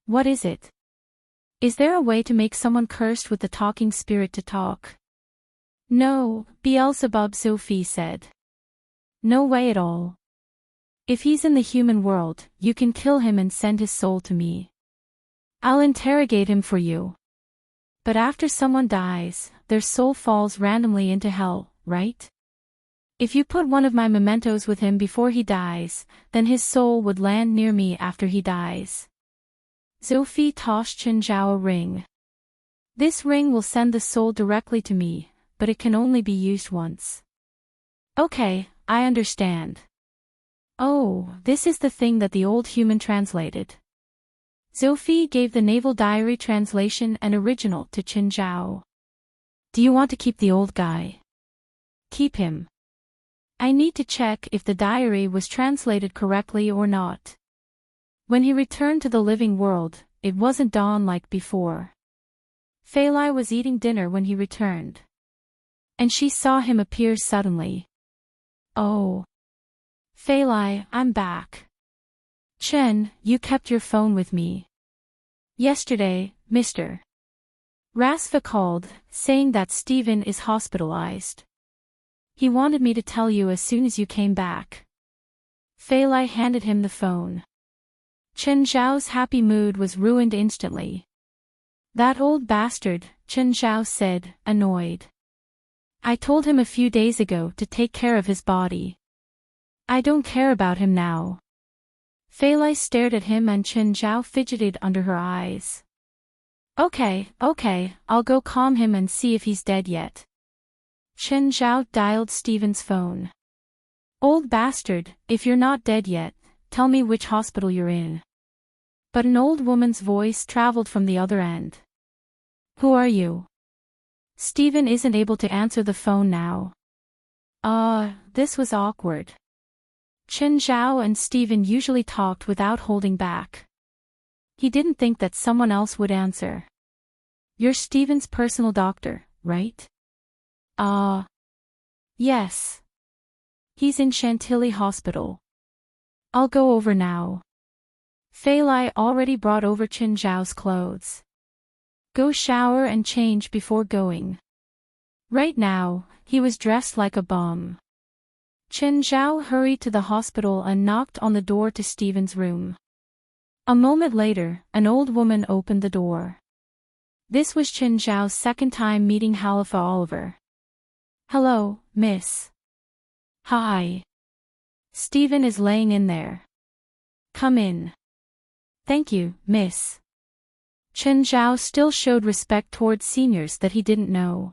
What is it? Is there a way to make someone cursed with the talking spirit to talk? No, Beelzebub Sophie said. No way at all. If he's in the human world, you can kill him and send his soul to me. I'll interrogate him for you. But after someone dies, their soul falls randomly into hell, right? If you put one of my mementos with him before he dies, then his soul would land near me after he dies. Sophie tossed Chen Zhao a ring. This ring will send the soul directly to me, but it can only be used once. Okay, I understand. Oh, this is the thing that the old human translated. Sophie gave the Naval Diary translation and original to Chen Zhao. Do you want to keep the old guy? Keep him. I need to check if the diary was translated correctly or not. When he returned to the living world, it wasn't dawn like before. Fei Lai was eating dinner when he returned. And she saw him appear suddenly. Oh. Fei Lai, I'm back. Chen, you kept your phone with me. Yesterday, Mr. Rasva called, saying that Stephen is hospitalized. He wanted me to tell you as soon as you came back. Fei Lai handed him the phone. Chen Zhao's happy mood was ruined instantly. That old bastard, Chen Zhao said, annoyed. I told him a few days ago to take care of his body. I don't care about him now. Fei Lai stared at him and Chen Zhao fidgeted under her eyes. Okay, I'll go calm him and see if he's dead yet. Chen Zhao dialed Steven's phone. Old bastard, if you're not dead yet, tell me which hospital you're in. But an old woman's voice traveled from the other end. Who are you? Steven isn't able to answer the phone now. This was awkward. Chen Zhao and Steven usually talked without holding back. He didn't think that someone else would answer. You're Steven's personal doctor, right? Yes. He's in Chantilly Hospital. I'll go over now. Fei Lai already brought over Chen Zhao's clothes. Go shower and change before going. Right now, he was dressed like a bum. Chen Zhao hurried to the hospital and knocked on the door to Steven's room. A moment later, an old woman opened the door. This was Chen Zhao's second time meeting Halifa Oliver. Hello, miss. Hi. Steven is laying in there. Come in. Thank you, miss. Chen Zhao still showed respect towards seniors that he didn't know.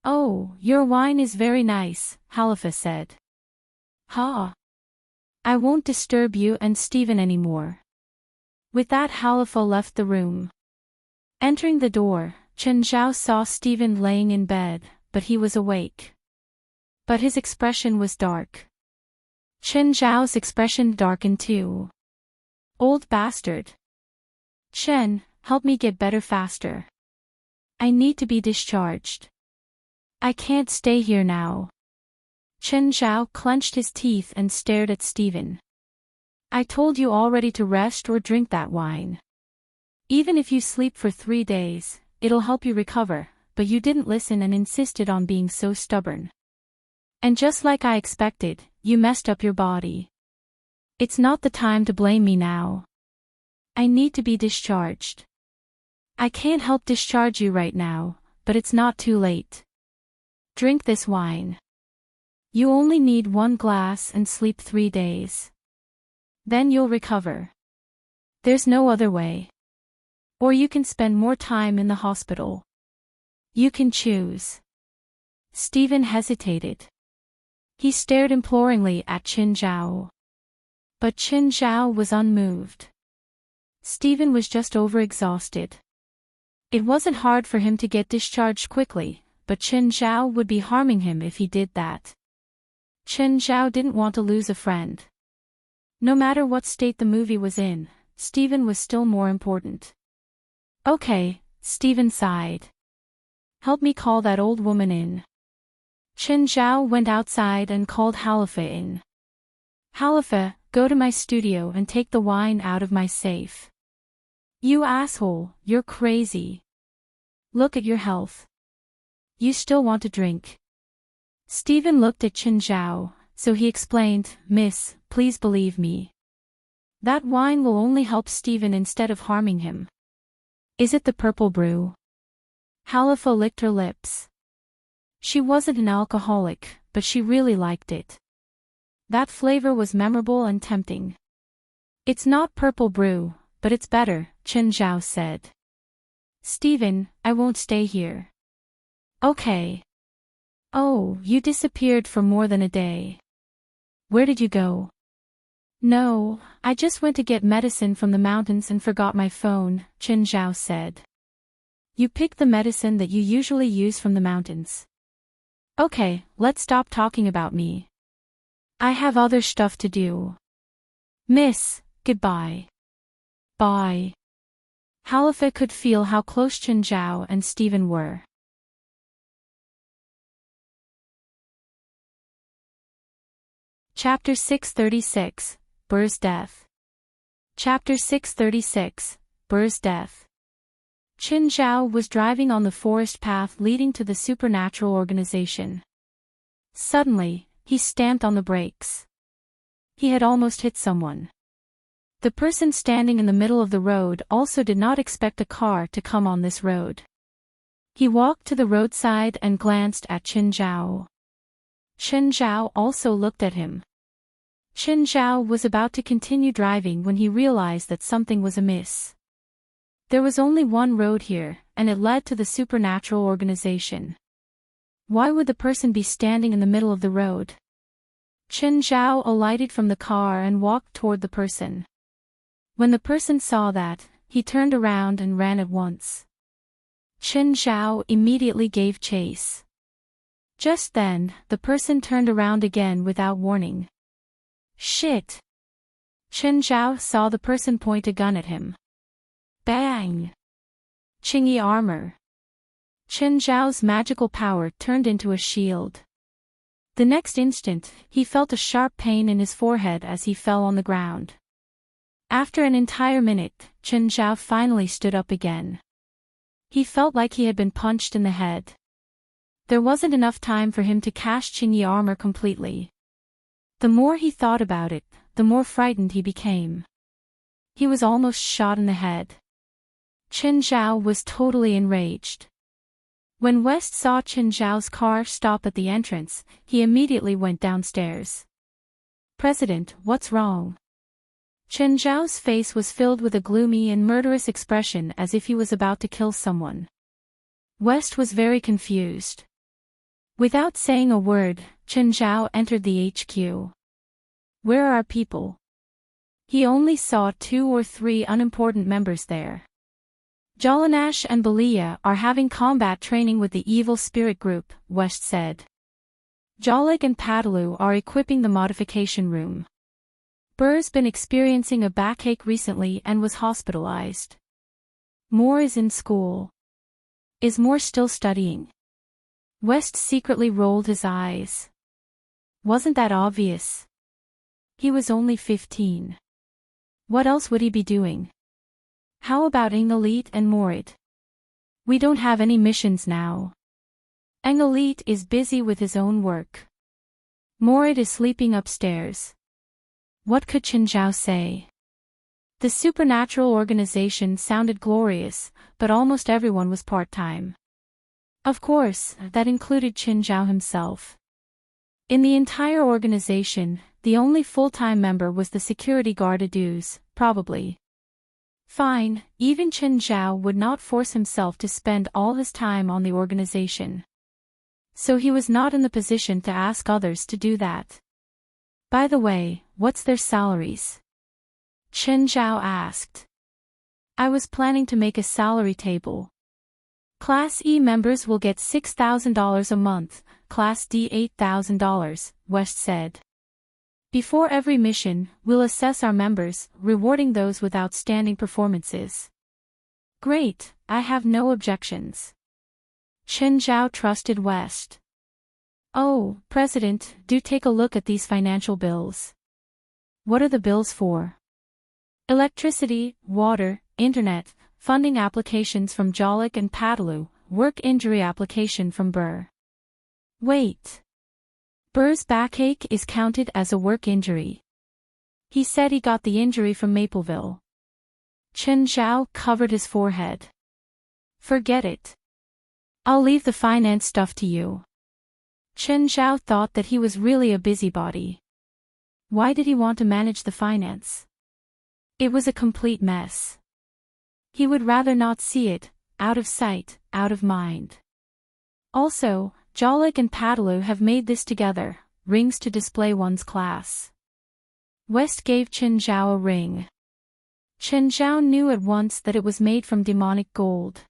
Oh, your wine is very nice, Halifa said. Ha. I won't disturb you and Steven anymore. With that, Halifa left the room. Entering the door, Chen Zhao saw Steven laying in bed, but he was awake. But his expression was dark. Chen Zhao's expression darkened too. Old bastard. Chen, help me get better faster. I need to be discharged. I can't stay here now. Chen Zhao clenched his teeth and stared at Steven. I told you already to rest or drink that wine. Even if you sleep for 3 days, it'll help you recover, but you didn't listen and insisted on being so stubborn. And just like I expected, you messed up your body. It's not the time to blame me now. I need to be discharged. I can't help discharge you right now, but it's not too late. Drink this wine. You only need 1 glass and sleep 3 days. Then you'll recover. There's no other way. Or you can spend more time in the hospital. You can choose. Steven hesitated. He stared imploringly at Chen Zhao. But Chen Zhao was unmoved. Steven was just overexhausted. It wasn't hard for him to get discharged quickly, but Chen Zhao would be harming him if he did that. Chen Zhao didn't want to lose a friend. No matter what state the movie was in, Steven was still more important. Okay, Steven sighed. Help me call that old woman in. Chen Zhao went outside and called Halifa in. Halifa, go to my studio and take the wine out of my safe. You asshole, you're crazy. Look at your health. You still want to drink. Steven looked at Chen Zhao, so he explained, Miss, please believe me. That wine will only help Steven instead of harming him. Is it the purple brew? Halifa licked her lips. She wasn't an alcoholic, but she really liked it. That flavor was memorable and tempting. It's not purple brew, but it's better, Chen Zhao said. Steven, I won't stay here. Okay. Oh, you disappeared for more than a day. Where did you go? No, I just went to get medicine from the mountains and forgot my phone, Chen Zhao said. You picked the medicine that you usually use from the mountains. Okay, let's stop talking about me. I have other stuff to do. Miss, goodbye. Bye. Halifa could feel how close Chen Zhao and Steven were. Chapter 636, Burr's Death. Chapter 636, Burr's Death. Chen Zhao was driving on the forest path leading to the supernatural organization. Suddenly, he stamped on the brakes. He had almost hit someone. The person standing in the middle of the road also did not expect a car to come on this road. He walked to the roadside and glanced at Chen Zhao. Chen Zhao also looked at him. Chen Zhao was about to continue driving when he realized that something was amiss. There was only one road here, and it led to the supernatural organization. Why would the person be standing in the middle of the road? Chen Zhao alighted from the car and walked toward the person. When the person saw that, he turned around and ran at once. Chen Zhao immediately gave chase. Just then, the person turned around again without warning. Shit! Chen Zhao saw the person point a gun at him. Bang! Qingyi armor. Chen Zhao's magical power turned into a shield. The next instant, he felt a sharp pain in his forehead as he fell on the ground. After an entire minute, Chen Zhao finally stood up again. He felt like he had been punched in the head. There wasn't enough time for him to cast Qingyi armor completely. The more he thought about it, the more frightened he became. He was almost shot in the head. Chen Zhao was totally enraged. When West saw Chen Zhao's car stop at the entrance, he immediately went downstairs. President, what's wrong? Chen Zhao's face was filled with a gloomy and murderous expression as if he was about to kill someone. West was very confused. Without saying a word, Chen Zhao entered the HQ. Where are our people? He only saw 2 or 3 unimportant members there. Jalanash and Belia are having combat training with the evil spirit group, West said. Jalik and Padalu are equipping the modification room. Burr's been experiencing a backache recently and was hospitalized. Moore is in school. Is Moore still studying? West secretly rolled his eyes. Wasn't that obvious? He was only 15. What else would he be doing? How about Engelit and Morit? We don't have any missions now. Engelit is busy with his own work. Morit is sleeping upstairs. What could Chen Zhao say? The supernatural organization sounded glorious, but almost everyone was part-time. Of course, that included Chen Zhao himself. In the entire organization, the only full-time member was the security guard Aduz, probably. Fine, even Chen Zhao would not force himself to spend all his time on the organization. So he was not in the position to ask others to do that. By the way, what's their salaries? Chen Zhao asked. I was planning to make a salary table. Class E members will get $6,000 a month, Class D $8,000, West said. Before every mission, we'll assess our members, rewarding those with outstanding performances. Great, I have no objections. Chen Zhao trusted West. Oh, President, do take a look at these financial bills. What are the bills for? Electricity, water, internet, funding applications from Jalik and Padalu, work injury application from Burr. Wait. Burr's backache is counted as a work injury. He said he got the injury from Mapleville. Chen Zhao covered his forehead. Forget it. I'll leave the finance stuff to you. Chen Zhao thought that he was really a busybody. Why did he want to manage the finance? It was a complete mess. He would rather not see it, out of sight, out of mind. Also, Jalik and Padalu have made this together, rings to display one's class. West gave Chen Zhao a ring. Chen Zhao knew at once that it was made from demonic gold.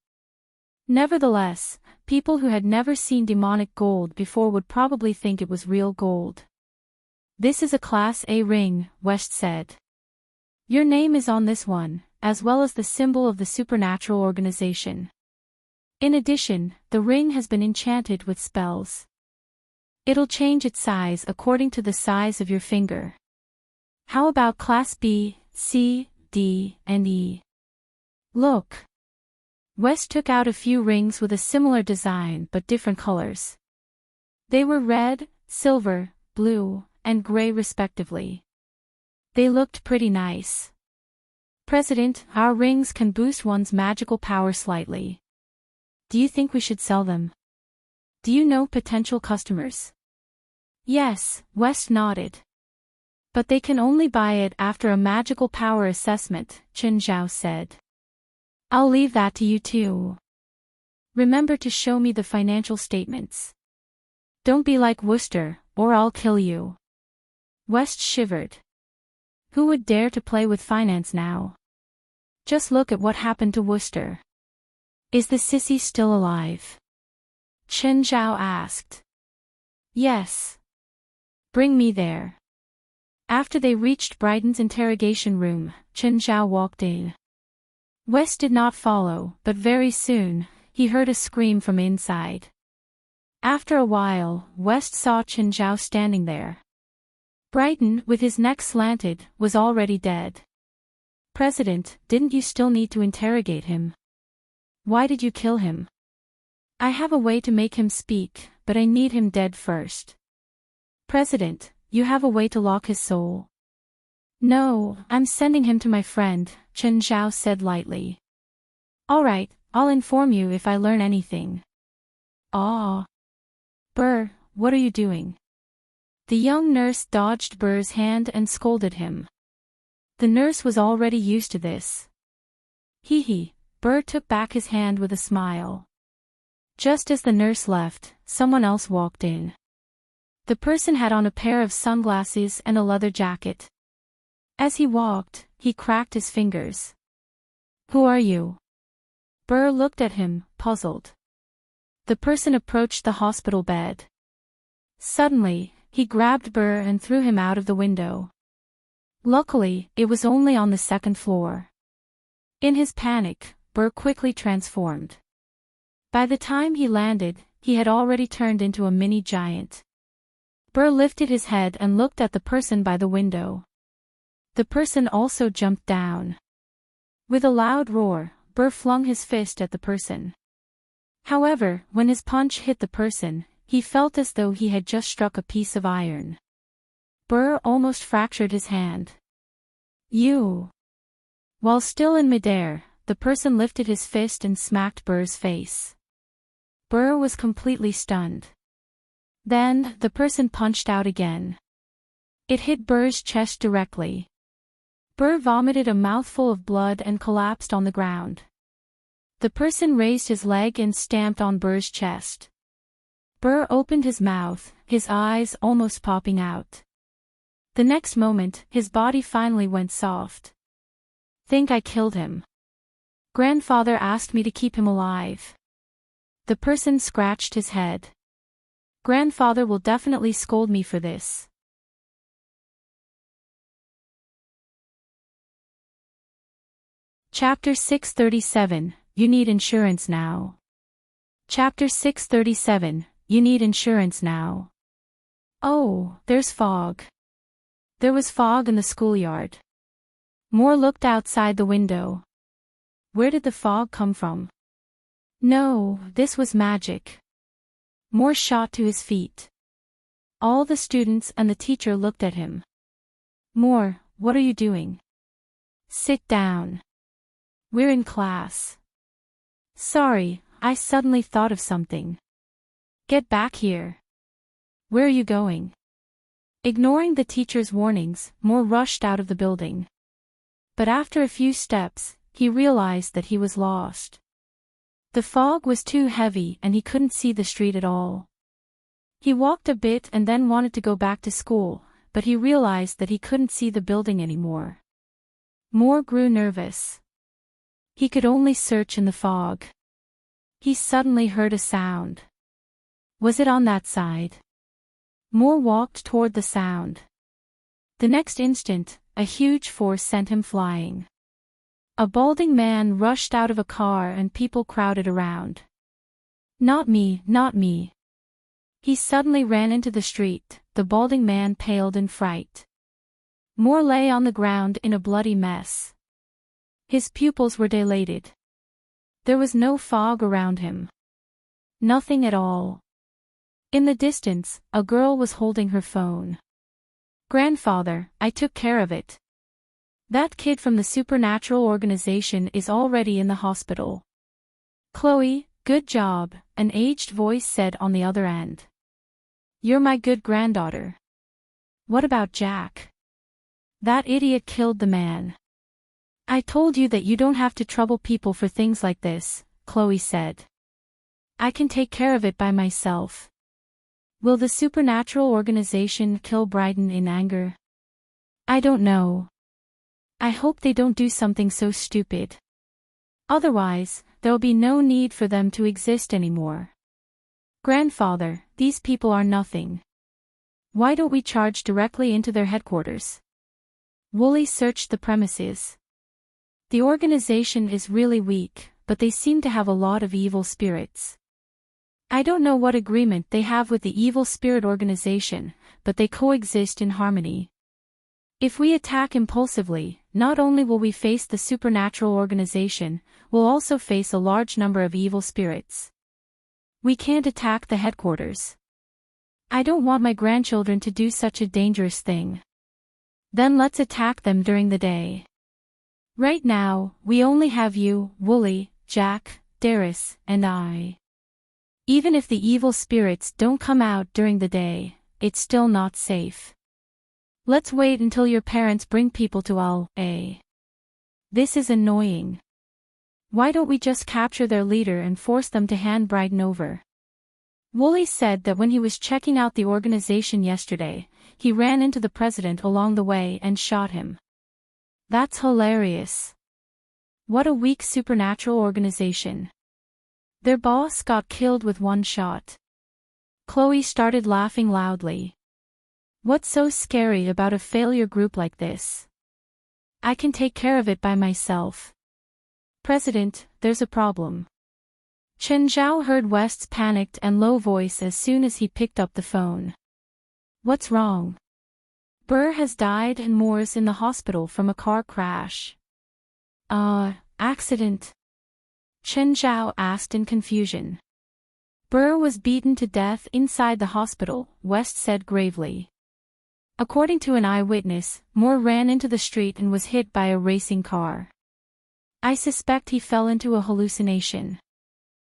Nevertheless, people who had never seen demonic gold before would probably think it was real gold. This is a Class A ring, West said. Your name is on this one, as well as the symbol of the supernatural organization. In addition, the ring has been enchanted with spells. It'll change its size according to the size of your finger. How about Class B, C, D, and E? Look. West took out a few rings with a similar design but different colors. They were red, silver, blue, and gray respectively. They looked pretty nice. President, our rings can boost one's magical power slightly. Do you think we should sell them? Do you know potential customers? Yes, West nodded. But they can only buy it after a magical power assessment, Chen Zhao said. I'll leave that to you too. Remember to show me the financial statements. Don't be like Wooster, or I'll kill you. West shivered. Who would dare to play with finance now? Just look at what happened to Wooster. Is the sissy still alive? Chen Zhao asked. Yes. Bring me there. After they reached Brighton's interrogation room, Chen Zhao walked in. West did not follow, but very soon, he heard a scream from inside. After a while, West saw Chen Zhao standing there. Brighton, with his neck slanted, was already dead. President, didn't you still need to interrogate him? Why did you kill him? I have a way to make him speak, but I need him dead first. President, you have a way to lock his soul. No, I'm sending him to my friend, Chen Zhao said lightly. All right, I'll inform you if I learn anything. Ah. Burr, what are you doing? The young nurse dodged Burr's hand and scolded him. The nurse was already used to this. Hee. Burr took back his hand with a smile. Just as the nurse left, someone else walked in. The person had on a pair of sunglasses and a leather jacket. As he walked, he cracked his fingers. Who are you? Burr looked at him, puzzled. The person approached the hospital bed. Suddenly, he grabbed Burr and threw him out of the window. Luckily, it was only on the second floor. In his panic, Burr quickly transformed. By the time he landed, he had already turned into a mini giant. Burr lifted his head and looked at the person by the window. The person also jumped down. With a loud roar, Burr flung his fist at the person. However, when his punch hit the person, he felt as though he had just struck a piece of iron. Burr almost fractured his hand. You! While still in midair, the person lifted his fist and smacked Burr's face. Burr was completely stunned. Then, the person punched out again. It hit Burr's chest directly. Burr vomited a mouthful of blood and collapsed on the ground. The person raised his leg and stamped on Burr's chest. Burr opened his mouth, his eyes almost popping out. The next moment, his body finally went soft. Think I killed him. Grandfather asked me to keep him alive. The person scratched his head. Grandfather will definitely scold me for this. Chapter 637, You Need Insurance Now. Chapter 637, You Need Insurance Now. Oh, there's fog. There was fog in the schoolyard. Moore looked outside the window. Where did the fog come from? No, this was magic. Moore shot to his feet. All the students and the teacher looked at him. Moore, what are you doing? Sit down. We're in class. Sorry, I suddenly thought of something. Get back here. Where are you going? Ignoring the teacher's warnings, Moore rushed out of the building. But after a few steps, he realized that he was lost. The fog was too heavy and he couldn't see the street at all. He walked a bit and then wanted to go back to school, but he realized that he couldn't see the building anymore. Moore grew nervous. He could only search in the fog. He suddenly heard a sound. Was it on that side? Moore walked toward the sound. The next instant, a huge force sent him flying. A balding man rushed out of a car and people crowded around. Not me, not me. He suddenly ran into the street, the balding man paled in fright. Moore lay on the ground in a bloody mess. His pupils were dilated. There was no fog around him. Nothing at all. In the distance, a girl was holding her phone. Grandfather, I took care of it. That kid from the supernatural organization is already in the hospital. Chloe, good job, an aged voice said on the other end. You're my good granddaughter. What about Jack? That idiot killed the man. I told you that you don't have to trouble people for things like this, Chloe said. I can take care of it by myself. Will the supernatural organization kill Bryden in anger? I don't know. I hope they don't do something so stupid. Otherwise, there'll be no need for them to exist anymore. Grandfather, these people are nothing. Why don't we charge directly into their headquarters? Wooly searched the premises. The organization is really weak, but they seem to have a lot of evil spirits. I don't know what agreement they have with the evil spirit organization, but they coexist in harmony. If we attack impulsively, not only will we face the supernatural organization, we'll also face a large number of evil spirits. We can't attack the headquarters. I don't want my grandchildren to do such a dangerous thing. Then let's attack them during the day. Right now, we only have you, Wooly, Jack, Darius, and I. Even if the evil spirits don't come out during the day, it's still not safe. Let's wait until your parents bring people to L.A. This is annoying. Why don't we just capture their leader and force them to hand Bryden over? Wooly said that when he was checking out the organization yesterday, he ran into the president along the way and shot him. That's hilarious. What a weak supernatural organization. Their boss got killed with one shot. Chloe started laughing loudly. What's so scary about a failure group like this? I can take care of it by myself. President, there's a problem. Chen Zhao heard West's panicked and low voice as soon as he picked up the phone. What's wrong? Burr has died and Moore's in the hospital from a car crash. Accident? Chen Zhao asked in confusion. Burr was beaten to death inside the hospital, West said gravely. According to an eyewitness, Moore ran into the street and was hit by a racing car. I suspect he fell into a hallucination.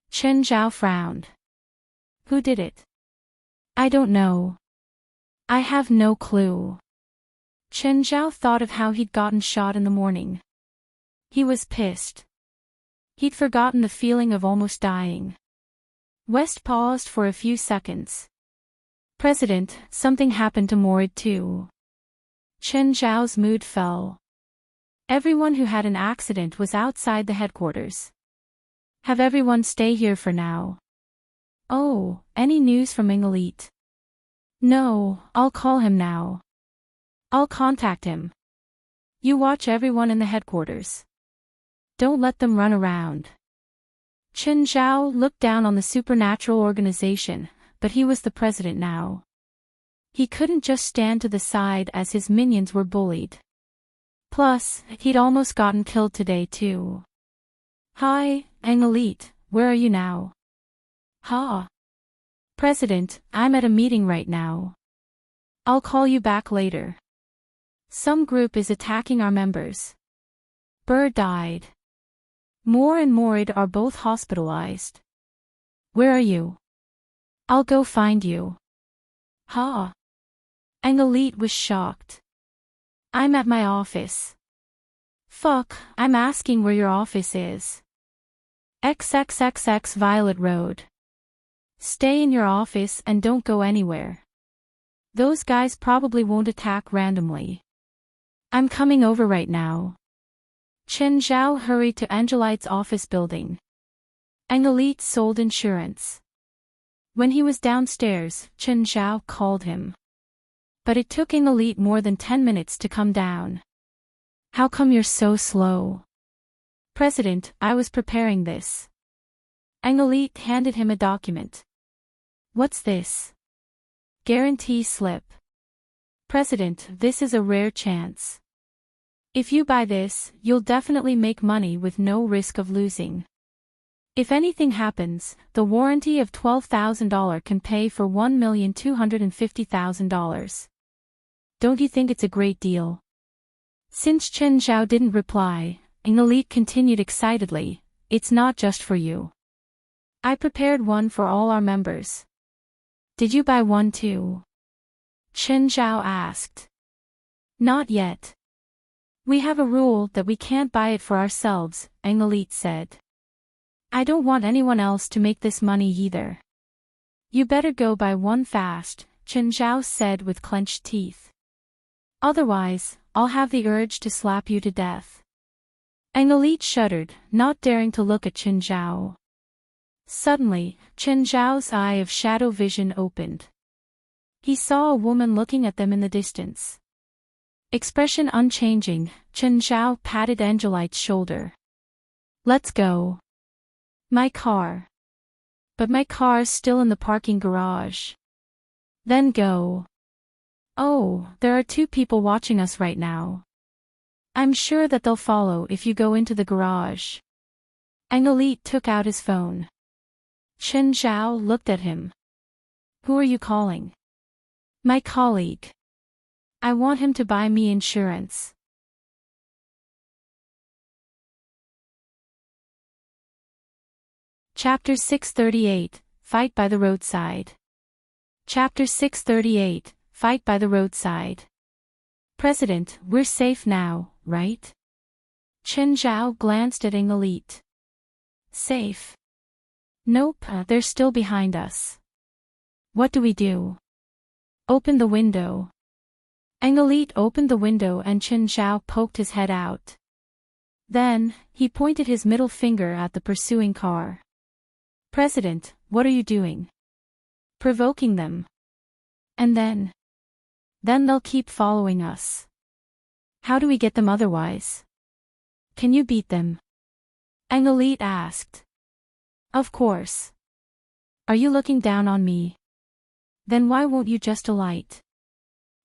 Chen Zhao frowned. Who did it? I don't know. I have no clue. Chen Zhao thought of how he'd gotten shot in the morning. He was pissed. He'd forgotten the feeling of almost dying. West paused for a few seconds. President, something happened to Morid too. Chen Zhao's mood fell. Everyone who had an accident was outside the headquarters. Have everyone stay here for now. Oh, any news from Elite? No, I'll call him now. I'll contact him. You watch everyone in the headquarters. Don't let them run around. Chen Zhao looked down on the supernatural organization, but he was the president now. He couldn't just stand to the side as his minions were bullied. Plus, he'd almost gotten killed today too. Hi, Elite, where are you now? Ha. President, I'm at a meeting right now. I'll call you back later. Some group is attacking our members. Burr died. Moore and Morid are both hospitalized. Where are you? I'll go find you. Ha. Elite was shocked. I'm at my office. Fuck, I'm asking where your office is. XXXX Violet Road. Stay in your office and don't go anywhere. Those guys probably won't attack randomly. I'm coming over right now. Chen Zhao hurried to Angelite's office building. Elite sold insurance. When he was downstairs, Chen Zhao called him. But it took Elite more than 10 minutes to come down. How come you're so slow? President, I was preparing this. Elite handed him a document. What's this? Guarantee slip. President, this is a rare chance. If you buy this, you'll definitely make money with no risk of losing. If anything happens, the warranty of $12,000 can pay for $1,250,000. Don't you think it's a great deal? Since Chen Zhao didn't reply, Elite continued excitedly, "It's not just for you. I prepared one for all our members." "Did you buy one too?" Chen Zhao asked. "Not yet. We have a rule that we can't buy it for ourselves," Elite said. "I don't want anyone else to make this money either." "You better go buy one fast," Chen Zhao said with clenched teeth. "Otherwise, I'll have the urge to slap you to death." Elite shuddered, not daring to look at Chen Zhao. Suddenly, Chen Zhao's eye of shadow vision opened. He saw a woman looking at them in the distance. Expression unchanging, Chen Zhao patted Angelite's shoulder. "Let's go." "My car." "But my car's still in the parking garage." "Then go." "Oh, there are 2 people watching us right now. I'm sure that they'll follow if you go into the garage." Elite took out his phone. Chen Zhao looked at him. "Who are you calling?" "My colleague. I want him to buy me insurance." Chapter 638, Fight by the Roadside. Chapter 638, Fight by the Roadside. "President, we're safe now, right?" Chen Zhao glanced at Elite. "Safe? Nope, they're still behind us." "What do we do?" "Open the window." Elite opened the window and Chen Zhao poked his head out. Then, he pointed his middle finger at the pursuing car. "President, what are you doing?" "Provoking them. And then they'll keep following us." "How do we get them otherwise?" "Can you beat them?" Elite asked. "Of course." "Are you looking down on me?" "Then why won't you just alight?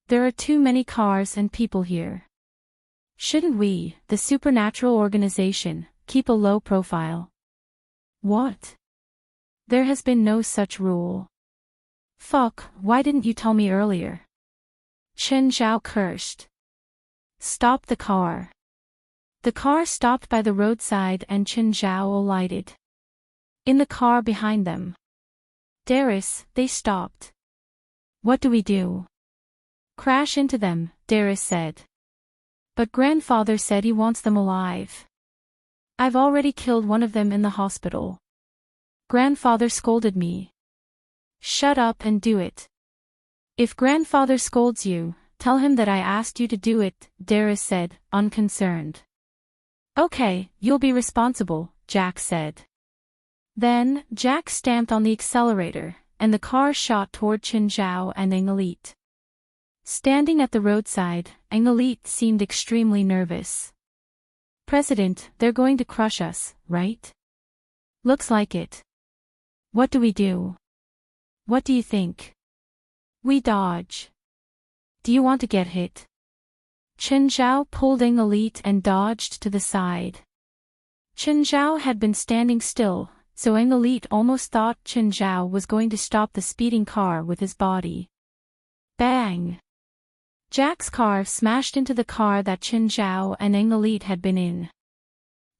There are too many cars and people here. Shouldn't we, the supernatural organization, keep a low profile?" "What? There has been no such rule." "Fuck, why didn't you tell me earlier?" Chen Zhao cursed. "Stop the car." The car stopped by the roadside and Chen Zhao alighted. In the car behind them. "Darius, they stopped." "What do we do?" "Crash into them," Darius said. "But grandfather said he wants them alive." "I've already killed one of them in the hospital. Grandfather scolded me." "Shut up and do it." "If grandfather scolds you, tell him that I asked you to do it," Darius said, unconcerned. "Okay, you'll be responsible," Jack said. Then, Jack stamped on the accelerator, and the car shot toward Chen Zhao and Elite. Standing at the roadside, Elite seemed extremely nervous. "President, they're going to crush us, right?" "Looks like it." "What do we do?" "What do you think?" "We dodge." "Do you want to get hit?" Chen Zhao pulled Elite and dodged to the side. Chen Zhao had been standing still, so Elite almost thought Chen Zhao was going to stop the speeding car with his body. Bang! Jack's car smashed into the car that Chen Zhao and Elite had been in.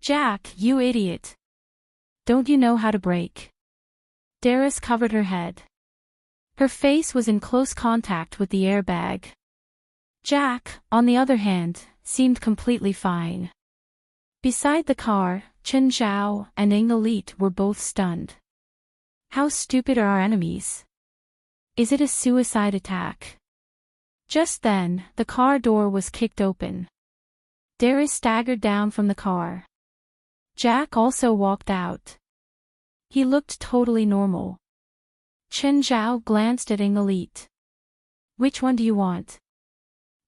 "Jack, you idiot! Don't you know how to brake?" Darius covered her head. Her face was in close contact with the airbag. Jack, on the other hand, seemed completely fine. Beside the car, Chen Zhao and Elite were both stunned. How stupid are our enemies? Is it a suicide attack? Just then, the car door was kicked open. Darius staggered down from the car. Jack also walked out. He looked totally normal. Chen Zhao glanced at Elite. "Which one do you want?"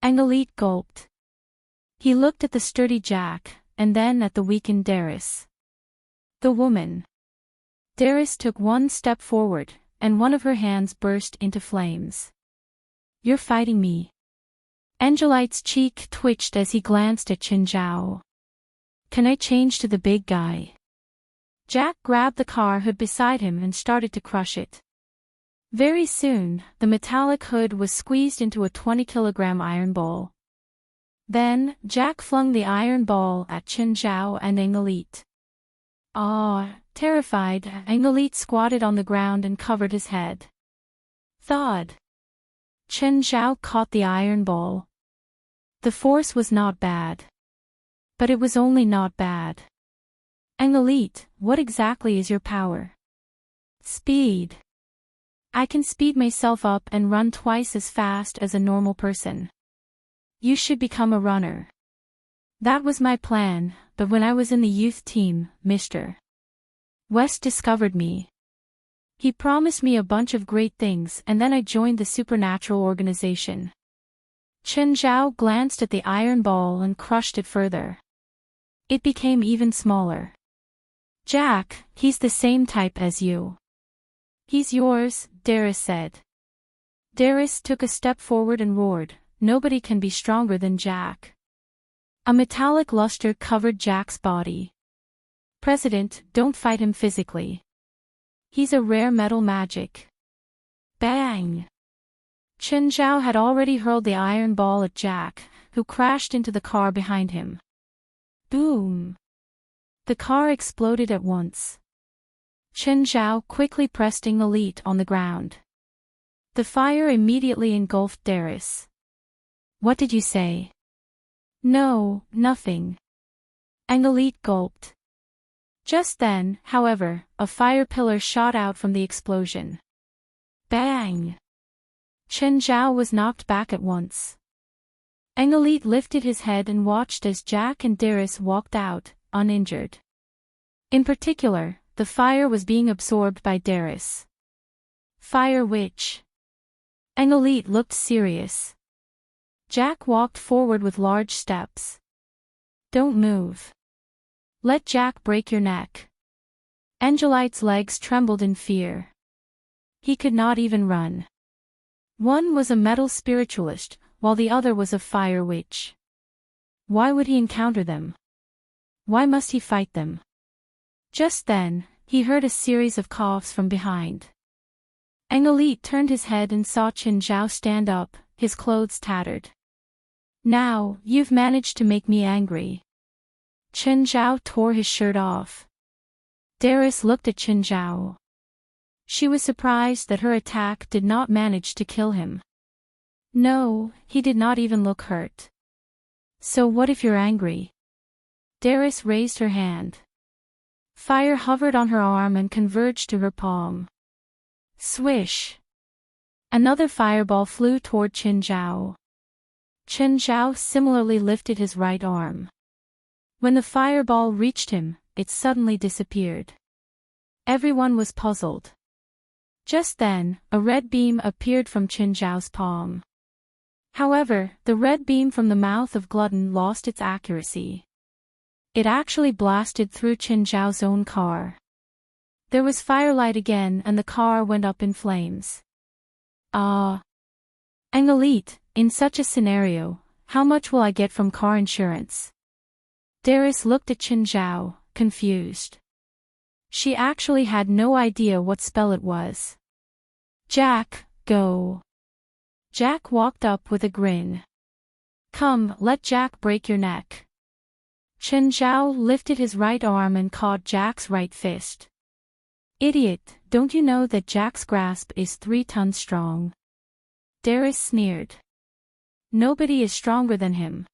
Elite gulped. He looked at the sturdy Jack, and then at the weakened Darius. "The woman." Darius took one step forward, and one of her hands burst into flames. "You're fighting me." Angelite's cheek twitched as he glanced at Chen Zhao. "Can I change to the big guy?" Jack grabbed the car hood beside him and started to crush it. Very soon, the metallic hood was squeezed into a 20-kilogram iron ball. Then, Jack flung the iron ball at Chen Zhao and Engelit. Terrified, Engelit squatted on the ground and covered his head. Thud. Chen Zhao caught the iron ball. The force was not bad. But it was only not bad. Engelit, what exactly is your power? Speed. I can speed myself up and run twice as fast as a normal person. You should become a runner. That was my plan, but when I was in the youth team, Mr. West discovered me. He promised me a bunch of great things and then I joined the supernatural organization. Chen Zhao glanced at the iron ball and crushed it further. It became even smaller. Jack, he's the same type as you. He's yours, Darius said. Darius took a step forward and roared, nobody can be stronger than Jack. A metallic luster covered Jack's body. President, don't fight him physically. He's a rare metal magic. Bang! Chen Zhao had already hurled the iron ball at Jack, who crashed into the car behind him. Boom! The car exploded at once. Chen Zhao quickly pressed Engelit on the ground. The fire immediately engulfed Darius. What did you say? No, nothing. Engelit gulped. Just then, however, a fire pillar shot out from the explosion. Bang! Chen Zhao was knocked back at once. Engelit lifted his head and watched as Jack and Darius walked out, uninjured. In particular, the fire was being absorbed by Darius. Fire witch. Engelit looked serious. Jack walked forward with large steps. Don't move. Let Jack break your neck. Engelite's legs trembled in fear. He could not even run. One was a metal spiritualist, while the other was a fire witch. Why would he encounter them? Why must he fight them? Just then, he heard a series of coughs from behind. Engelit turned his head and saw Chen Zhao stand up, his clothes tattered. Now, you've managed to make me angry. Chen Zhao tore his shirt off. Darius looked at Chen Zhao. She was surprised that her attack did not manage to kill him. No, he did not even look hurt. So what if you're angry? Darius raised her hand. Fire hovered on her arm and converged to her palm. Swish! Another fireball flew toward Chen Zhao. Chen Zhao similarly lifted his right arm. When the fireball reached him, it suddenly disappeared. Everyone was puzzled. Just then, a red beam appeared from Chen Zhao's palm. However, the red beam from the mouth of Glutton lost its accuracy. It actually blasted through Chen Zhao's own car. There was firelight again and the car went up in flames. Engelit, in such a scenario, how much will I get from car insurance? Darius looked at Chen Zhao, confused. She actually had no idea what spell it was. Jack, go. Jack walked up with a grin. Come, let Jack break your neck. Chen Zhao lifted his right arm and caught Jack's right fist. Idiot, don't you know that Jack's grasp is 3 tons strong? Darius sneered. Nobody is stronger than him.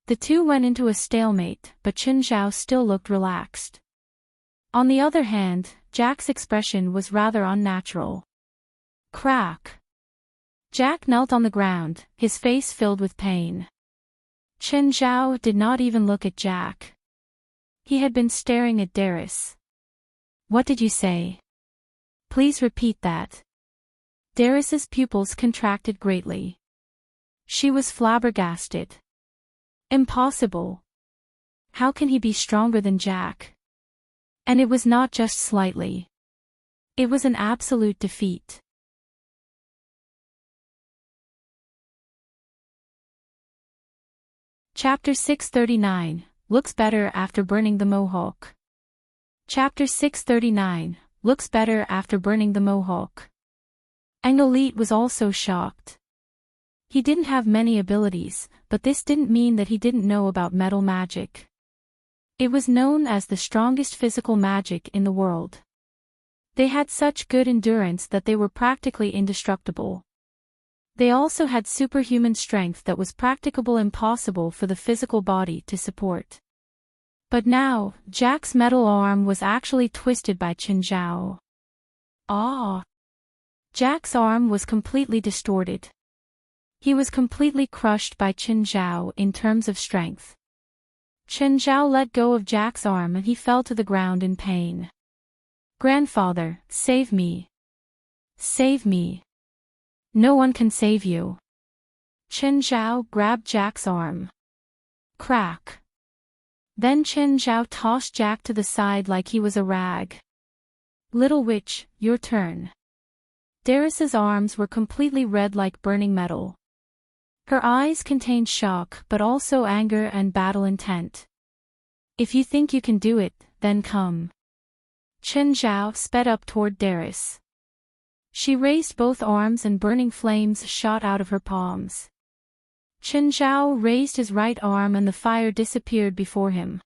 The two went into a stalemate, but Chen Zhao still looked relaxed. On the other hand, Jack's expression was rather unnatural. Crack! Jack knelt on the ground, his face filled with pain. Chen Zhao did not even look at Jack. He had been staring at Darius. What did you say? Please repeat that. Darius's pupils contracted greatly. She was flabbergasted. Impossible. How can he be stronger than Jack? And it was not just slightly. It was an absolute defeat. Chapter 639, Looks Better After Burning the Mohawk. Chapter 639, Looks Better After Burning the Mohawk. Engelit was also shocked. He didn't have many abilities, but this didn't mean that he didn't know about metal magic. It was known as the strongest physical magic in the world. They had such good endurance that they were practically indestructible. They also had superhuman strength that was practically impossible for the physical body to support. But now, Jack's metal arm was actually twisted by Chen Zhao. Ah! Jack's arm was completely distorted. He was completely crushed by Chen Zhao in terms of strength. Chen Zhao let go of Jack's arm and he fell to the ground in pain. Grandfather, save me. Save me. No one can save you. Chen Zhao grabbed Jack's arm. Crack. Then Chen Zhao tossed Jack to the side like he was a rag. Little witch, your turn. Darius's arms were completely red like burning metal. Her eyes contained shock but also anger and battle intent. If you think you can do it, then come. Chen Zhao sped up toward Darius. She raised both arms and burning flames shot out of her palms. Chen Zhao raised his right arm and the fire disappeared before him.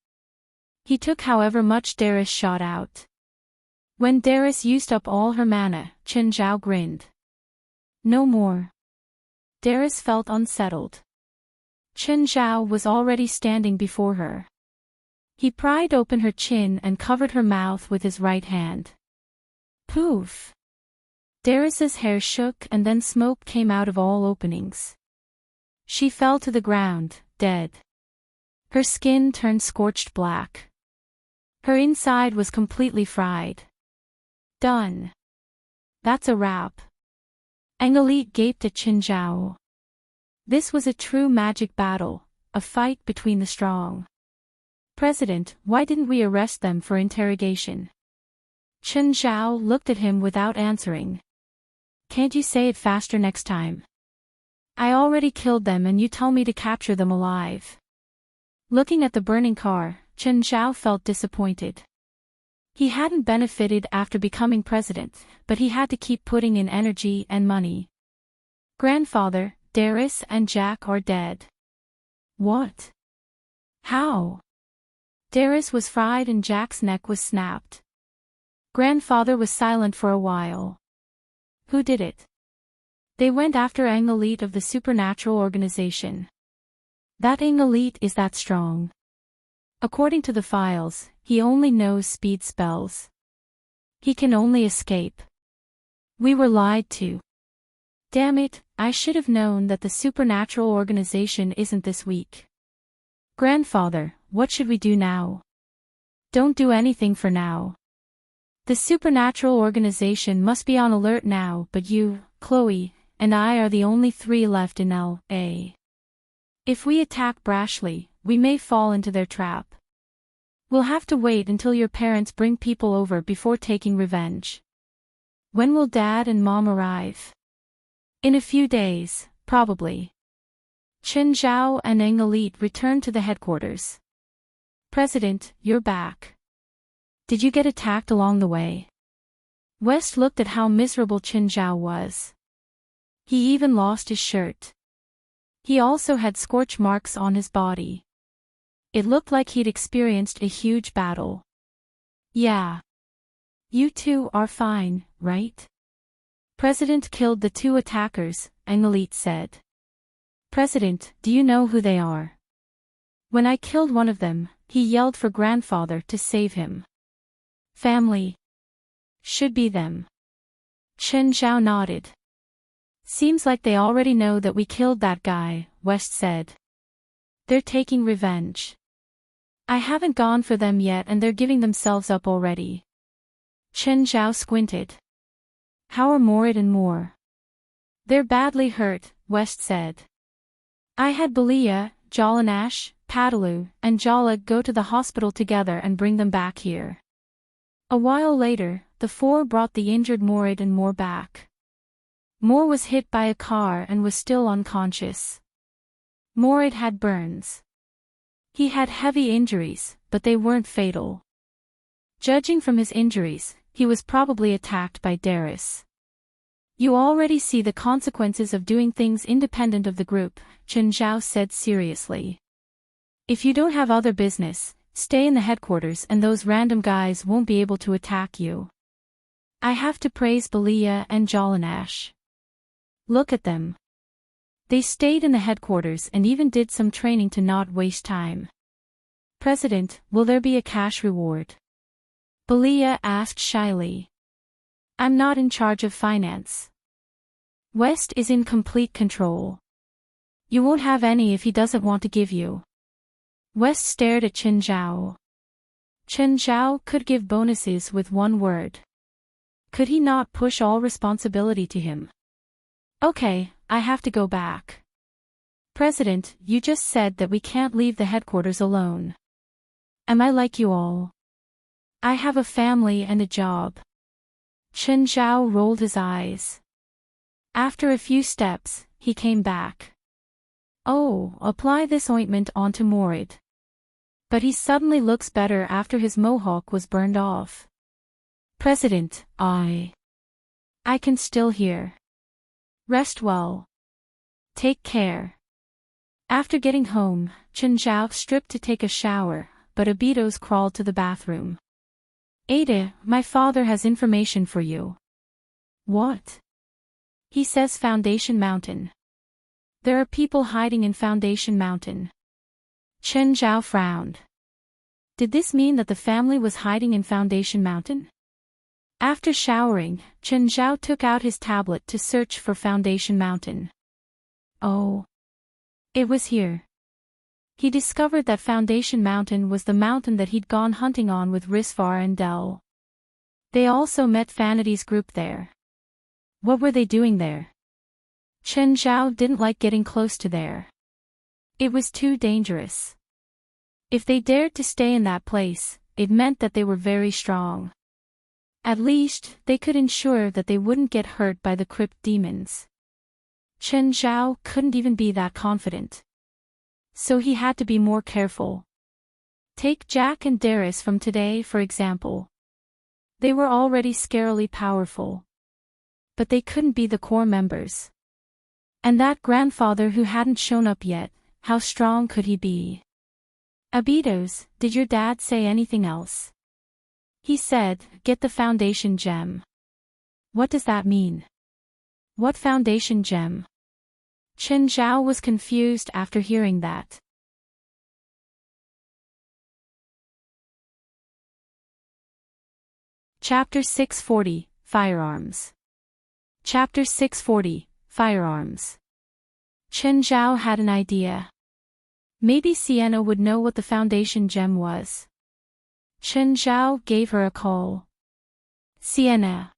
He took however much Darius shot out. When Darius used up all her mana, Chen Zhao grinned. No more. Darius felt unsettled. Chen Zhao was already standing before her. He pried open her chin and covered her mouth with his right hand. Poof! Darius's hair shook and then smoke came out of all openings. She fell to the ground, dead. Her skin turned scorched black. Her inside was completely fried. Done. That's a wrap. Enrich gaped at Chen Zhao. This was a true magic battle, a fight between the strong. President, why didn't we arrest them for interrogation? Chen Zhao looked at him without answering. Can't you say it faster next time? I already killed them and you tell me to capture them alive. Looking at the burning car, Chen Zhao felt disappointed. He hadn't benefited after becoming president, but he had to keep putting in energy and money. Grandfather, Darius and Jack are dead. What? How? Darius was fried and Jack's neck was snapped. Grandfather was silent for a while. Who did it? They went after Enrich of the supernatural organization. That Enrich is that strong. According to the files, he only knows speed spells. He can only escape. We were lied to. Damn it, I should have known that the supernatural organization isn't this weak. Grandfather, what should we do now? Don't do anything for now. The supernatural organization must be on alert now, but you, Chloe, and I are the only three left in L.A. If we attack brashly, we may fall into their trap. We'll have to wait until your parents bring people over before taking revenge. When will Dad and Mom arrive? In a few days, probably. Chen Zhao and Enrich returned to the headquarters. President, you're back. Did you get attacked along the way? West looked at how miserable Chen Zhao was. He even lost his shirt. He also had scorch marks on his body. It looked like he'd experienced a huge battle. Yeah. You two are fine, right? President killed the two attackers, Enrich said. President, do you know who they are? When I killed one of them, he yelled for grandfather to save him. Family. Should be them. Chen Zhao nodded. Seems like they already know that we killed that guy, West said. They're taking revenge. I haven't gone for them yet and they're giving themselves up already. Chen Zhao squinted. How are Morid and Moore? They're badly hurt, West said. I had Belia, Jalanash, Padalu, and Jala go to the hospital together and bring them back here. A while later, the four brought the injured Morid and Moore back. Moore was hit by a car and was still unconscious. Morid had burns. He had heavy injuries, but they weren't fatal. Judging from his injuries, he was probably attacked by Darius. You already see the consequences of doing things independent of the group, Chen Zhao said seriously. If you don't have other business, stay in the headquarters and those random guys won't be able to attack you. I have to praise Belia and Jolanash. Look at them. They stayed in the headquarters and even did some training to not waste time. President, will there be a cash reward? Belia asked shyly. I'm not in charge of finance. West is in complete control. You won't have any if he doesn't want to give you. West stared at Chen Zhao. Chen Zhao could give bonuses with one word. Could he not push all responsibility to him? Okay, I have to go back. President, you just said that we can't leave the headquarters alone. Am I like you all? I have a family and a job. Chen Zhao rolled his eyes. After a few steps, he came back. Oh, apply this ointment onto Morid. But he suddenly looks better after his mohawk was burned off. President, I can still hear. Rest well. Take care. After getting home, Chen Zhao stripped to take a shower, but Abitos crawled to the bathroom. Ada, my father has information for you. What? He says Foundation Mountain. There are people hiding in Foundation Mountain. Chen Zhao frowned. Did this mean that the family was hiding in Foundation Mountain? After showering, Chen Zhao took out his tablet to search for Foundation Mountain. Oh. It was here. He discovered that Foundation Mountain was the mountain that he'd gone hunting on with Risvar and Del. They also met Vanity's group there. What were they doing there? Chen Zhao didn't like getting close to there. It was too dangerous. If they dared to stay in that place, it meant that they were very strong. At least, they could ensure that they wouldn't get hurt by the crypt demons. Chen Zhao couldn't even be that confident. So he had to be more careful. Take Jack and Darius from today for example. They were already scarily powerful. But they couldn't be the core members. And that grandfather who hadn't shown up yet, how strong could he be? Abitos, did your dad say anything else? He said, get the Foundation gem. What does that mean? What Foundation gem? Chen Zhao was confused after hearing that. Chapter 640, Firearms. Chapter 640, Firearms. Chen Zhao had an idea. Maybe Sienna would know what the Foundation gem was. Chen Zhao gave her a call. Sienna.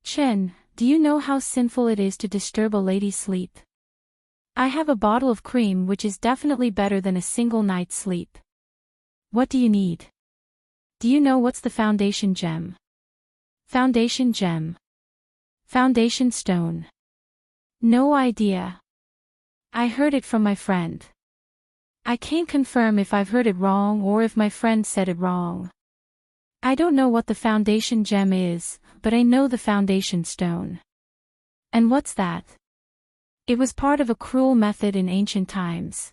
Chen, do you know how sinful it is to disturb a lady's sleep? I have a bottle of cream which is definitely better than a single night's sleep. What do you need? Do you know what's the Foundation gem? Foundation gem. Foundation stone. No idea. I heard it from my friend. I can't confirm if I've heard it wrong or if my friend said it wrong. I don't know what the Foundation gem is, but I know the Foundation stone. And what's that? It was part of a cruel method in ancient times.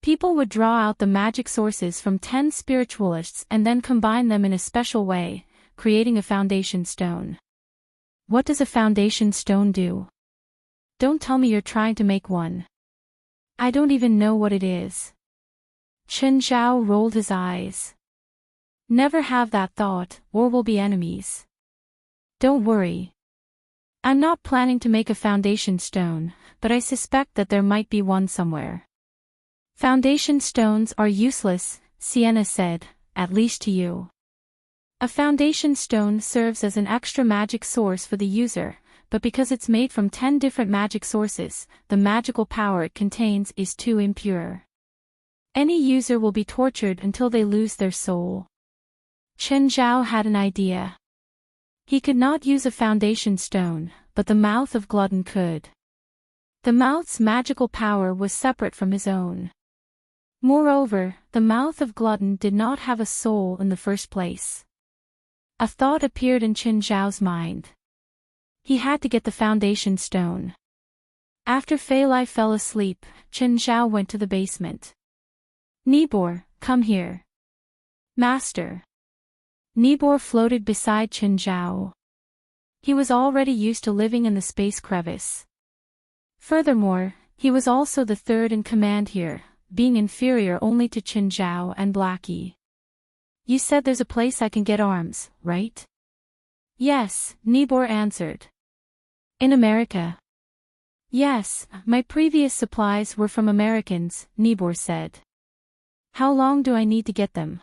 People would draw out the magic sources from 10 spiritualists and then combine them in a special way, creating a Foundation stone. What does a Foundation stone do? Don't tell me you're trying to make one. I don't even know what it is. Chen Zhao rolled his eyes. Never have that thought, or we'll be enemies. Don't worry. I'm not planning to make a Foundation stone, but I suspect that there might be one somewhere. Foundation stones are useless, Sienna said, at least to you. A Foundation stone serves as an extra magic source for the user, but because it's made from 10 different magic sources, the magical power it contains is too impure. Any user will be tortured until they lose their soul. Chen Zhao had an idea. He could not use a Foundation stone, but the mouth of Glutton could. The mouth's magical power was separate from his own. Moreover, the mouth of Glutton did not have a soul in the first place. A thought appeared in Chen Zhao's mind. He had to get the foundation stone. After Fei Lai fell asleep, Chen Zhao went to the basement. Nibor, come here. Master. Nibor floated beside Chen Zhao. He was already used to living in the space crevice. Furthermore, he was also the third in command here, being inferior only to Chen Zhao and Blackie. You said there's a place I can get arms, right? Yes, Nibor answered. In America? Yes, my previous supplies were from Americans, Nibor said. How long do I need to get them?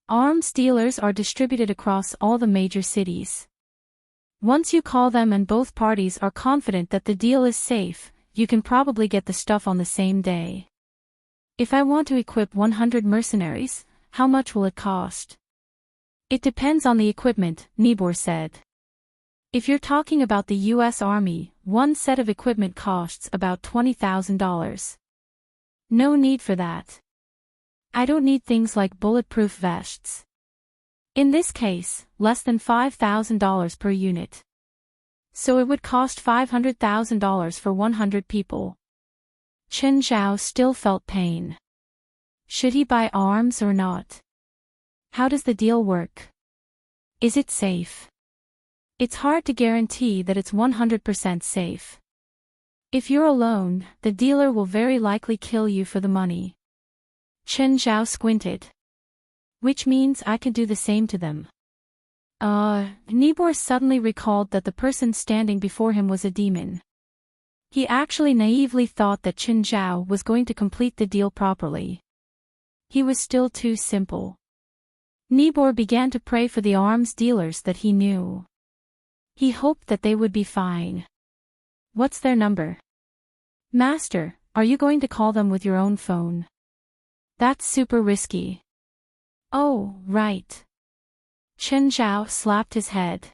Arms dealers are distributed across all the major cities. Once you call them and both parties are confident that the deal is safe, you can probably get the stuff on the same day. If I want to equip 100 mercenaries, how much will it cost? It depends on the equipment, Nibor said. If you're talking about the US Army, one set of equipment costs about $20,000. No need for that. I don't need things like bulletproof vests. In this case, less than $5,000 per unit. So it would cost $500,000 for 100 people. Chen Zhao still felt pain. Should he buy arms or not? How does the deal work? Is it safe? It's hard to guarantee that it's 100% safe. If you're alone, the dealer will very likely kill you for the money. Chen Zhao squinted. Which means I can do the same to them. Nibor suddenly recalled that the person standing before him was a demon. He actually naively thought that Chen Zhao was going to complete the deal properly. He was still too simple. Nibor began to pray for the arms dealers that he knew. He hoped that they would be fine. What's their number? Master, are you going to call them with your own phone? That's super risky. Oh, right. Chen Zhao slapped his head.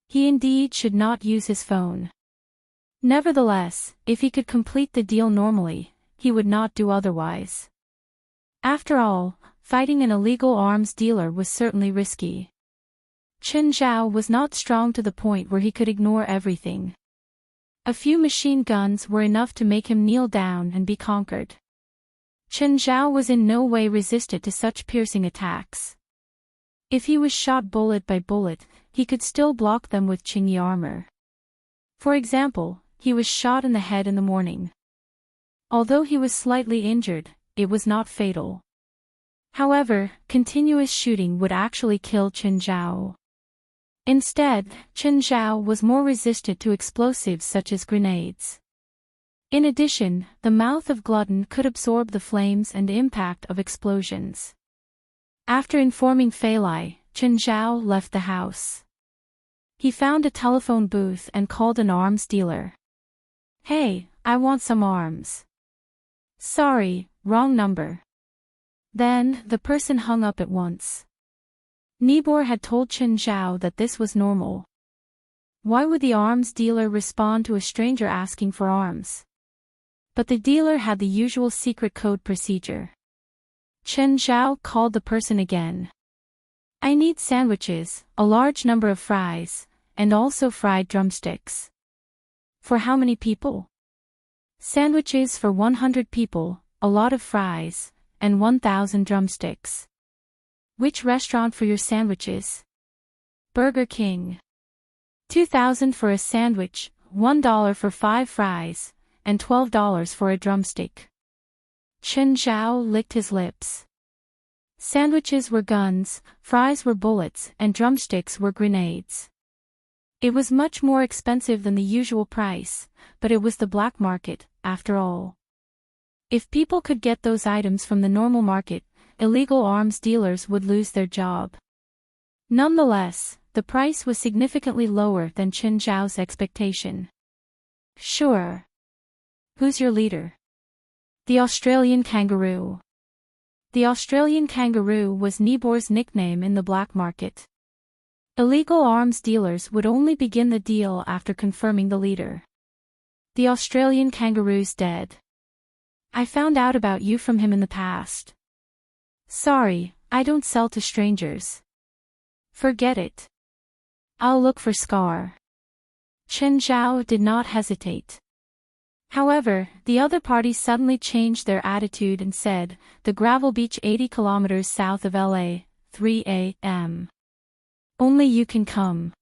He indeed should not use his phone. Nevertheless, if he could complete the deal normally, he would not do otherwise. After all, fighting an illegal arms dealer was certainly risky. Chen Zhao was not strong to the point where he could ignore everything. A few machine guns were enough to make him kneel down and be conquered. Chen Zhao was in no way resistant to such piercing attacks. If he was shot bullet by bullet, he could still block them with Qingyi armor. For example, he was shot in the head in the morning. Although he was slightly injured, it was not fatal. However, continuous shooting would actually kill Chen Zhao. Instead, Chen Zhao was more resistant to explosives such as grenades. In addition, the mouth of Glutton could absorb the flames and impact of explosions. After informing Fei Lai, Chen Zhao left the house. He found a telephone booth and called an arms dealer. Hey, I want some arms. Sorry, wrong number. Then, the person hung up at once. Nibor had told Chen Zhao that this was normal. Why would the arms dealer respond to a stranger asking for arms? But the dealer had the usual secret code procedure. Chen Zhao called the person again. I need sandwiches, a large number of fries, and also fried drumsticks. For how many people? Sandwiches for 100 people, a lot of fries, and 1,000 drumsticks. Which restaurant for your sandwiches? Burger King. 2,000 for a sandwich, $1 for 5 fries, and $12 for a drumstick. Chen Zhao licked his lips. Sandwiches were guns, fries were bullets, and drumsticks were grenades. It was much more expensive than the usual price, but it was the black market, after all. If people could get those items from the normal market, illegal arms dealers would lose their job. Nonetheless, the price was significantly lower than Chen Zhao's expectation. Sure. Who's your leader? The Australian Kangaroo. The Australian Kangaroo was Nibor's nickname in the black market. Illegal arms dealers would only begin the deal after confirming the leader. The Australian Kangaroo's dead. I found out about you from him in the past. Sorry, I don't sell to strangers. Forget it. I'll look for Scar. Chen Zhao did not hesitate. However, the other party suddenly changed their attitude and said, "The gravel beach 80 kilometers south of LA, 3 a.m. Only you can come.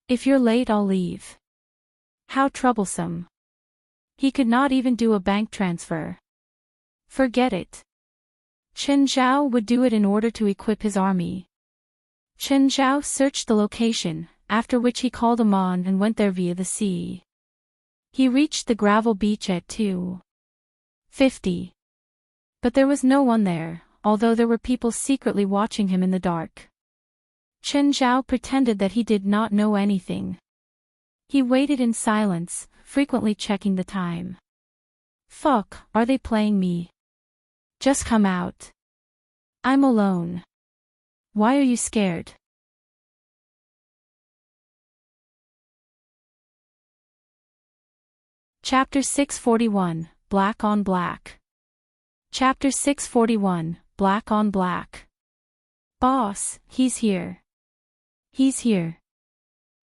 If you're late I'll leave." How troublesome. He could not even do a bank transfer. Forget it. Chen Zhao would do it in order to equip his army. Chen Zhao searched the location, after which he called a mon and went there via the sea. He reached the gravel beach at 2:50. But there was no one there, although there were people secretly watching him in the dark. Chen Zhao pretended that he did not know anything. He waited in silence, frequently checking the time. Fuck, are they playing me? Just come out. I'm alone. Why are you scared? Chapter 641, Black on Black. Chapter 641, Black on Black. Boss, he's here. He's here.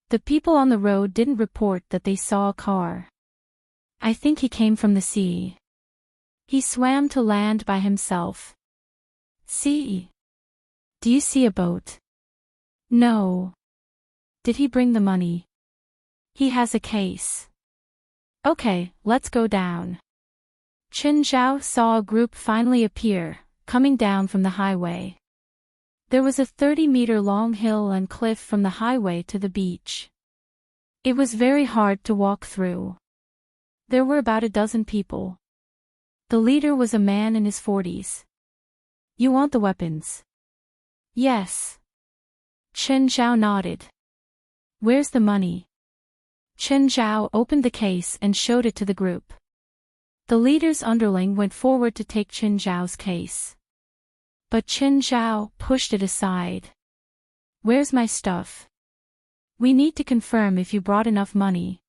The people on the road didn't report that they saw a car. I think he came from the sea. He swam to land by himself. See? Do you see a boat? No. Did he bring the money? He has a case. Okay, let's go down. Chen Zhao saw a group finally appear, coming down from the highway. There was a 30-meter-long hill and cliff from the highway to the beach. It was very hard to walk through. There were about a dozen people. The leader was a man in his 40s. You want the weapons? Yes. Chen Zhao nodded. Where's the money? Chen Zhao opened the case and showed it to the group. The leader's underling went forward to take Chen Zhao's case. But Chen Zhao pushed it aside. Where's my stuff? We need to confirm if you brought enough money.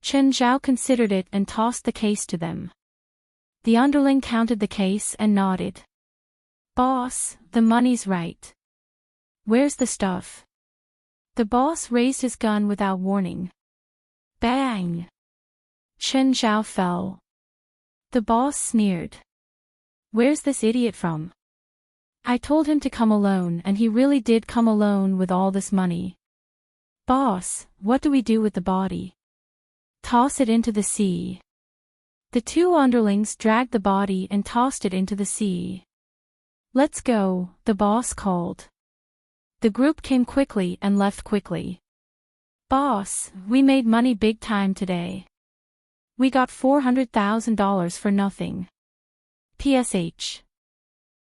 Chen Zhao considered it and tossed the case to them. The underling counted the case and nodded. Boss, the money's right. Where's the stuff? The boss raised his gun without warning. Bang! Chen Zhao fell. The boss sneered. Where's this idiot from? I told him to come alone and he really did come alone with all this money. Boss, what do we do with the body? Toss it into the sea. The two underlings dragged the body and tossed it into the sea. Let's go, the boss called. The group came quickly and left quickly. Boss, we made money big time today. We got $400,000 for nothing. PSH.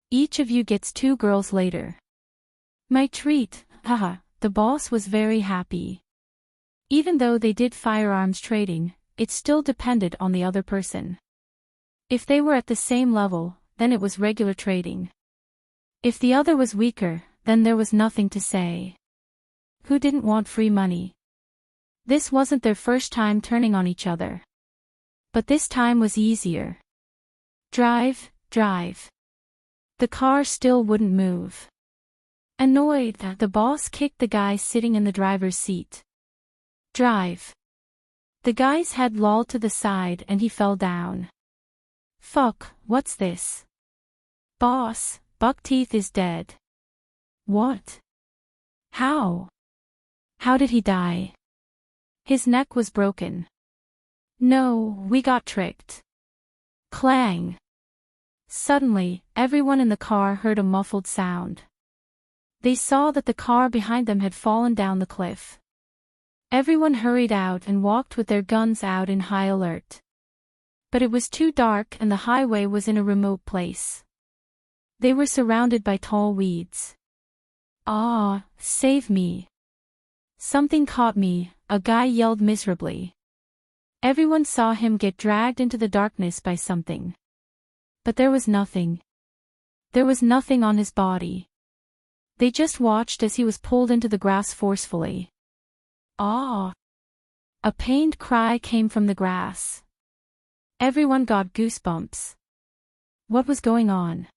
Each of you gets 2 girls later. My treat, haha, the boss was very happy. Even though they did firearms trading, it still depended on the other person. If they were at the same level, then it was regular trading. If the other was weaker, then there was nothing to say. Who didn't want free money? This wasn't their first time turning on each other. But this time was easier. Drive, drive. The car still wouldn't move. Annoyed, the boss kicked the guy sitting in the driver's seat. Drive. The guy's head lolled to the side and he fell down. Fuck, what's this? Boss, Buckteeth is dead. What? How? How did he die? His neck was broken. No, we got tricked. Clang. Suddenly, everyone in the car heard a muffled sound. They saw that the car behind them had fallen down the cliff. Everyone hurried out and walked with their guns out in high alert. But it was too dark and the highway was in a remote place. They were surrounded by tall weeds. Ah, save me. Something caught me, a guy yelled miserably. Everyone saw him get dragged into the darkness by something. But there was nothing. There was nothing on his body. They just watched as he was pulled into the grass forcefully. Ah! A pained cry came from the grass. Everyone got goosebumps. What was going on?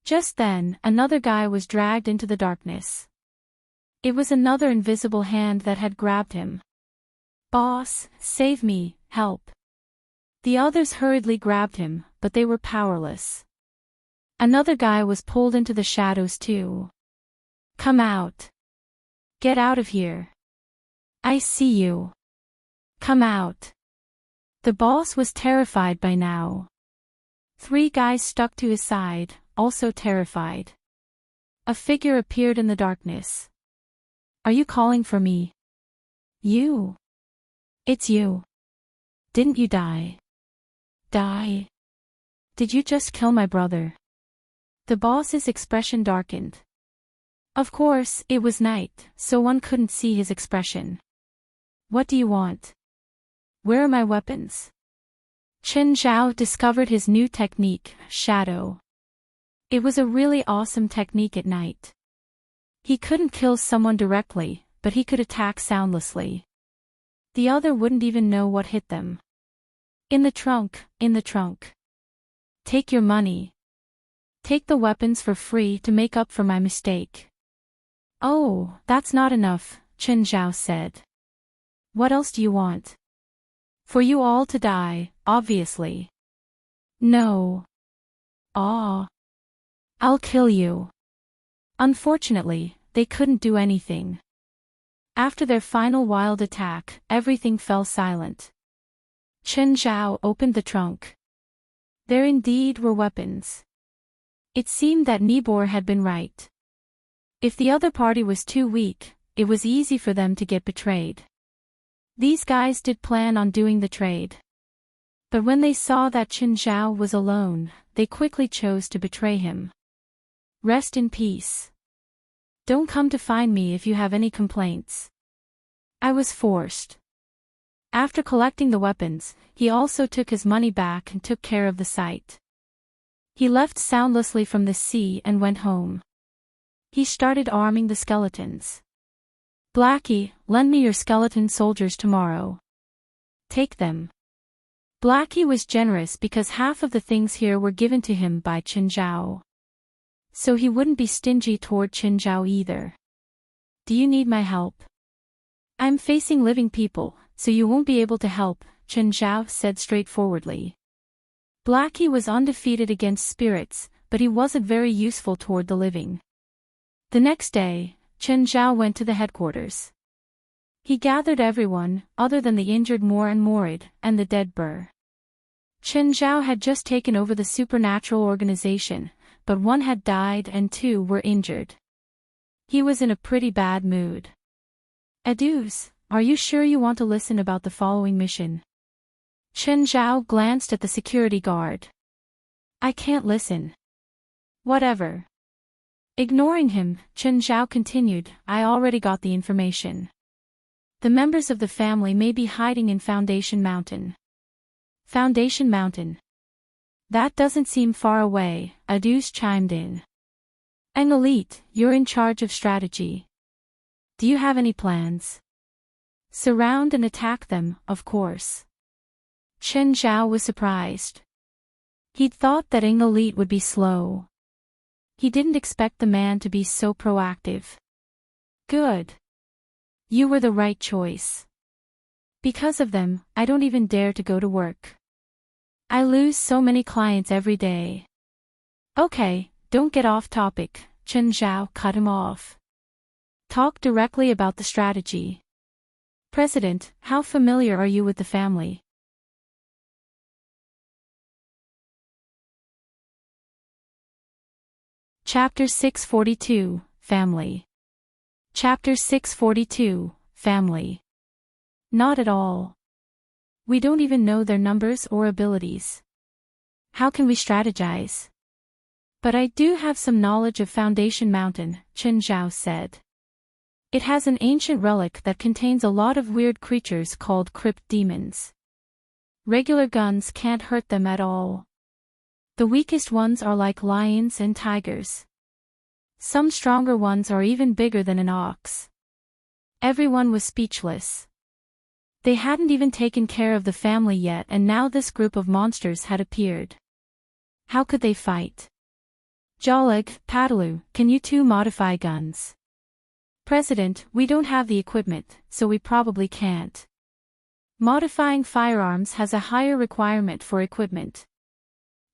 Just then, another guy was dragged into the darkness. It was another invisible hand that had grabbed him. Boss, save me, help. The others hurriedly grabbed him, but they were powerless. Another guy was pulled into the shadows too. Come out. Get out of here. I see you. Come out. The boss was terrified by now. 3 guys stuck to his side, also terrified. A figure appeared in the darkness. Are you calling for me? You. It's you. Didn't you die? Die? Did you just kill my brother? The boss's expression darkened. Of course, it was night, so one couldn't see his expression. What do you want? Where are my weapons? Chen Zhao discovered his new technique, Shadow. It was a really awesome technique at night. He couldn't kill someone directly, but he could attack soundlessly. The other wouldn't even know what hit them. In the trunk, in the trunk. Take your money. Take the weapons for free to make up for my mistake. Oh, that's not enough, Chen Zhao said. What else do you want? For you all to die, obviously. No. Aw. I'll kill you. Unfortunately, they couldn't do anything. After their final wild attack, everything fell silent. Chen Zhao opened the trunk. There indeed were weapons. It seemed that Nibor had been right. If the other party was too weak, it was easy for them to get betrayed. These guys did plan on doing the trade. But when they saw that Chen Zhao was alone, they quickly chose to betray him. Rest in peace. Don't come to find me if you have any complaints. I was forced. After collecting the weapons, he also took his money back and took care of the site. He left soundlessly from the sea and went home. He started arming the skeletons. Blackie, lend me your skeleton soldiers tomorrow. Take them. Blackie was generous because half of the things here were given to him by Chen Zhao. So he wouldn't be stingy toward Chen Zhao either. Do you need my help? I'm facing living people, so you won't be able to help, Chen Zhao said straightforwardly. Blackie was undefeated against spirits, but he wasn't very useful toward the living. The next day, Chen Zhao went to the headquarters. He gathered everyone, other than the injured Moor and Morid, and the dead Burr. Chen Zhao had just taken over the supernatural organization, but 1 had died and 2 were injured. He was in a pretty bad mood. Adus, are you sure you want to listen about the following mission? Chen Zhao glanced at the security guard. I can't listen. Whatever. Ignoring him, Chen Zhao continued, I already got the information. The members of the family may be hiding in Foundation Mountain. Foundation Mountain. That doesn't seem far away, Adus chimed in. An elite, you're in charge of strategy. Do you have any plans? Surround and attack them, of course. Chen Zhao was surprised. He'd thought that Ang elite would be slow. He didn't expect the man to be so proactive. Good. You were the right choice. Because of them, I don't even dare to go to work. I lose so many clients every day. Okay, don't get off topic, Chen Zhao cut him off. Talk directly about the strategy. President, how familiar are you with the family? Chapter 642, Family. Chapter 642, Family. Not at all. We don't even know their numbers or abilities. How can we strategize? But I do have some knowledge of Foundation Mountain, Chen Zhao said. It has an ancient relic that contains a lot of weird creatures called crypt demons. Regular guns can't hurt them at all. The weakest ones are like lions and tigers. Some stronger ones are even bigger than an ox. Everyone was speechless. They hadn't even taken care of the family yet, and now this group of monsters had appeared. How could they fight? Jolig, Padalu, can you two modify guns? President, we don't have the equipment, so we probably can't. Modifying firearms has a higher requirement for equipment.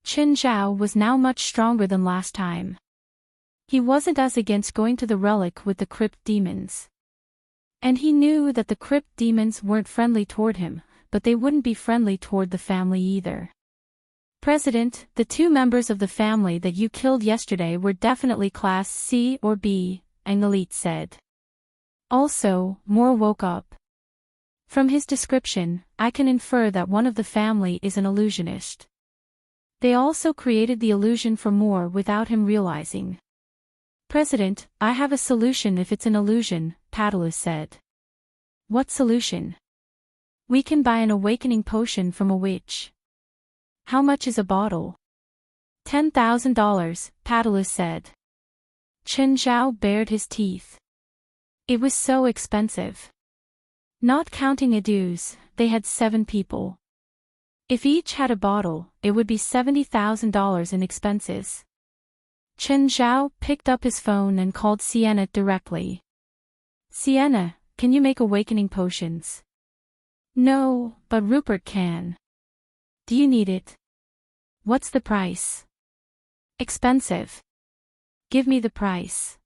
Chen Zhao was now much stronger than last time. He wasn't as against going to the relic with the crypt demons. And he knew that the crypt demons weren't friendly toward him, but they wouldn't be friendly toward the family either. President, the 2 members of the family that you killed yesterday were definitely Class C or B, Engelit said. Also, Moore woke up. From his description, I can infer that one of the family is an illusionist. They also created the illusion for Moore without him realizing. President, I have a solution if it's an illusion, Padula said. What solution? We can buy an awakening potion from a witch. How much is a bottle? $10,000, Padula said. Chen Zhao bared his teeth. It was so expensive. Not counting dues, they had 7 people. If each had a bottle, it would be $70,000 in expenses. Chen Zhao picked up his phone and called Sienna directly. Sienna, can you make awakening potions? No, but Rupert can. Do you need it? What's the price? Expensive. Give me the price.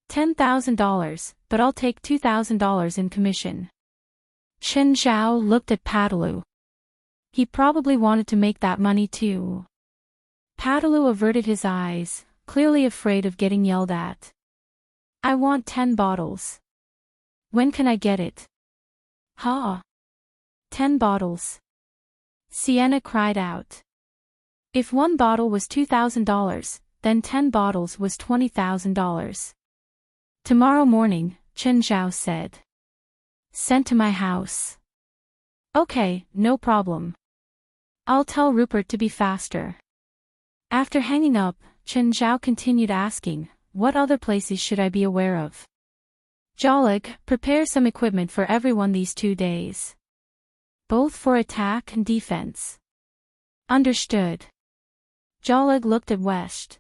$10,000, but I'll take $2,000 in commission. Chen Zhao looked at Padulu. He probably wanted to make that money too. Padulu averted his eyes, clearly afraid of getting yelled at. I want 10 bottles. When can I get it? Ha! 10 bottles. Sienna cried out. If 1 bottle was $2,000, then 10 bottles was $20,000. Tomorrow morning, Chen Zhao said. Sent to my house. Okay, no problem. I'll tell Rupert to be faster. After hanging up, Chen Zhao continued asking, what other places should I be aware of? Jolig, prepare some equipment for everyone these 2 days. Both for attack and defense. Understood. Jolig looked at West.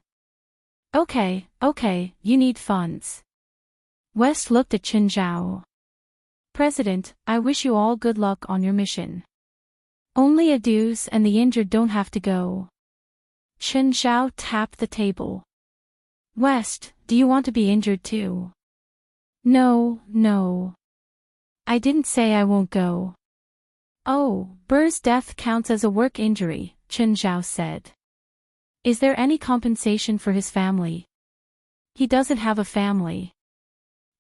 Okay, you need funds. West looked at Chen Zhao. President, I wish you all good luck on your mission. Only dues and the injured don't have to go. Chen Zhao tapped the table. West, do you want to be injured too? No. I didn't say I won't go. Oh, Burr's death counts as a work injury, Chen Zhao said. Is there any compensation for his family? He doesn't have a family.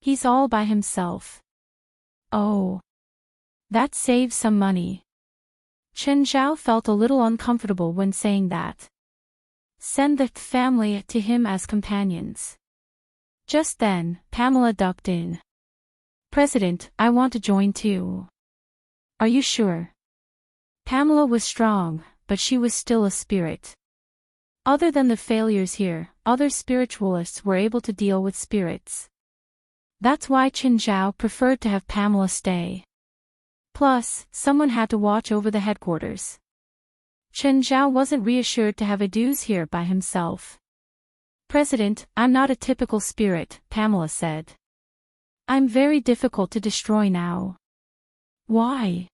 He's all by himself. Oh. That saves some money. Chen Zhao felt a little uncomfortable when saying that. Send the family to him as companions. Just then, Pamela ducked in. President, I want to join too. Are you sure? Pamela was strong, but she was still a spirit. Other than the failures here, other spiritualists were able to deal with spirits. That's why Chen Zhao preferred to have Pamela stay. Plus, someone had to watch over the headquarters. Chen Zhao wasn't reassured to have dues here by himself. President, I'm not a typical spirit, Pamela said. I'm very difficult to destroy now. Why?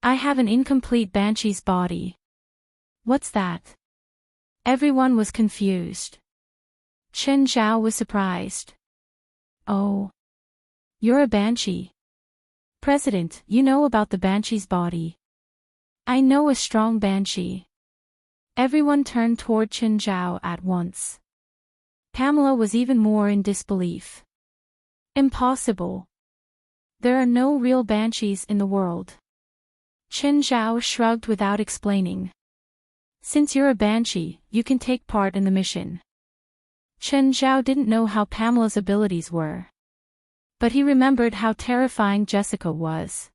I have an incomplete banshee's body. What's that? Everyone was confused. Chen Zhao was surprised. Oh. You're a banshee. President, you know about the banshee's body. I know a strong banshee. Everyone turned toward Chen Zhao at once. Pamela was even more in disbelief. Impossible. There are no real banshees in the world. Chen Zhao shrugged without explaining. Since you're a banshee, you can take part in the mission. Chen Zhao didn't know how Pamela's abilities were. But he remembered how terrifying Jessica was.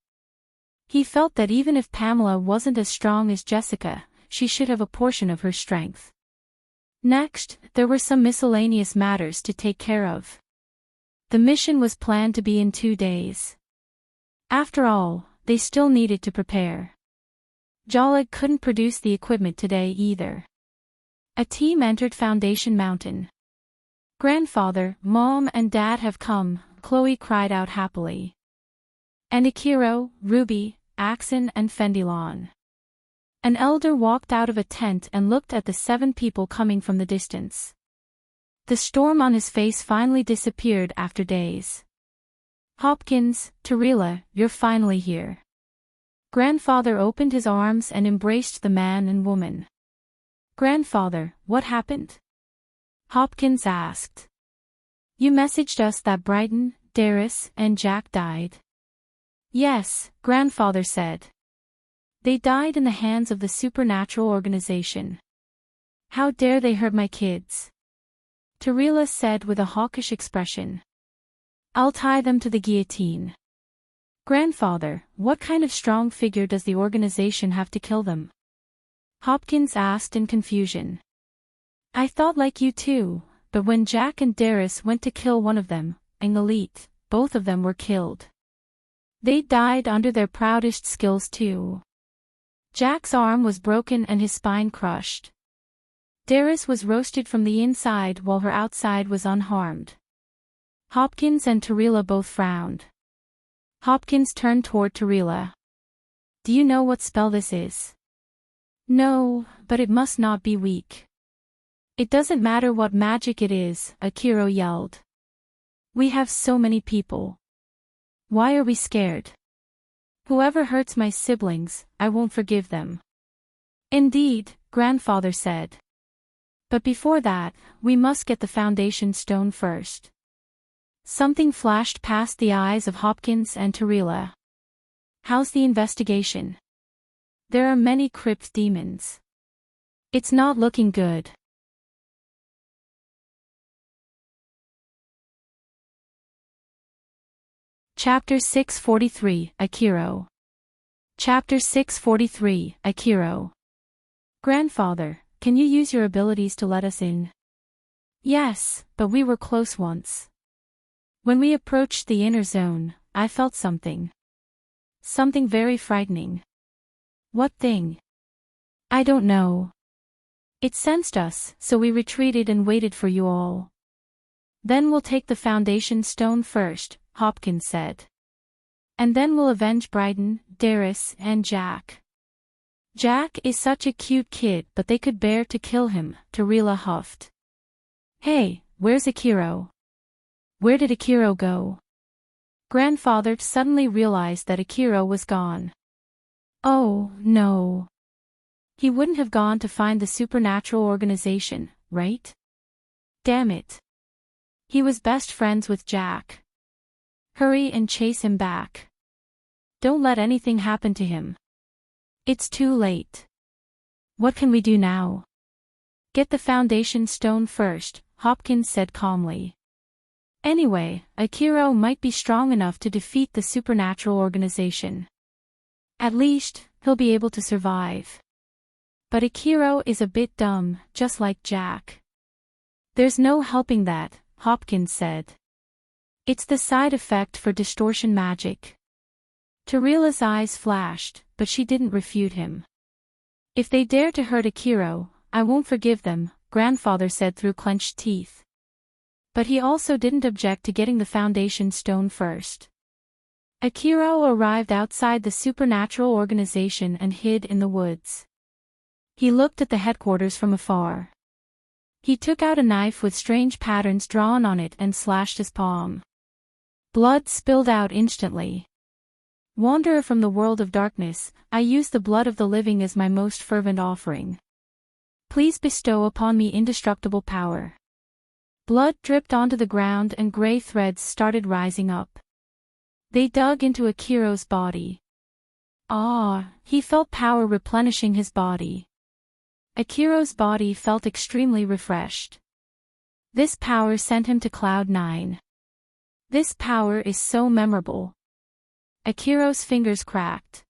He felt that even if Pamela wasn't as strong as Jessica, she should have a portion of her strength. Next, there were some miscellaneous matters to take care of. The mission was planned to be in 2 days. After all, they still needed to prepare. Jolig couldn't produce the equipment today either. A team entered Foundation Mountain. Grandfather, Mom and Dad have come, Chloe cried out happily. And Akiro, Ruby, Axon and Fendilon. An elder walked out of a tent and looked at the 7 people coming from the distance. The storm on his face finally disappeared after days. Hopkins, Tarila, you're finally here. Grandfather opened his arms and embraced the man and woman. Grandfather, what happened? Hopkins asked. You messaged us that Brighton, Darius, and Jack died. Yes, Grandfather said. They died in the hands of the supernatural organization. How dare they hurt my kids? Tarila said with a hawkish expression. I'll tie them to the guillotine. Grandfather, what kind of strong figure does the organization have to kill them? Hopkins asked in confusion. I thought like you too, but when Jack and Darius went to kill one of them, an elite, both of them were killed. They died under their proudest skills too. Jack's arm was broken and his spine crushed. Darius was roasted from the inside while her outside was unharmed. Hopkins and Tarila both frowned. Hopkins turned toward Tarila. Do you know what spell this is? No, but it must not be weak. It doesn't matter what magic it is, Akiro yelled. We have so many people. Why are we scared? Whoever hurts my siblings, I won't forgive them. Indeed, Grandfather said. But before that, we must get the foundation stone first. Something flashed past the eyes of Hopkins and Tarila. How's the investigation? There are many crypt demons. It's not looking good. Chapter 643, Akiro. Chapter 643, Akiro. Grandfather, can you use your abilities to let us in? Yes, but we were close once. When we approached the inner zone, I felt something. Something very frightening. What thing? I don't know. It sensed us, so we retreated and waited for you all. Then we'll take the foundation stone first, Hopkins said. And then we'll avenge Brighton, Darius, and Jack. Jack is such a cute kid, but they could bear to kill him, Tarila huffed. Hey, where's Akiro? Where did Akiro go? Grandfather suddenly realized that Akiro was gone. Oh, no. He wouldn't have gone to find the supernatural organization, right? Damn it. He was best friends with Jack. Hurry and chase him back. Don't let anything happen to him. It's too late. What can we do now? Get the foundation stone first, Hopkins said calmly. Anyway, Akiro might be strong enough to defeat the supernatural organization. At least, he'll be able to survive. But Akiro is a bit dumb, just like Jack. There's no helping that, Hopkins said. It's the side effect for distortion magic. Tarila's eyes flashed, but she didn't refute him. If they dare to hurt Akiro, I won't forgive them, Grandfather said through clenched teeth. But he also didn't object to getting the foundation stone first. Akiro arrived outside the supernatural organization and hid in the woods. He looked at the headquarters from afar. He took out a knife with strange patterns drawn on it and slashed his palm. Blood spilled out instantly. Wanderer from the world of darkness, I use the blood of the living as my most fervent offering. Please bestow upon me indestructible power. Blood dripped onto the ground and gray threads started rising up. They dug into Akiro's body. He felt power replenishing his body. Akiro's body felt extremely refreshed. This power sent him to Cloud 9. This power is so memorable. Akiro's fingers cracked.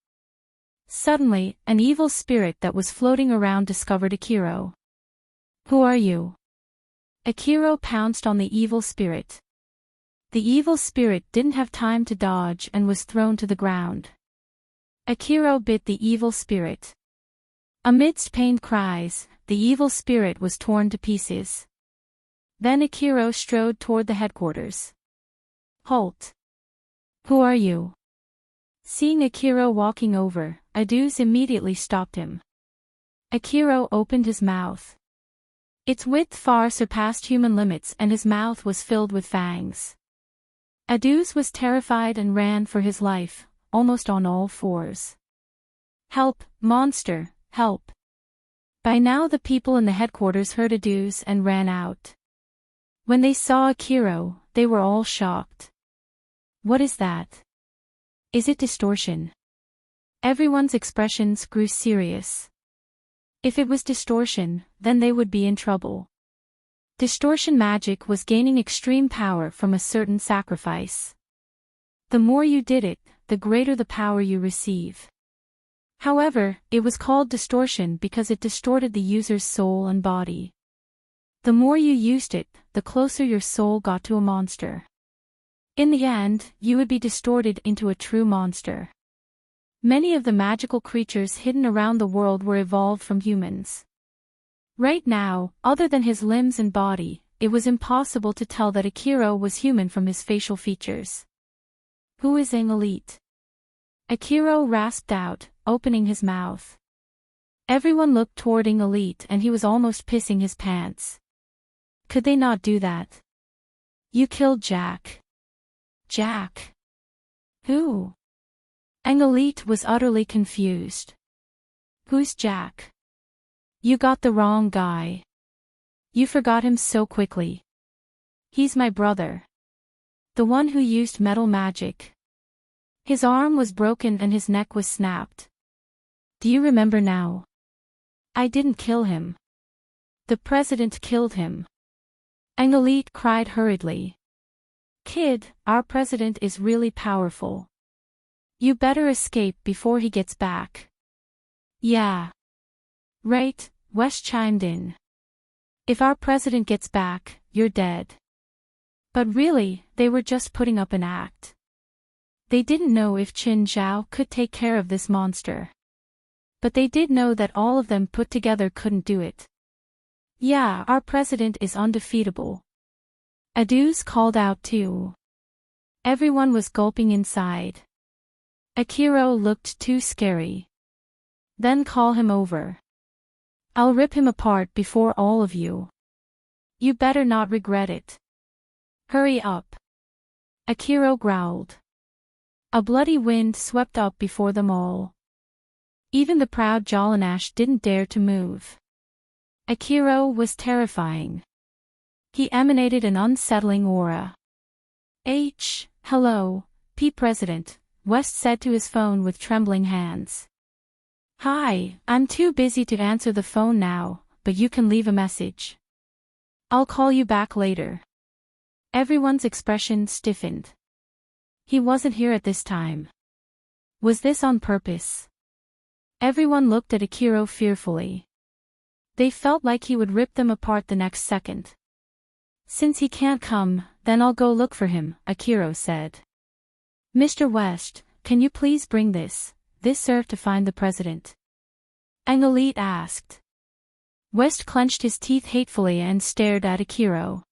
Suddenly, an evil spirit that was floating around discovered Akiro. Who are you? Akiro pounced on the evil spirit. The evil spirit didn't have time to dodge and was thrown to the ground. Akiro bit the evil spirit. Amidst pained cries, the evil spirit was torn to pieces. Then Akiro strode toward the headquarters. Halt! Who are you? Seeing Akira walking over, Aduz immediately stopped him. Akira opened his mouth. Its width far surpassed human limits and his mouth was filled with fangs. Aduz was terrified and ran for his life, almost on all fours. "Help, monster, help!" By now the people in the headquarters heard Aduz and ran out. When they saw Akira, they were all shocked. "What is that? Is it distortion?" Everyone's expressions grew serious. If it was distortion, then they would be in trouble. Distortion magic was gaining extreme power from a certain sacrifice. The more you did it, the greater the power you receive. However, it was called distortion because it distorted the user's soul and body. The more you used it, the closer your soul got to a monster. In the end, you would be distorted into a true monster. Many of the magical creatures hidden around the world were evolved from humans. Right now, other than his limbs and body, it was impossible to tell that Akira was human from his facial features. "Who is Elite?" Akira rasped out, opening his mouth. Everyone looked toward Elite and he was almost pissing his pants. Could they not do that? "You killed Jack." "Jack? Who?" Elite was utterly confused. "Who's Jack?" "You got the wrong guy. You forgot him so quickly. He's my brother. The one who used metal magic. His arm was broken and his neck was snapped. Do you remember now? I didn't kill him. The president killed him." Elite cried hurriedly. "Kid, our president is really powerful. You better escape before he gets back." "Yeah. Right," West chimed in. "If our president gets back, you're dead." But really, they were just putting up an act. They didn't know if Qin Zhao could take care of this monster. But they did know that all of them put together couldn't do it. "Yeah, our president is undefeatable." Aduz called out too. Everyone was gulping inside. Akira looked too scary. "Then call him over. I'll rip him apart before all of you. You better not regret it. Hurry up." Akira growled. A bloody wind swept up before them all. Even the proud Jolanash didn't dare to move. Akira was terrifying. He emanated an unsettling aura. Hello, P. President," West said to his phone with trembling hands. "Hi, I'm too busy to answer the phone now, but you can leave a message. I'll call you back later." Everyone's expression stiffened. He wasn't here at this time. Was this on purpose? Everyone looked at Akira fearfully. They felt like he would rip them apart the next second. "Since he can't come, then I'll go look for him," Akira said. "Mr. West, can you please bring this sir to find the president?" Elite asked. West clenched his teeth hatefully and stared at Akira.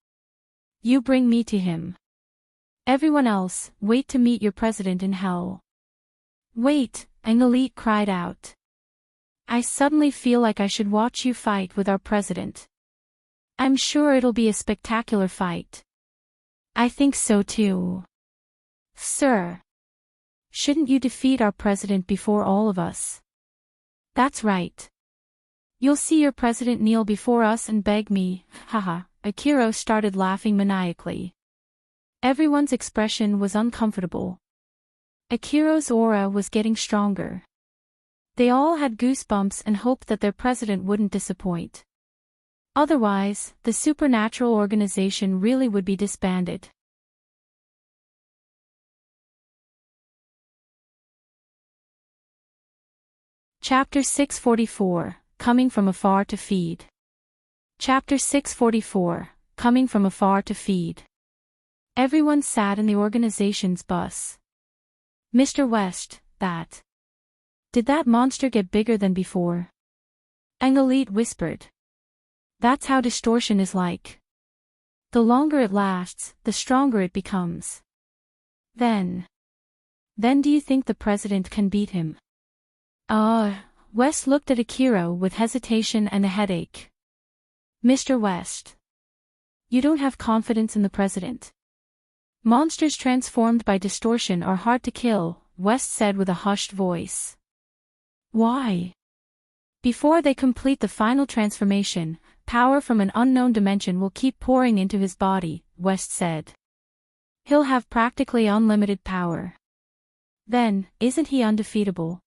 "You bring me to him. Everyone else, wait to meet your president in hell." "Wait," Elite cried out. "I suddenly feel like I should watch you fight with our president. I'm sure it'll be a spectacular fight." "I think so too." "Sir. Shouldn't you defeat our president before all of us?" "That's right. You'll see your president kneel before us and beg me, haha." Akira started laughing maniacally. Everyone's expression was uncomfortable. Akira's aura was getting stronger. They all had goosebumps and hoped that their president wouldn't disappoint. Otherwise, the supernatural organization really would be disbanded. Chapter 644, Coming from Afar to Feed. Chapter 644, Coming from Afar to Feed. Everyone sat in the organization's bus. "Mr. West, did that monster get bigger than before?" Elite whispered. "That's how distortion is like. The longer it lasts, the stronger it becomes. Then Then do you think the president can beat him? West looked at Akira with hesitation and a headache. Mr. West. You don't have confidence in the president. Monsters transformed by distortion are hard to kill, West said with a hushed voice. Why? Before they complete the final transformation, power from an unknown dimension will keep pouring into his body, West said. He'll have practically unlimited power. Then, isn't he undefeatable?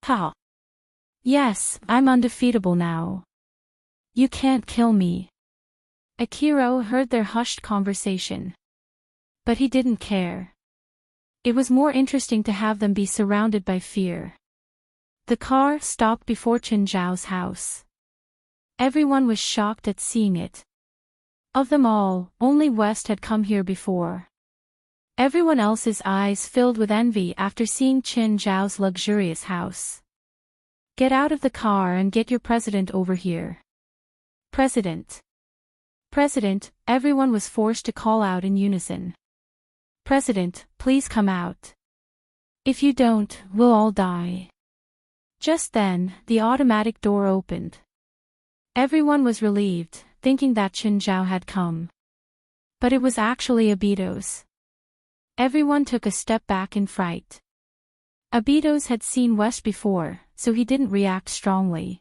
Ha! Yes, I'm undefeatable now. You can't kill me. Akira heard their hushed conversation. But he didn't care. It was more interesting to have them be surrounded by fear. The car stopped before Chen Zhao's house. Everyone was shocked at seeing it. Of them all, only West had come here before. Everyone else's eyes filled with envy after seeing Chen Zhao's luxurious house. Get out of the car and get your president over here. President. President, everyone was forced to call out in unison. President, please come out. If you don't, we'll all die. Just then, the automatic door opened. Everyone was relieved, thinking that Chen Zhao had come. But it was actually Abidos. Everyone took a step back in fright. Abidos had seen West before, so he didn't react strongly.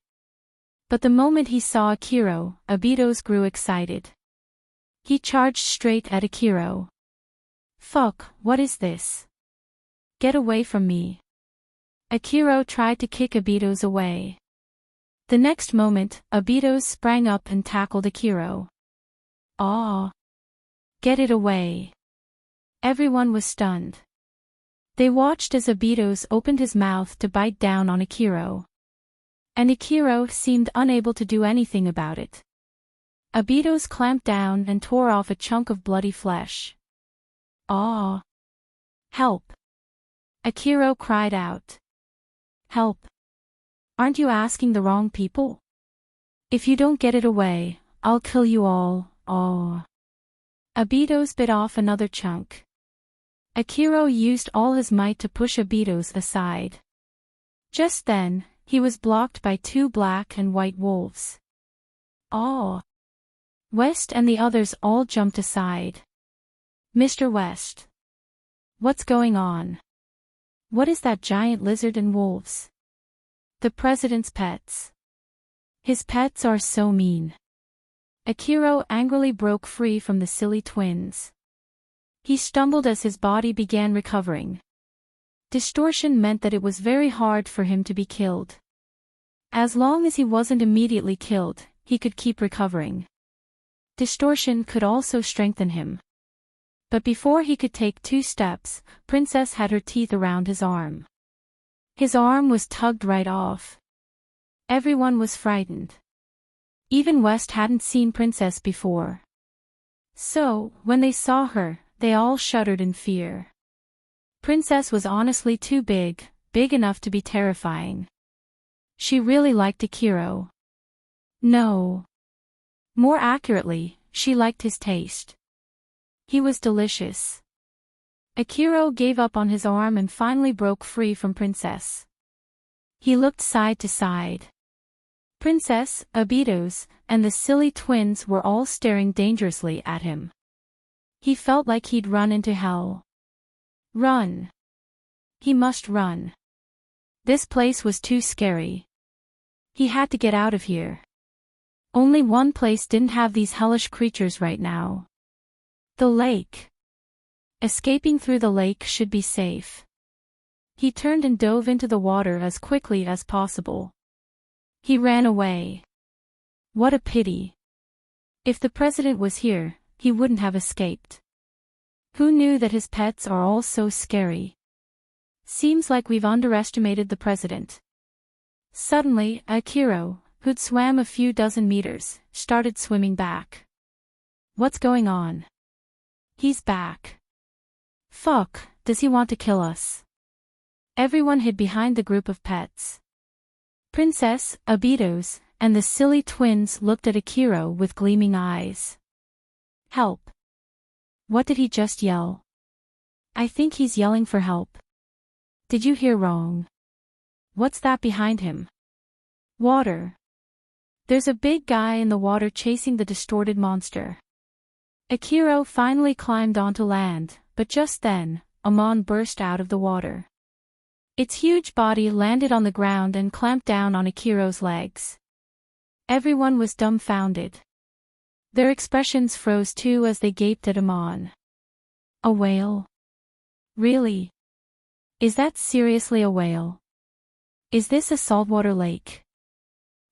But the moment he saw Akira, Abidos grew excited. He charged straight at Akira. Fuck, what is this? Get away from me. Akira tried to kick Abidos away. The next moment, Abidos sprang up and tackled Akira. Aw! Get it away. Everyone was stunned. They watched as Abidos opened his mouth to bite down on Akira. And Akira seemed unable to do anything about it. Abidos clamped down and tore off a chunk of bloody flesh. Aw! Help! Akira cried out. Help! Aren't you asking the wrong people? If you don't get it away, I'll kill you all, aw! Abidos bit off another chunk. Akira used all his might to push Abidos aside. Just then, he was blocked by two black and white wolves. Aw! West and the others all jumped aside. Mr. West. What's going on? What is that giant lizard and wolves? The president's pets. His pets are so mean. Akira angrily broke free from the silly twins. He stumbled as his body began recovering. Distortion meant that it was very hard for him to be killed. As long as he wasn't immediately killed, he could keep recovering. Distortion could also strengthen him. But before he could take 2 steps, Princess had her teeth around his arm. His arm was tugged right off. Everyone was frightened. Even West hadn't seen Princess before. So, when they saw her, they all shuddered in fear. Princess was honestly too big enough to be terrifying. She really liked Akira. No. More accurately, she liked his taste. He was delicious. Akira gave up on his arm and finally broke free from Princess. He looked side to side. Princess, Abidos, and the silly twins were all staring dangerously at him. He felt like he'd run into hell. Run. He must run. This place was too scary. He had to get out of here. Only one place didn't have these hellish creatures right now. The lake. Escaping through the lake should be safe. He turned and dove into the water as quickly as possible. He ran away. What a pity. If the president was here, he wouldn't have escaped. Who knew that his pets are all so scary? Seems like we've underestimated the president. Suddenly, Akira, who'd swam a few dozen meters, started swimming back. What's going on? He's back. Fuck, does he want to kill us? Everyone hid behind the group of pets. Princess, Abidos, and the silly twins looked at Akira with gleaming eyes. Help. What did he just yell? I think he's yelling for help. Did you hear wrong? What's that behind him? Water. There's a big guy in the water chasing the distorted monster. Akiro finally climbed onto land, but just then, Amon burst out of the water. Its huge body landed on the ground and clamped down on Akiro's legs. Everyone was dumbfounded. Their expressions froze too as they gaped at Amon. A whale? Really? Is that seriously a whale? Is this a saltwater lake?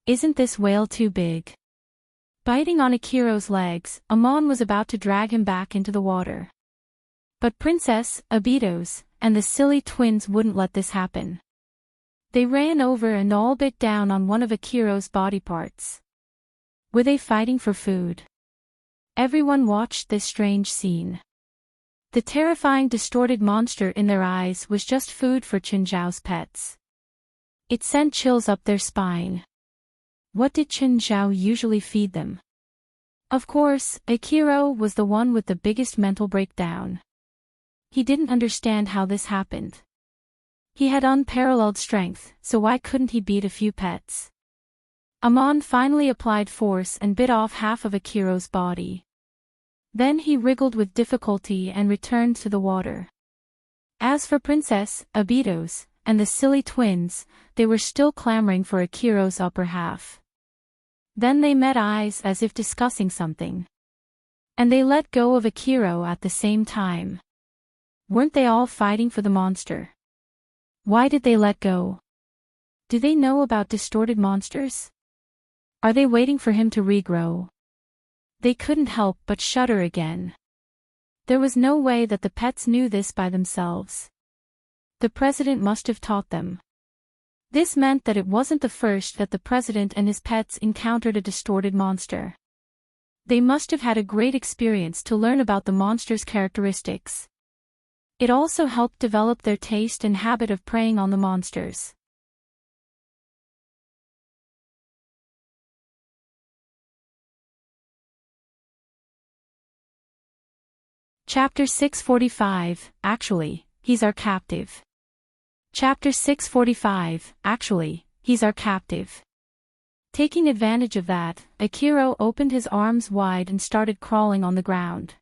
Isn't this whale too big? Biting on Akiro's legs, Amon was about to drag him back into the water. But Princess, Abitos, and the silly twins wouldn't let this happen. They ran over and all bit down on one of Akiro's body parts. Were they fighting for food? Everyone watched this strange scene. The terrifying distorted monster in their eyes was just food for Chinzhao's pets. It sent chills up their spine. What did Chinzhao usually feed them? Of course, Akiro was the one with the biggest mental breakdown. He didn't understand how this happened. He had unparalleled strength, so why couldn't he beat a few pets? Amon finally applied force and bit off half of Akiro's body. Then he wriggled with difficulty and returned to the water. As for Princess, Abitos, and the silly twins, they were still clamoring for Akiro's upper half. Then they met eyes as if discussing something. And they let go of Akiro at the same time. Weren't they all fighting for the monster? Why did they let go? Do they know about distorted monsters? Are they waiting for him to regrow? They couldn't help but shudder again. There was no way that the pets knew this by themselves. The president must have taught them. This meant that it wasn't the first that the president and his pets encountered a distorted monster. They must have had a great experience to learn about the monster's characteristics. It also helped develop their taste and habit of preying on the monsters. Chapter 645, Actually, he's our captive. Chapter 645, Actually, he's our captive. Taking advantage of that, Akiro opened his arms wide and started crawling on the ground.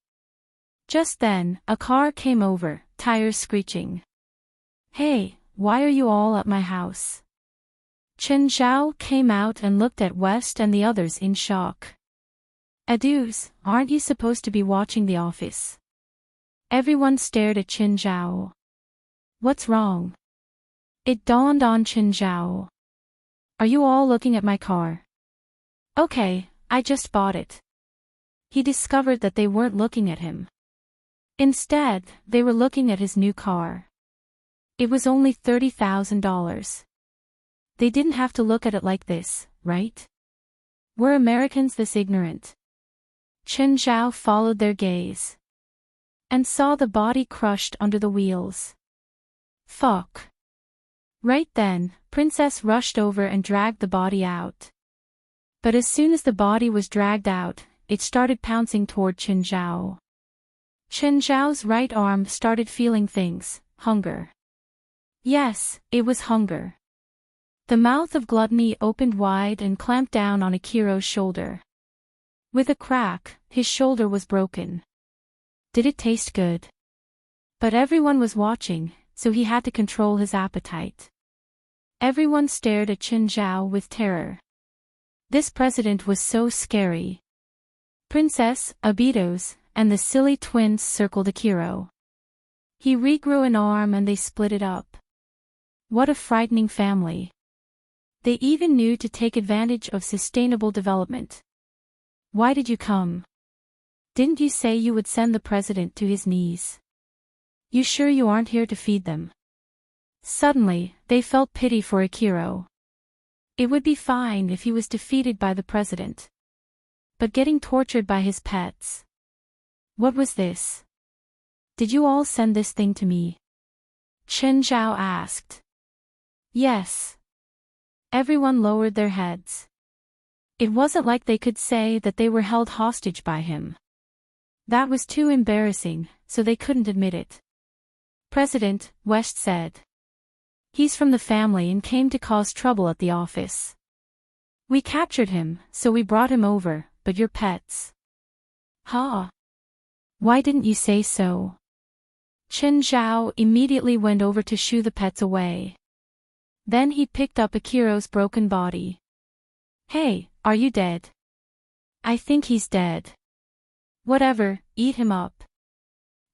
Just then, a car came over, tires screeching. Hey, why are you all at my house? Chinzhao came out and looked at West and the others in shock. Adus, aren't you supposed to be watching The Office? Everyone stared at Chinzhao. What's wrong? It dawned on Chinzhao. Are you all looking at my car? Okay, I just bought it. He discovered that they weren't looking at him. Instead, they were looking at his new car. It was only $30,000. They didn't have to look at it like this, right? Were Americans this ignorant? Chinzhao followed their gaze. And saw the body crushed under the wheels. Fuck. Right then, Princess rushed over and dragged the body out. But as soon as the body was dragged out, it started pouncing toward Chinzhao. Chinzhao's right arm started feeling things, hunger. Yes, it was hunger. The mouth of Gluttony opened wide and clamped down on Akiro's shoulder. With a crack, his shoulder was broken. Did it taste good? But everyone was watching, so he had to control his appetite. Everyone stared at Chinzhao with terror. This president was so scary. Princess, Abitos, and the silly twins circled Akiro. He regrew an arm and they split it up. What a frightening family. They even knew to take advantage of sustainable development. Why did you come? Didn't you say you would send the president to his knees? You sure you aren't here to feed them? Suddenly, they felt pity for Akiro. It would be fine if he was defeated by the president. But getting tortured by his pets. What was this? Did you all send this thing to me? Chinzhao asked. Yes. Everyone lowered their heads. It wasn't like they could say that they were held hostage by him. That was too embarrassing, so they couldn't admit it. President, West said. He's from the family and came to cause trouble at the office. We captured him, so we brought him over, but you're pets. Huh? Why didn't you say so? Chen Zhao immediately went over to shoo the pets away. Then he picked up Akiro's broken body. Hey, are you dead? I think he's dead. Whatever, eat him up.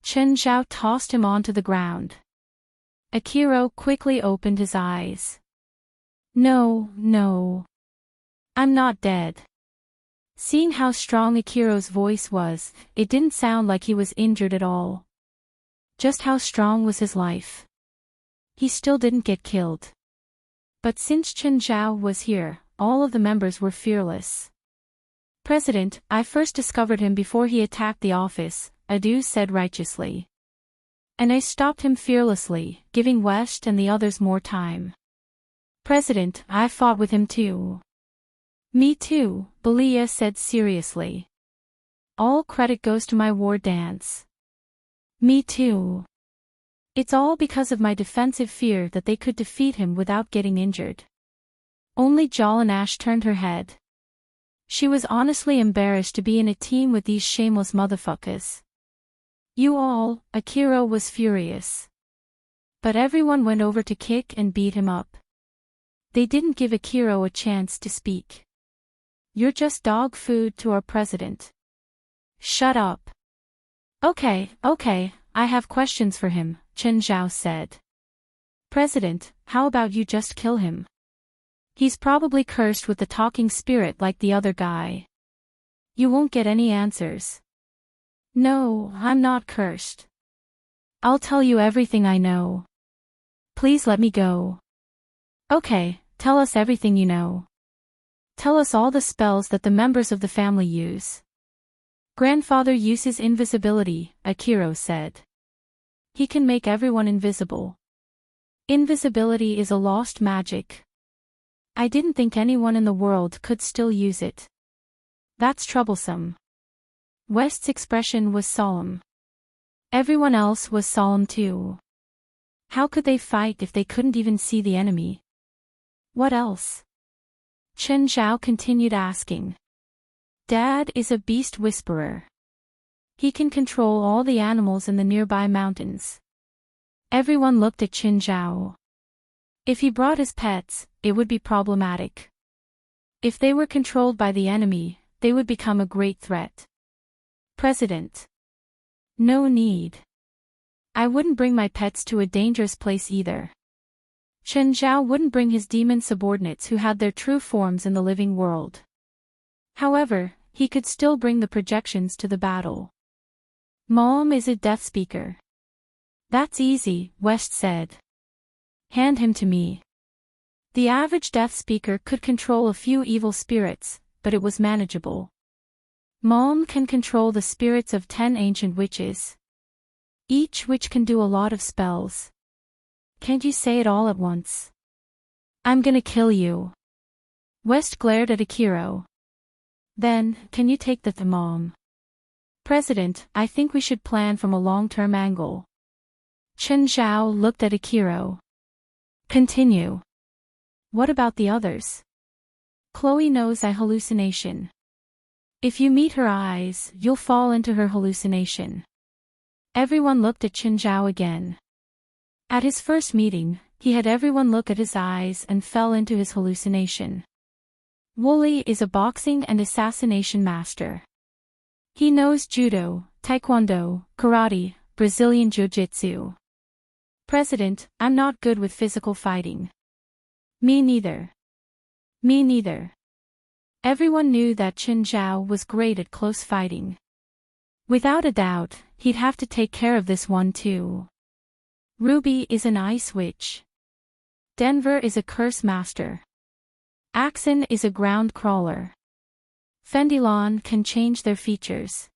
Chen Zhao tossed him onto the ground. Akiro quickly opened his eyes. No, no. I'm not dead. Seeing how strong Akiro's voice was, it didn't sound like he was injured at all. Just how strong was his life? He still didn't get killed. But since Chen Zhao was here, all of the members were fearless. President, I first discovered him before he attacked the office, Adu said righteously. And I stopped him fearlessly, giving West and the others more time. President, I fought with him too. Me too, Belia said seriously. All credit goes to my war dance. Me too. It's all because of my defensive fear that they could defeat him without getting injured. Only Jolanash turned her head. She was honestly embarrassed to be in a team with these shameless motherfuckers. You all, Akiro was furious. But everyone went over to kick and beat him up. They didn't give Akiro a chance to speak. You're just dog food to our president. Shut up. Okay, I have questions for him, Chen Zhao said. President, how about you just kill him? He's probably cursed with the talking spirit like the other guy. You won't get any answers. No, I'm not cursed. I'll tell you everything I know. Please let me go. Okay, tell us everything you know. Tell us all the spells that the members of the family use. Grandfather uses invisibility, Akiro said. He can make everyone invisible. Invisibility is a lost magic. I didn't think anyone in the world could still use it. That's troublesome. West's expression was solemn. Everyone else was solemn too. How could they fight if they couldn't even see the enemy? What else? Chen Zhao continued asking. Dad is a beast whisperer. He can control all the animals in the nearby mountains. Everyone looked at Chen Zhao. If he brought his pets, it would be problematic. If they were controlled by the enemy, they would become a great threat. President. No need. I wouldn't bring my pets to a dangerous place either. Chen Zhao wouldn't bring his demon subordinates who had their true forms in the living world. However, he could still bring the projections to the battle. Mom is a death speaker. That's easy, West said. Hand him to me. The average death speaker could control a few evil spirits, but it was manageable. Mom can control the spirits of 10 ancient witches. Each witch can do a lot of spells. Can't you say it all at once? I'm gonna kill you. West glared at Akiro. Then, can you take the Mom? President, I think we should plan from a long-term angle. Chen Zhao looked at Akiro. Continue. What about the others? Chloe knows I hallucination. If you meet her eyes, you'll fall into her hallucination. Everyone looked at Chen Zhao again. At his first meeting, he had everyone look at his eyes and fell into his hallucination. Wooly is a boxing and assassination master. He knows judo, taekwondo, karate, Brazilian jiu-jitsu. President, I'm not good with physical fighting. Me neither. Me neither. Everyone knew that Chen Zhao was great at close fighting. Without a doubt, he'd have to take care of this one too. Ruby is an ice witch. Denver is a curse master. Axon is a ground crawler. Fendilon can change their features.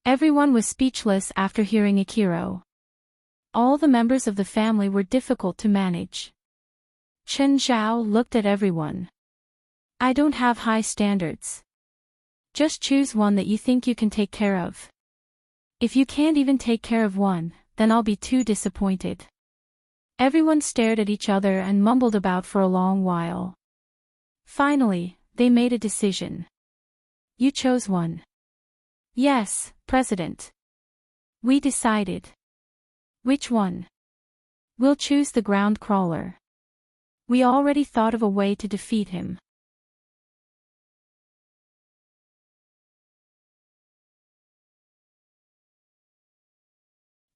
Everyone was speechless after hearing Akiro. All the members of the family were difficult to manage. Chen Zhao looked at everyone. I don't have high standards. Just choose one that you think you can take care of. If you can't even take care of one, then I'll be too disappointed. Everyone stared at each other and mumbled about for a long while. Finally, they made a decision. You chose one. Yes, President. We decided. Which one? We'll choose the ground crawler. We already thought of a way to defeat him.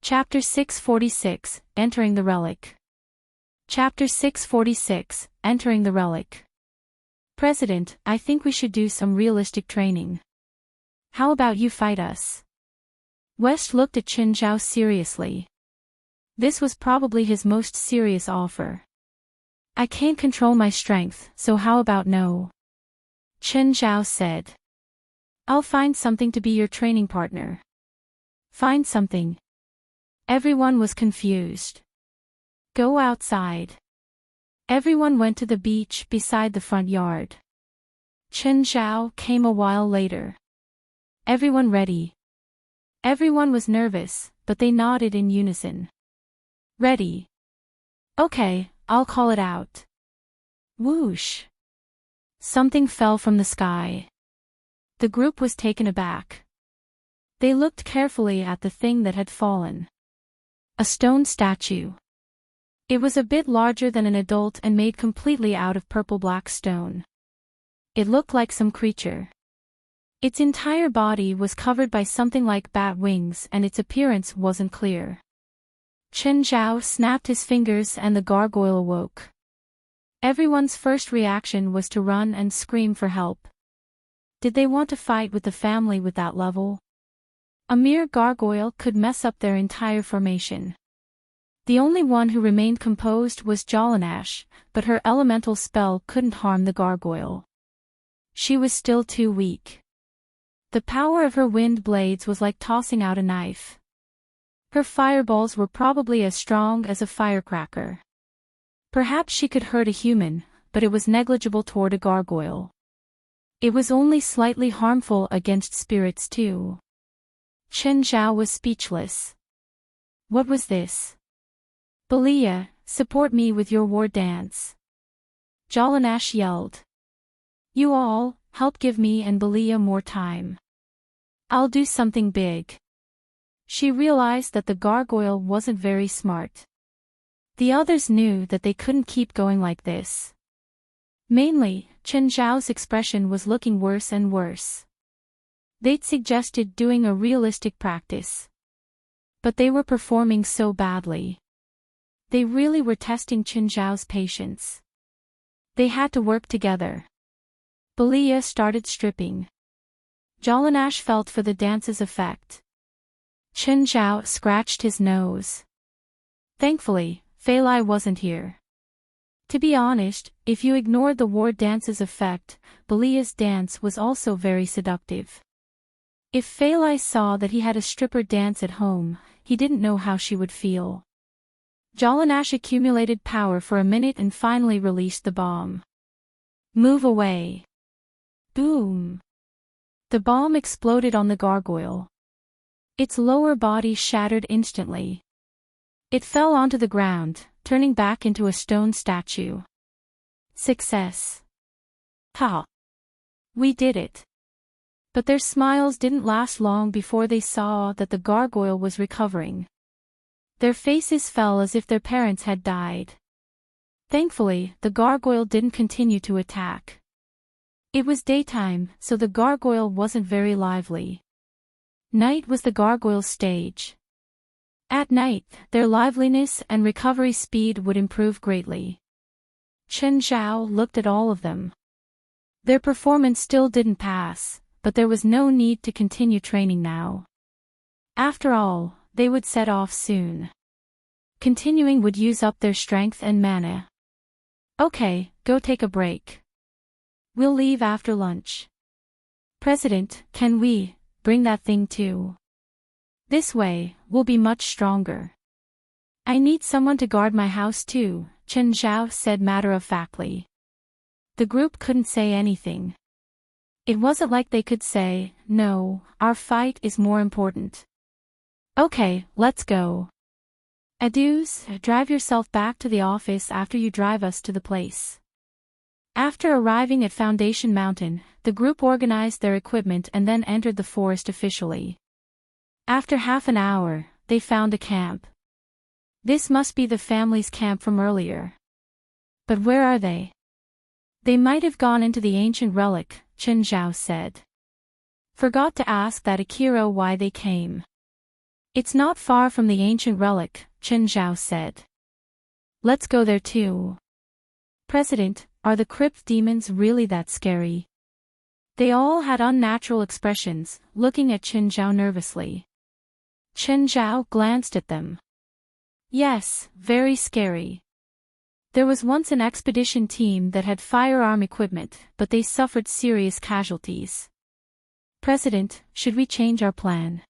Chapter 646, Entering the Relic. Chapter 646, Entering the Relic. President, I think we should do some realistic training. How about you fight us? West looked at Chen Zhao seriously. This was probably his most serious offer. I can't control my strength, so how about no? Chen Zhao said. I'll find something to be your training partner. Find something. Everyone was confused. Go outside. Everyone went to the beach beside the front yard. Chen Zhao came a while later. Everyone ready? Everyone was nervous, but they nodded in unison. Ready. Okay, I'll call it out. Whoosh. Something fell from the sky. The group was taken aback. They looked carefully at the thing that had fallen. A stone statue. It was a bit larger than an adult and made completely out of purple-black stone. It looked like some creature. Its entire body was covered by something like bat wings and its appearance wasn't clear. Chen Zhao snapped his fingers and the gargoyle awoke. Everyone's first reaction was to run and scream for help. Did they want to fight with the family with that level? A mere gargoyle could mess up their entire formation. The only one who remained composed was Jolanash, but her elemental spell couldn't harm the gargoyle. She was still too weak. The power of her wind blades was like tossing out a knife. Her fireballs were probably as strong as a firecracker. Perhaps she could hurt a human, but it was negligible toward a gargoyle. It was only slightly harmful against spirits too. Chen Zhao was speechless. What was this? Belia, support me with your war dance. Jolanash yelled. You all, help give me and Belia more time. I'll do something big. She realized that the gargoyle wasn't very smart. The others knew that they couldn't keep going like this. Mainly, Chen Zhao's expression was looking worse and worse. They'd suggested doing a realistic practice. But they were performing so badly. They really were testing Chen Zhao's patience. They had to work together. Belia started stripping. Jolanash felt for the dance's effect. Chen Zhao scratched his nose. Thankfully, Feilai wasn't here. To be honest, if you ignored the war dance's effect, Belia's dance was also very seductive. If Feilai saw that he had a stripper dance at home, he didn't know how she would feel. Jolanash accumulated power for a minute and finally released the bomb. Move away. Boom. The bomb exploded on the gargoyle. Its lower body shattered instantly. It fell onto the ground, turning back into a stone statue. Success. Ha! We did it. But their smiles didn't last long before they saw that the gargoyle was recovering. Their faces fell as if their parents had died. Thankfully, the gargoyle didn't continue to attack. It was daytime, so the gargoyle wasn't very lively. Night was the gargoyle's stage. At night, their liveliness and recovery speed would improve greatly. Chen Zhao looked at all of them. Their performance still didn't pass, but there was no need to continue training now. After all, they would set off soon. Continuing would use up their strength and mana. Okay, go take a break. We'll leave after lunch. President, can we bring that thing too? This way, we'll be much stronger. I need someone to guard my house too, Chen Zhao said matter-of-factly. The group couldn't say anything. It wasn't like they could say, no, our fight is more important. Okay, let's go. Adieus, drive yourself back to the office after you drive us to the place. After arriving at Foundation Mountain, the group organized their equipment and then entered the forest officially. After half an hour, they found a camp. This must be the family's camp from earlier. But where are they? They might have gone into the ancient relic, Chen Zhao said. Forgot to ask that Akira why they came. It's not far from the ancient relic, Chen Zhao said. Let's go there too. President, are the crypt demons really that scary? They all had unnatural expressions, looking at Chen Zhao nervously. Chen Zhao glanced at them. Yes, very scary. There was once an expedition team that had firearm equipment, but they suffered serious casualties. President, should we change our plan?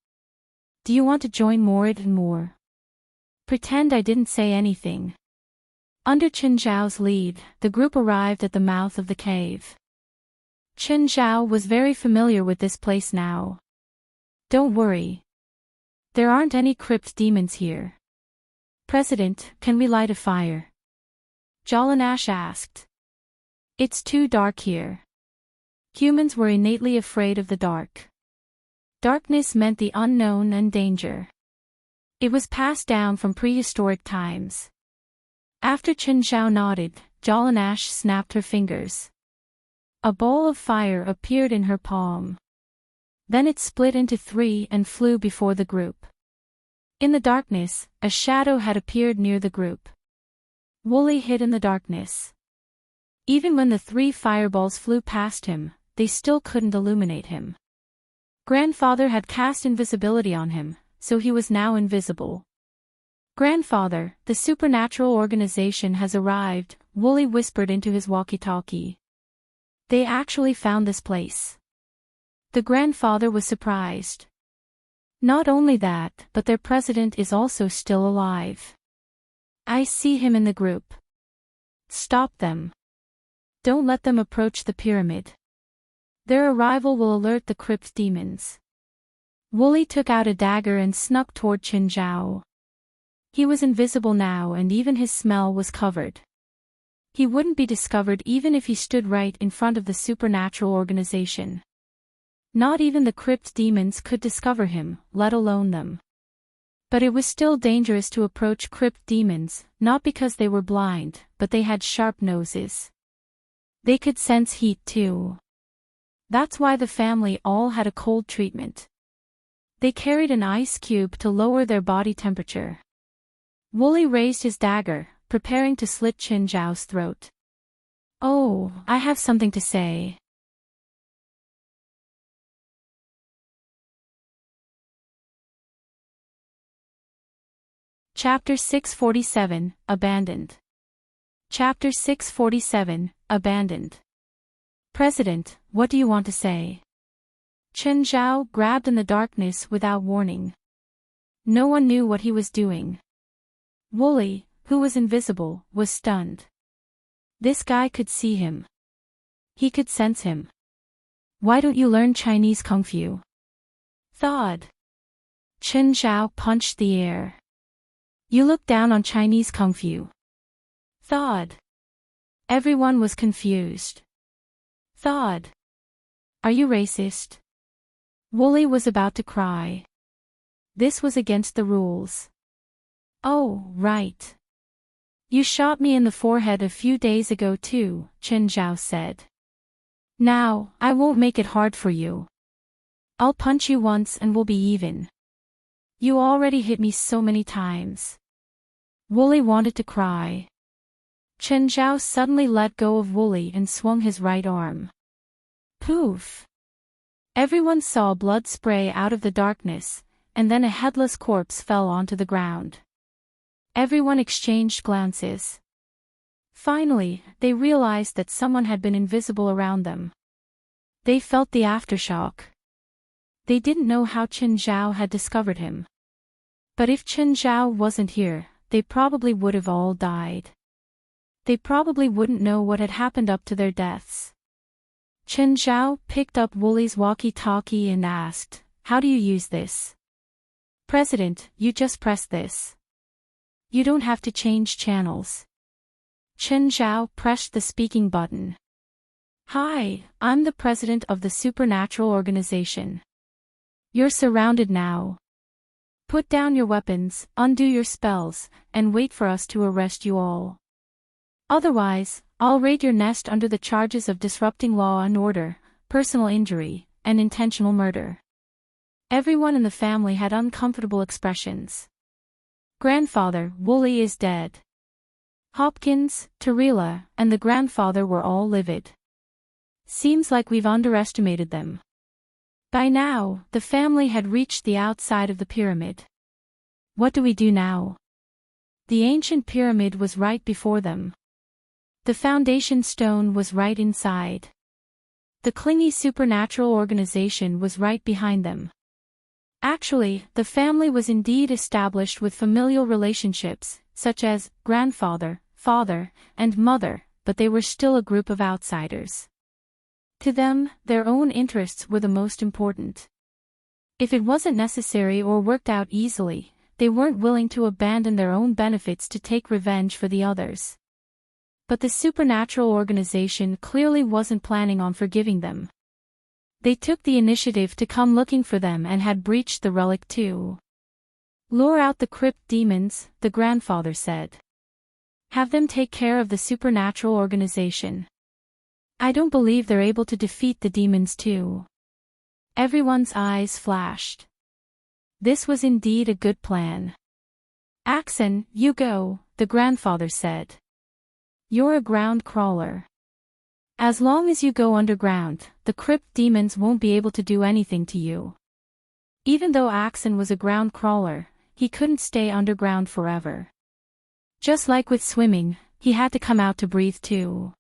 Do you want to join Morid and more? Pretend I didn't say anything. Under Chen Zhao's lead, the group arrived at the mouth of the cave. Chen Zhao was very familiar with this place now. Don't worry. There aren't any crypt demons here. President, can we light a fire? Jalanash asked. It's too dark here. Humans were innately afraid of the dark. Darkness meant the unknown and danger. It was passed down from prehistoric times. After Chen Zhao nodded, Jalanash snapped her fingers. A ball of fire appeared in her palm. Then it split into three and flew before the group. In the darkness, a shadow had appeared near the group. Wooly hid in the darkness. Even when the three fireballs flew past him, they still couldn't illuminate him. Grandfather had cast invisibility on him, so he was now invisible. Grandfather, the supernatural organization has arrived, Wooly whispered into his walkie-talkie. They actually found this place. The grandfather was surprised. Not only that, but their president is also still alive. I see him in the group. Stop them. Don't let them approach the pyramid. Their arrival will alert the crypt demons. Wooly took out a dagger and snuck toward Chen Zhao. He was invisible now and even his smell was covered. He wouldn't be discovered even if he stood right in front of the supernatural organization. Not even the crypt demons could discover him, let alone them. But it was still dangerous to approach crypt demons, not because they were blind, but they had sharp noses. They could sense heat too. That's why the family all had a cold treatment. They carried an ice cube to lower their body temperature. Wooly raised his dagger, preparing to slit Chen Zhao's throat. Oh, I have something to say. Chapter 647, Abandoned. Chapter 647, Abandoned. President, what do you want to say? Chen Zhao grabbed in the darkness without warning. No one knew what he was doing. Wooly, who was invisible, was stunned. This guy could see him. He could sense him. Why don't you learn Chinese Kung Fu? Thawed. Chen Zhao punched the air. You look down on Chinese Kung Fu. Thawed. Everyone was confused. Thawed. Are you racist? Wooly was about to cry. This was against the rules. Oh, right. You shot me in the forehead a few days ago too, Chen Zhao said. Now, I won't make it hard for you. I'll punch you once and we'll be even. You already hit me so many times. Wooly wanted to cry. Chen Zhao suddenly let go of Wooly and swung his right arm. Poof! Everyone saw blood spray out of the darkness, and then a headless corpse fell onto the ground. Everyone exchanged glances. Finally, they realized that someone had been invisible around them. They felt the aftershock. They didn't know how Chen Zhao had discovered him. But if Chen Zhao wasn't here, they probably would have all died. They probably wouldn't know what had happened up to their deaths. Chen Zhao picked up Wooly's walkie-talkie and asked, "How do you use this?" "President, you just press this." You don't have to change channels. Chen Zhao pressed the speaking button. Hi, I'm the president of the supernatural organization. You're surrounded now. Put down your weapons, undo your spells, and wait for us to arrest you all. Otherwise, I'll raid your nest under the charges of disrupting law and order, personal injury, and intentional murder. Everyone in the family had uncomfortable expressions. Grandfather, Wooly is dead. Hopkins, Tarila, and the grandfather were all livid. Seems like we've underestimated them. By now, the family had reached the outside of the pyramid. What do we do now? The ancient pyramid was right before them. The foundation stone was right inside. The clingy supernatural organization was right behind them. Actually, the family was indeed established with familial relationships, such as grandfather, father, and mother, but they were still a group of outsiders. To them, their own interests were the most important. If it wasn't necessary or worked out easily, they weren't willing to abandon their own benefits to take revenge for the others. But the supernatural organization clearly wasn't planning on forgiving them. They took the initiative to come looking for them and had breached the relic too. Lure out the crypt demons, the grandfather said. Have them take care of the supernatural organization. I don't believe they're able to defeat the demons too. Everyone's eyes flashed. This was indeed a good plan. Axon, you go, the grandfather said. You're a ground crawler. As long as you go underground, the crypt demons won't be able to do anything to you. Even though Axon was a ground crawler, he couldn't stay underground forever. Just like with swimming, he had to come out to breathe too.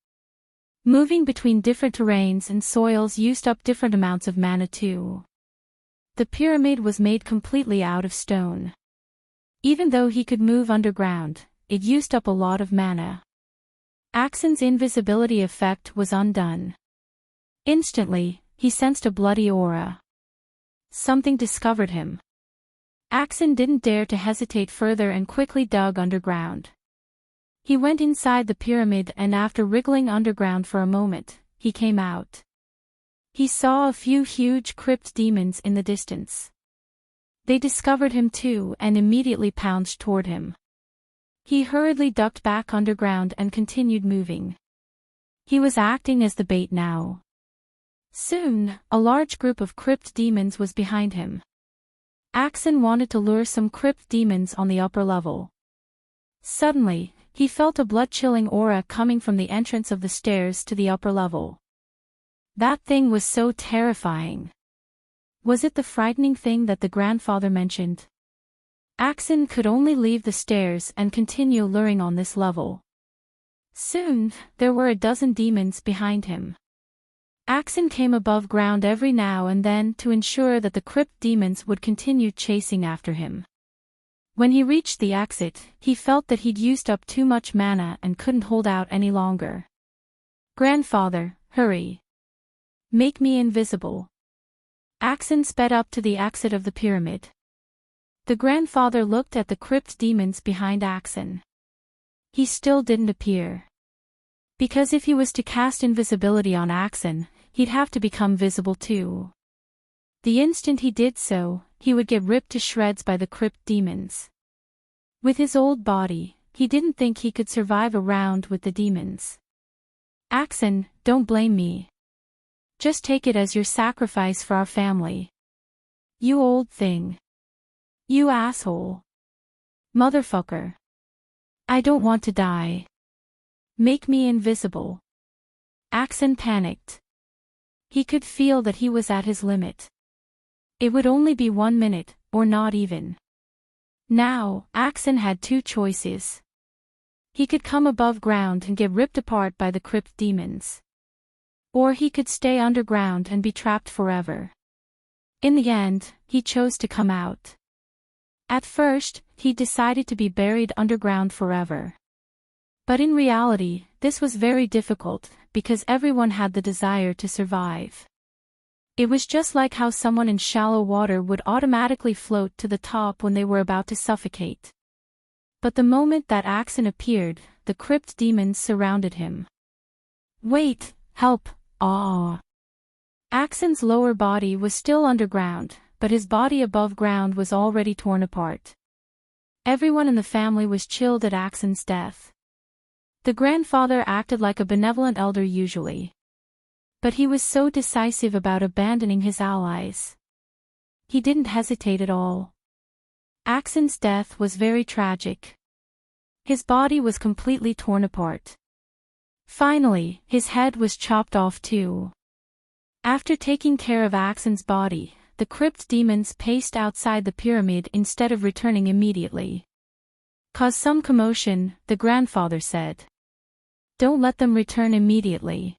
Moving between different terrains and soils used up different amounts of mana too. The pyramid was made completely out of stone. Even though he could move underground, it used up a lot of mana. Axon's invisibility effect was undone. Instantly, he sensed a bloody aura. Something discovered him. Axon didn't dare to hesitate further and quickly dug underground. He went inside the pyramid and after wriggling underground for a moment, he came out. He saw a few huge crypt demons in the distance. They discovered him too and immediately pounced toward him. He hurriedly ducked back underground and continued moving. He was acting as the bait now. Soon, a large group of crypt demons was behind him. Axon wanted to lure some crypt demons on the upper level. Suddenly, he felt a blood-chilling aura coming from the entrance of the stairs to the upper level. That thing was so terrifying. Was it the frightening thing that the grandfather mentioned? Axon could only leave the stairs and continue luring on this level. Soon, there were a dozen demons behind him. Axon came above ground every now and then to ensure that the crypt demons would continue chasing after him. When he reached the exit, he felt that he'd used up too much mana and couldn't hold out any longer. Grandfather, hurry. Make me invisible. Axon sped up to the exit of the pyramid. The grandfather looked at the crypt demons behind Axon. He still didn't appear. Because if he was to cast invisibility on Axon, he'd have to become visible too. The instant he did so, he would get ripped to shreds by the crypt demons. With his old body, he didn't think he could survive a round with the demons. Axon, don't blame me. Just take it as your sacrifice for our family. You old thing. You asshole. Motherfucker. I don't want to die. Make me invisible. Axon panicked. He could feel that he was at his limit. It would only be 1 minute, or not even. Now, Axon had two choices. He could come above ground and get ripped apart by the crypt demons. Or he could stay underground and be trapped forever. In the end, he chose to come out. At first, he decided to be buried underground forever. But in reality, this was very difficult, because everyone had the desire to survive. It was just like how someone in shallow water would automatically float to the top when they were about to suffocate. But the moment that Axon appeared, the crypt demons surrounded him. Wait, help, ah! Axon's lower body was still underground, but his body above ground was already torn apart. Everyone in the family was chilled at Axon's death. The grandfather acted like a benevolent elder usually. But he was so decisive about abandoning his allies. He didn't hesitate at all. Axon's death was very tragic. His body was completely torn apart. Finally, his head was chopped off too. After taking care of Axon's body, the crypt demons paced outside the pyramid instead of returning immediately. Cause some commotion, the grandfather said. Don't let them return immediately.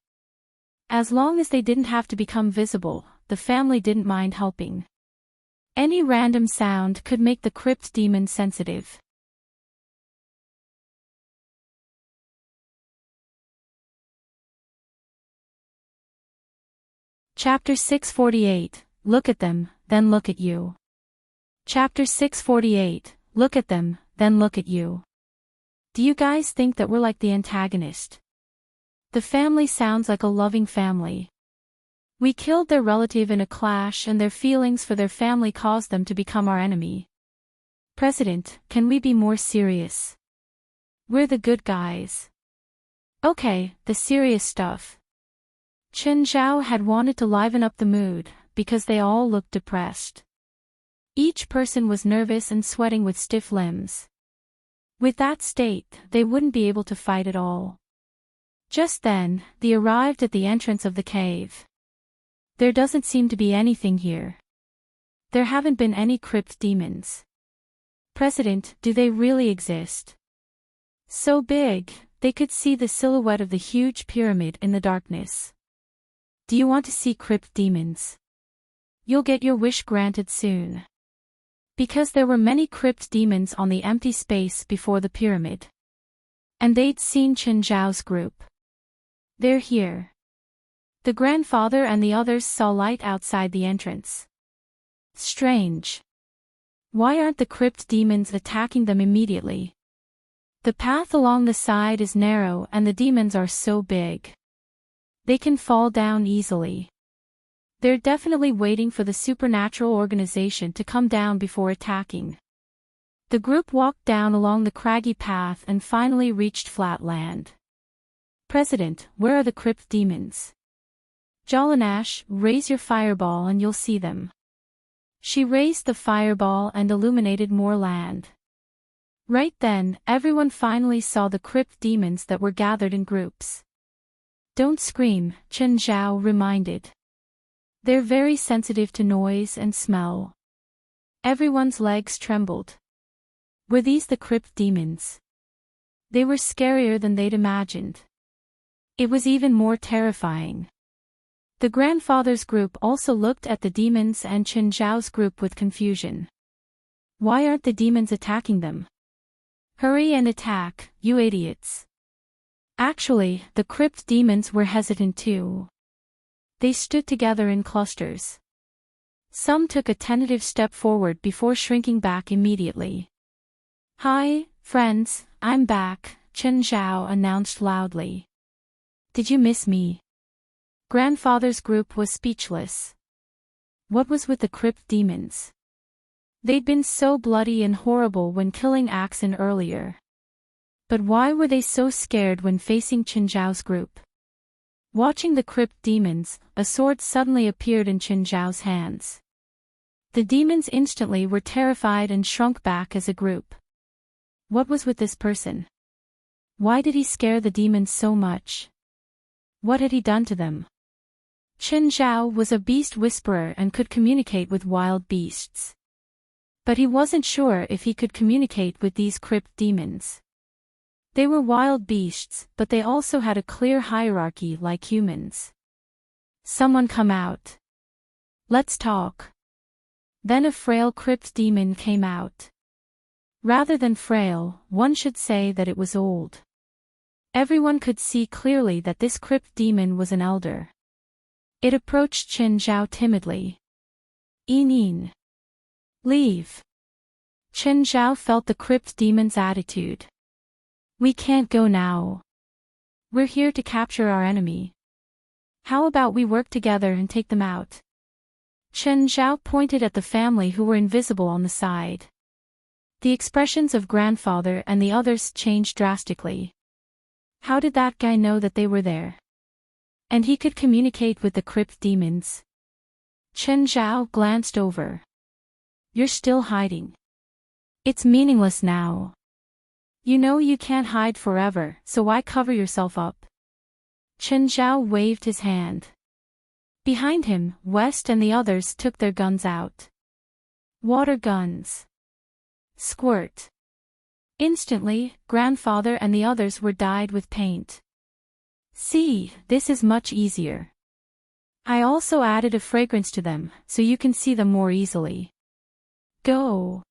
As long as they didn't have to become visible, the family didn't mind helping. Any random sound could make the crypt demon sensitive. Chapter 648, Look at them, then look at you. Chapter 648, Look at them, then look at you. Do you guys think that we're like the antagonist? The family sounds like a loving family. We killed their relative in a clash and their feelings for their family caused them to become our enemy. President, can we be more serious? We're the good guys. Okay, the serious stuff. Chen Zhao had wanted to liven up the mood, because they all looked depressed. Each person was nervous and sweating with stiff limbs. With that state, they wouldn't be able to fight at all. Just then, they arrived at the entrance of the cave. There doesn't seem to be anything here. There haven't been any crypt demons. President, do they really exist? So big, they could see the silhouette of the huge pyramid in the darkness. Do you want to see crypt demons? You'll get your wish granted soon. Because there were many crypt demons on the empty space before the pyramid. And they'd seen Chen Zhao's group. They're here. The grandfather and the others saw light outside the entrance. Strange. Why aren't the crypt demons attacking them immediately? The path along the side is narrow and the demons are so big. They can fall down easily. They're definitely waiting for the supernatural organization to come down before attacking. The group walked down along the craggy path and finally reached flat land. President, where are the crypt demons? Jalanash, raise your fireball and you'll see them. She raised the fireball and illuminated more land. Right then, everyone finally saw the crypt demons that were gathered in groups. Don't scream, Chen Zhao reminded. They're very sensitive to noise and smell. Everyone's legs trembled. Were these the crypt demons? They were scarier than they'd imagined. It was even more terrifying. The grandfather's group also looked at the demons and Chen Zhao's group with confusion. Why aren't the demons attacking them? Hurry and attack, you idiots. Actually, the crypt demons were hesitant too. They stood together in clusters. Some took a tentative step forward before shrinking back immediately. Hi, friends, I'm back, Chen Zhao announced loudly. Did you miss me? Grandfather's group was speechless. What was with the crypt demons? They'd been so bloody and horrible when killing Axon earlier. But why were they so scared when facing Chen Zhao's group? Watching the crypt demons, a sword suddenly appeared in Chen Zhao's hands. The demons instantly were terrified and shrunk back as a group. What was with this person? Why did he scare the demons so much? What had he done to them? Chen Zhao was a beast whisperer and could communicate with wild beasts. But he wasn't sure if he could communicate with these crypt demons. They were wild beasts, but they also had a clear hierarchy like humans. Someone come out. Let's talk. Then a frail crypt demon came out. Rather than frail, one should say that it was old. Everyone could see clearly that this crypt demon was an elder. It approached Chen Zhao timidly. Leave. Chen Zhao felt the crypt demon's attitude. We can't go now. We're here to capture our enemy. How about we work together and take them out? Chen Zhao pointed at the family who were invisible on the side. The expressions of grandfather and the others changed drastically. How did that guy know that they were there? And he could communicate with the crypt demons. Chen Zhao glanced over. You're still hiding. It's meaningless now. You know you can't hide forever, so why cover yourself up? Chen Zhao waved his hand. Behind him, West and the others took their guns out. Water guns. Squirt. Instantly, grandfather and the others were dyed with paint. See, this is much easier. I also added a fragrance to them, so you can see them more easily. Go!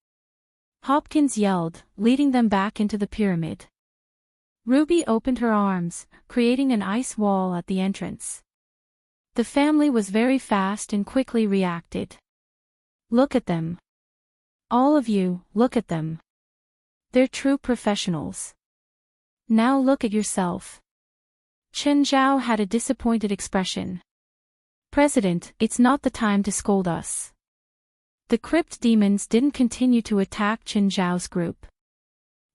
Hopkins yelled, leading them back into the pyramid. Ruby opened her arms, creating an ice wall at the entrance. The family was very fast and quickly reacted. Look at them. All of you, look at them. They're true professionals. Now look at yourself. Chen Zhao had a disappointed expression. President, it's not the time to scold us. The crypt demons didn't continue to attack Chen Zhao's group.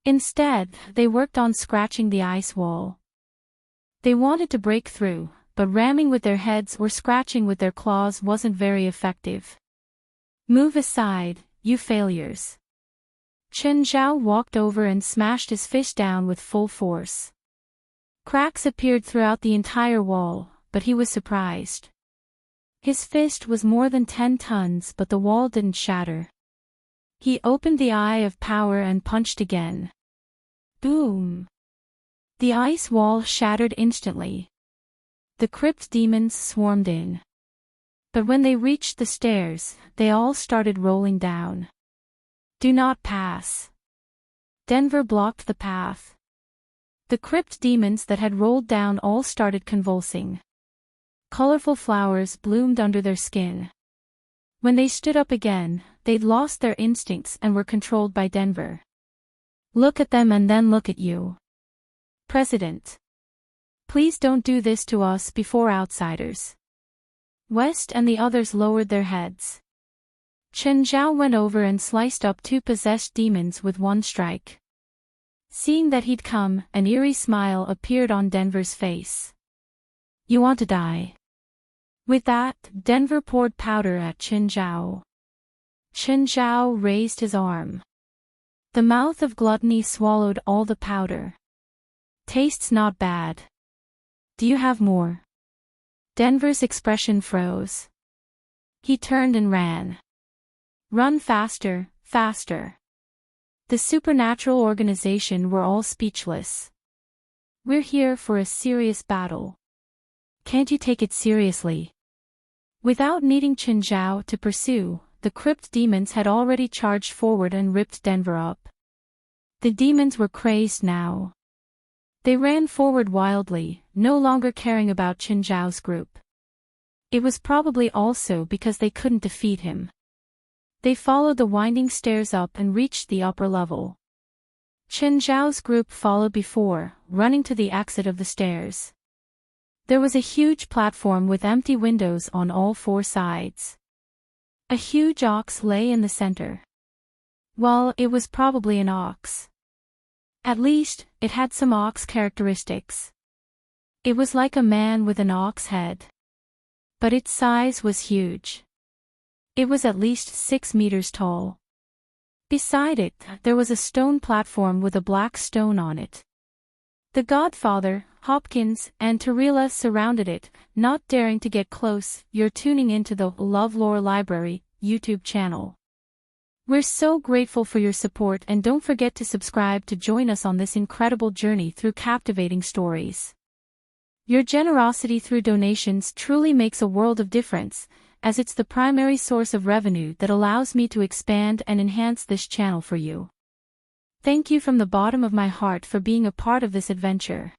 Instead, they worked on scratching the ice wall. They wanted to break through, but ramming with their heads or scratching with their claws wasn't very effective. Move aside, you failures. Chen Zhao walked over and smashed his fist down with full force. Cracks appeared throughout the entire wall, but he was surprised. His fist was more than 10 tons, but the wall didn't shatter. He opened the Eye of Power and punched again. Boom! The ice wall shattered instantly. The crypt demons swarmed in. But when they reached the stairs, they all started rolling down. Do not pass. Denver blocked the path. The crypt demons that had rolled down all started convulsing. Colorful flowers bloomed under their skin. When they stood up again, they'd lost their instincts and were controlled by Denver. Look at them and then look at you. President. Please don't do this to us before outsiders. West and the others lowered their heads. Chen Zhao went over and sliced up 2 possessed demons with one strike. Seeing that he'd come, an eerie smile appeared on Denver's face. You want to die? With that, Denver poured powder at Chen Zhao. Chen Zhao raised his arm. The mouth of gluttony swallowed all the powder. Tastes not bad. Do you have more? Denver's expression froze. He turned and ran. Run faster, faster. The supernatural organization were all speechless. We're here for a serious battle. Can't you take it seriously? Without needing Chen Zhao to pursue, the crypt demons had already charged forward and ripped Denver up. The demons were crazed now. They ran forward wildly, no longer caring about Chen Zhao's group. It was probably also because they couldn't defeat him. They followed the winding stairs up and reached the upper level. Chen Zhao's group followed before, running to the exit of the stairs. There was a huge platform with empty windows on all 4 sides. A huge ox lay in the center. Well, it was probably an ox. At least, it had some ox characteristics. It was like a man with an ox head. But its size was huge. It was at least 6 meters tall. Beside it, there was a stone platform with a black stone on it. The Godfather, Hopkins, and Tarila surrounded it, not daring to get close. You're tuning into the LoveLore Library YouTube channel. We're so grateful for your support, and don't forget to subscribe to join us on this incredible journey through captivating stories. Your generosity through donations truly makes a world of difference, as it's the primary source of revenue that allows me to expand and enhance this channel for you. Thank you from the bottom of my heart for being a part of this adventure.